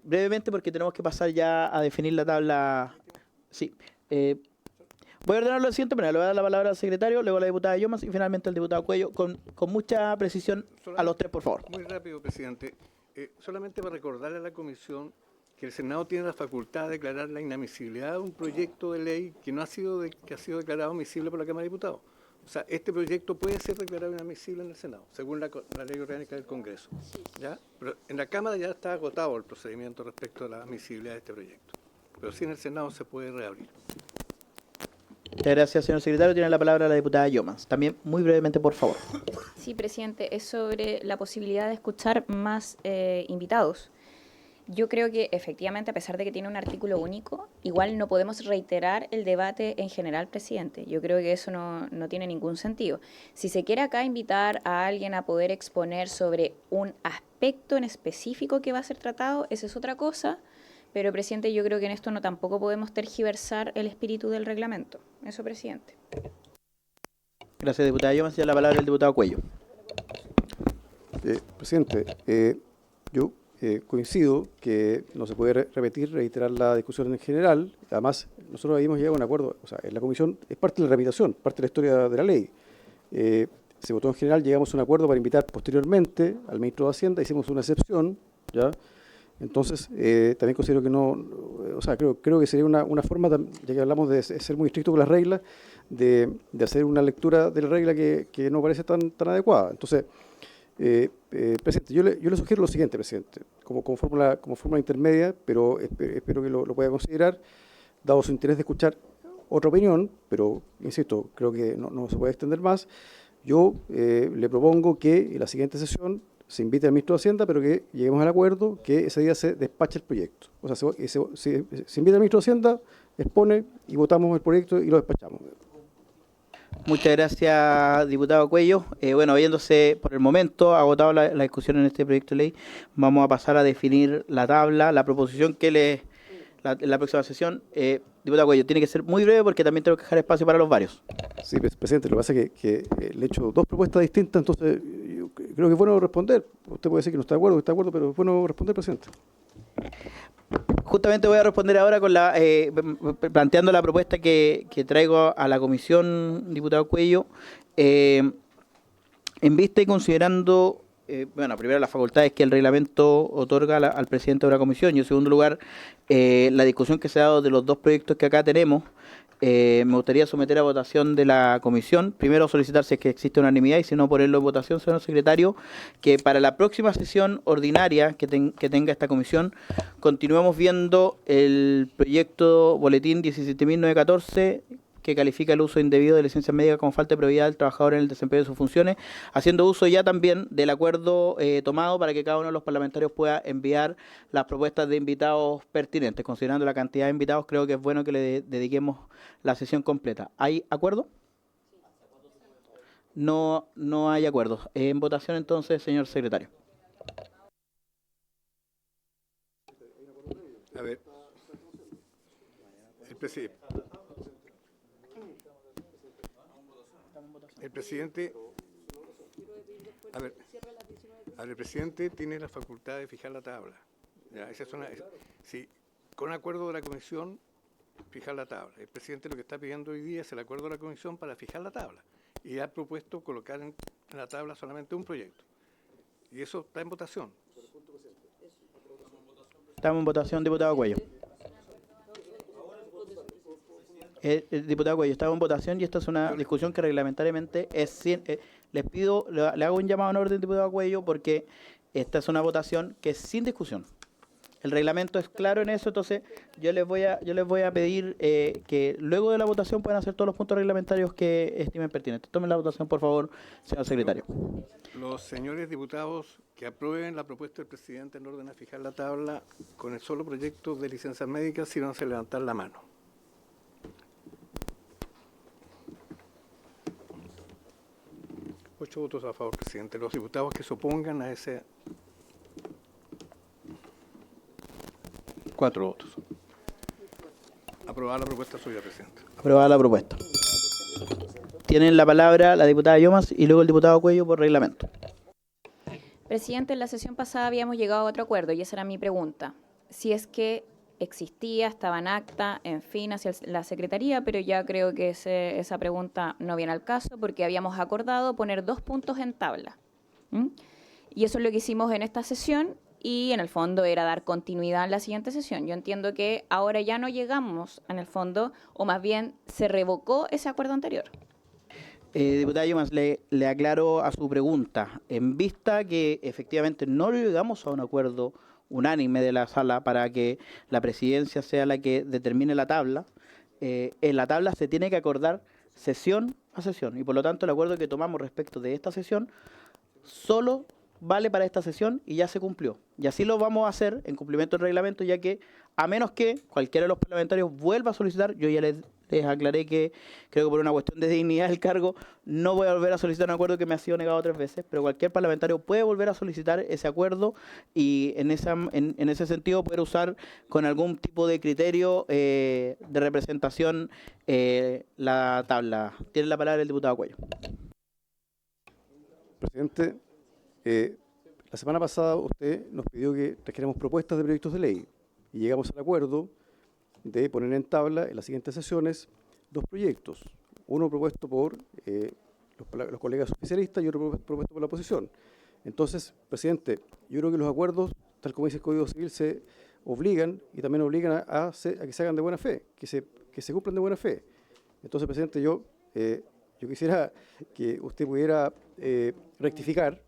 Brevemente, porque tenemos que pasar ya a definir la tabla. Sí. Voy a ordenarlo de la siguiente manera. Le voy a dar la palabra al secretario, luego a la diputada Yomas y finalmente al diputado Cuello. Con mucha precisión a los tres, por favor. Muy rápido, presidente. Solamente para recordarle a la comisión que el Senado tiene la facultad de declarar la inadmisibilidad de un proyecto de ley que ha sido declarado admisible por la Cámara de Diputados. O sea, este proyecto puede ser declarado inadmisible en el Senado, según la ley orgánica del Congreso. ¿Ya? Pero en la Cámara ya está agotado el procedimiento respecto a la admisibilidad de este proyecto. Pero sí en el Senado se puede reabrir. Muchas gracias, señor secretario. Tiene la palabra la diputada Yomas. También, muy brevemente, por favor. Sí, presidente, es sobre la posibilidad de escuchar más invitados. Yo creo que efectivamente, a pesar de que tiene un artículo único, igual no podemos reiterar el debate en general, presidente. Yo creo que eso no tiene ningún sentido. Si se quiere acá invitar a alguien a poder exponer sobre un aspecto en específico que va a ser tratado, esa es otra cosa. Pero, presidente, yo creo que en esto tampoco podemos tergiversar el espíritu del reglamento. Eso, presidente. Gracias, diputada Yomas. Ya la palabra al diputado Cuello. Presidente, yo coincido que no se puede reiterar la discusión en general. Además, nosotros habíamos llegado a un acuerdo, o sea, en la comisión es parte de la tramitación, parte de la historia de la ley. Se votó en general, llegamos a un acuerdo para invitar posteriormente al ministro de Hacienda, hicimos una excepción, ¿ya? Entonces, también considero que o sea, creo que sería una forma, ya que hablamos de ser muy estricto con las reglas, de hacer una lectura de la regla que no parece tan adecuada. Entonces, presidente, yo le sugiero lo siguiente, presidente, como fórmula intermedia, pero espero que lo pueda considerar, dado su interés de escuchar otra opinión, pero, insisto, creo que no se puede extender más. Yo le propongo que en la siguiente sesión se invite al ministro de Hacienda, pero que lleguemos al acuerdo que ese día se despache el proyecto. O sea, se invita al ministro de Hacienda, expone y votamos el proyecto y lo despachamos. Muchas gracias, diputado Cuello. Bueno, habiéndose por el momento agotado la discusión en este proyecto de ley, vamos a pasar a definir la tabla, la proposición que la próxima sesión. Diputado Cuello, tiene que ser muy breve porque también tengo que dejar espacio para los varios. Sí, presidente, lo que pasa es que le he hecho dos propuestas distintas, entonces yo creo que es bueno responder. Usted puede decir que no está de acuerdo, pero es bueno responder, presidente. Justamente voy a responder ahora con planteando la propuesta que traigo a la comisión, diputado Cuello, en vista y considerando, primero las facultades que el reglamento otorga al presidente de la comisión y en segundo lugar, la discusión que se ha dado de los dos proyectos que acá tenemos. Me gustaría someter a votación de la comisión. Primero solicitar si es que existe unanimidad y si no ponerlo en votación, señor secretario, que para la próxima sesión ordinaria que tenga esta comisión continuemos viendo el proyecto boletín 17.914 que califica el uso indebido de licencias médicas como falta de probidad del trabajador en el desempeño de sus funciones, haciendo uso ya también del acuerdo tomado para que cada uno de los parlamentarios pueda enviar las propuestas de invitados pertinentes. Considerando la cantidad de invitados, creo que es bueno que le dediquemos la sesión completa. ¿Hay acuerdo? No hay acuerdo. En votación entonces, señor secretario. A ver, el presidente, el presidente tiene la facultad de fijar la tabla. Ya, sí, con acuerdo de la comisión, fijar la tabla. El presidente lo que está pidiendo hoy día es el acuerdo de la comisión para fijar la tabla. Y ha propuesto colocar en la tabla solamente un proyecto. Y eso está en votación. Estamos en votación, diputado Cuello. Diputado Cuello, estamos en votación y esta es una discusión que reglamentariamente es... les pido, le hago un llamado en orden, diputado Cuello, porque esta es una votación que es sin discusión. El reglamento es claro en eso, entonces yo les voy a pedir que luego de la votación puedan hacer todos los puntos reglamentarios que estimen pertinentes. Tomen la votación, por favor, señor secretario. Los señores diputados que aprueben la propuesta del presidente en orden a fijar la tabla con el solo proyecto de licencias médicas, si no se levantar la mano. Ocho votos a favor, presidente. Los diputados que se opongan a ese... 4 votos. Aprobada la propuesta suya, presidente. Aprobada la propuesta. Tienen la palabra la diputada Llomas y luego el diputado Cuello por reglamento. Presidente, en la sesión pasada habíamos llegado a otro acuerdo y esa era mi pregunta. Si es que existía, estaba en acta, en fin, hacia la Secretaría, pero ya creo que esa pregunta no viene al caso porque habíamos acordado poner 2 puntos en tabla. Y eso es lo que hicimos en esta sesión y en el fondo era dar continuidad en la siguiente sesión. Yo entiendo que ahora ya no llegamos en el fondo, o más bien se revocó ese acuerdo anterior. Diputada Llomas, le aclaro a su pregunta. En vista que efectivamente no llegamos a un acuerdo unánime de la sala para que la presidencia sea la que determine la tabla, en la tabla se tiene que acordar sesión a sesión y por lo tanto el acuerdo que tomamos respecto de esta sesión solo vale para esta sesión y ya se cumplió. Y así lo vamos a hacer en cumplimiento del reglamento, ya que a menos que cualquiera de los parlamentarios vuelva a solicitar, yo ya les aclaré que creo que por una cuestión de dignidad del cargo no voy a volver a solicitar un acuerdo que me ha sido negado 3 veces, pero cualquier parlamentario puede volver a solicitar ese acuerdo y en ese sentido poder usar con algún tipo de criterio de representación la tabla. Tiene la palabra el diputado Cuello. Presidente, la semana pasada usted nos pidió que trajéramos propuestas de proyectos de ley y llegamos al acuerdo de poner en tabla en las siguientes sesiones 2 proyectos, uno propuesto por los colegas oficialistas y otro propuesto por la oposición. Entonces, presidente, yo creo que los acuerdos, tal como dice el Código Civil, se obligan y también obligan a que se hagan de buena fe, que se cumplan de buena fe. Entonces, presidente, yo quisiera que usted pudiera rectificar,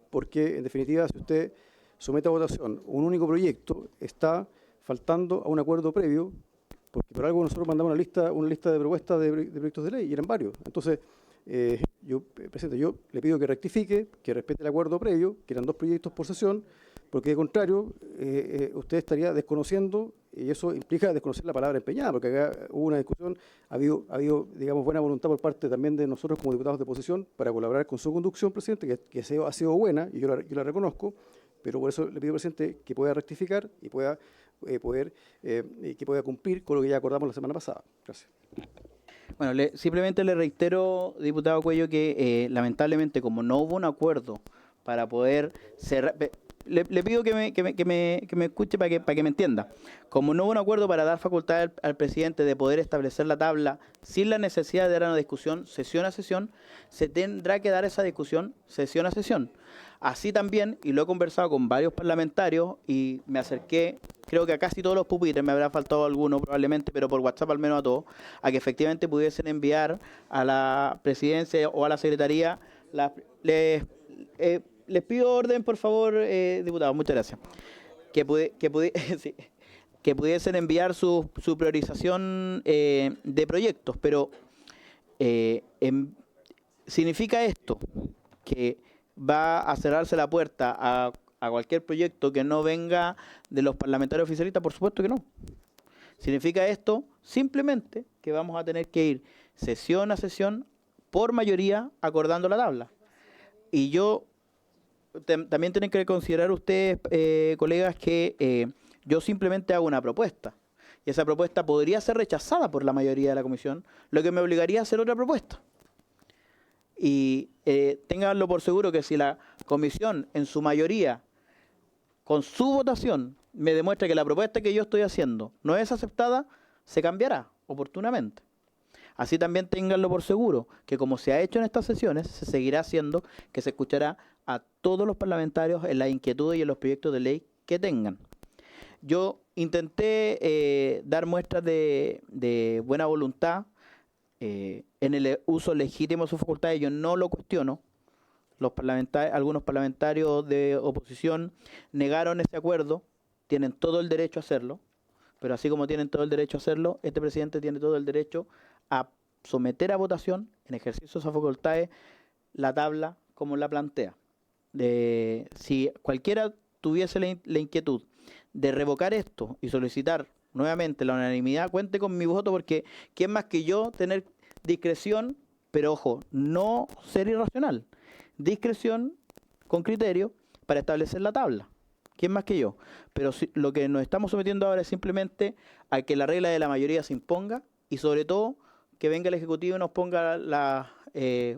porque en definitiva, si usted somete a votación un único proyecto, está faltando a un acuerdo previo, porque por algo nosotros mandamos una lista de propuestas de proyectos de ley, y eran varios. Entonces, presidente, yo le pido que rectifique, que respete el acuerdo previo, que eran 2 proyectos por sesión, porque de contrario, usted estaría desconociendo, y eso implica desconocer la palabra empeñada, porque acá hubo una discusión, ha habido, digamos, buena voluntad por parte también de nosotros como diputados de oposición para colaborar con su conducción, presidente, que ha sido buena, y yo la reconozco, pero por eso le pido, presidente, que pueda rectificar y que pueda cumplir con lo que ya acordamos la semana pasada. Gracias. Bueno, simplemente le reitero, diputado Cuello, que lamentablemente como no hubo un acuerdo para poder cerrar... Le pido que me escuche para que me entienda. Como no hubo un acuerdo para dar facultad al presidente de poder establecer la tabla sin la necesidad de dar una discusión sesión a sesión, se tendrá que dar esa discusión sesión a sesión. Así también, y lo he conversado con varios parlamentarios y me acerqué, creo que a casi todos los pupitres, me habrá faltado alguno probablemente, pero por WhatsApp al menos a todos, a que efectivamente pudiesen enviar a la presidencia o a la secretaría les pido orden, por favor, diputado, muchas gracias. Que pudiesen enviar su priorización de proyectos, pero ¿significa esto que va a cerrarse la puerta a cualquier proyecto que no venga de los parlamentarios oficialistas? Por supuesto que no. ¿Significa esto simplemente que vamos a tener que ir sesión a sesión por mayoría acordando la tabla? Y yo... También tienen que considerar ustedes, colegas, que yo simplemente hago una propuesta. Y esa propuesta podría ser rechazada por la mayoría de la comisión, lo que me obligaría a hacer otra propuesta. Y ténganlo por seguro que si la comisión, en su mayoría, con su votación, me demuestra que la propuesta que yo estoy haciendo no es aceptada, se cambiará oportunamente. Así también ténganlo por seguro, que como se ha hecho en estas sesiones, se seguirá haciendo, que se escuchará a todos los parlamentarios en las inquietudes y en los proyectos de ley que tengan. Yo intenté dar muestras de buena voluntad en el uso legítimo de sus facultades. Yo no lo cuestiono. Algunos parlamentarios de oposición negaron ese acuerdo. Tienen todo el derecho a hacerlo. Pero así como tienen todo el derecho a hacerlo, este presidente tiene todo el derecho a someter a votación, en ejercicio de esas facultades, la tabla como la plantea. Si cualquiera tuviese la inquietud de revocar esto y solicitar nuevamente la unanimidad, cuente con mi voto, porque ¿quién más que yo tener discreción? Pero ojo, no ser irracional. Discreción con criterio para establecer la tabla. ¿Quién más que yo? Pero lo que nos estamos sometiendo ahora es simplemente a que la regla de la mayoría se imponga y sobre todo que venga el Ejecutivo y nos ponga la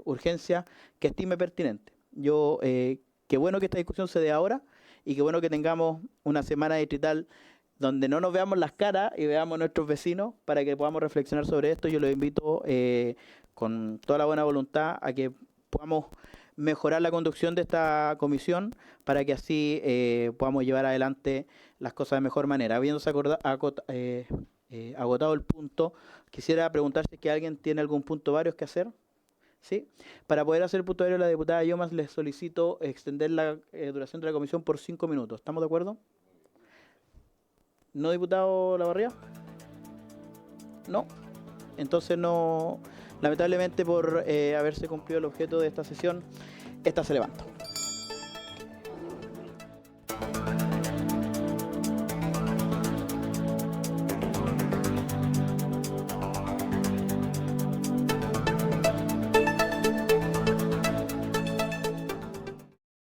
urgencia que estime pertinente. Qué bueno que esta discusión se dé ahora y qué bueno que tengamos una semana distrital donde no nos veamos las caras y veamos a nuestros vecinos para que podamos reflexionar sobre esto. Yo los invito con toda la buena voluntad a que podamos mejorar la conducción de esta comisión para que así podamos llevar adelante las cosas de mejor manera. Habiéndose agotado el punto, quisiera preguntar si es que alguien tiene algún punto varios que hacer. ¿Sí? Para poder hacer el punto varios, la diputada Yomas les solicito extender la duración de la comisión por 5 minutos. ¿Estamos de acuerdo? ¿No, diputado Lavarría? No. Entonces no, lamentablemente por haberse cumplido el objeto de esta sesión, esta se levanta.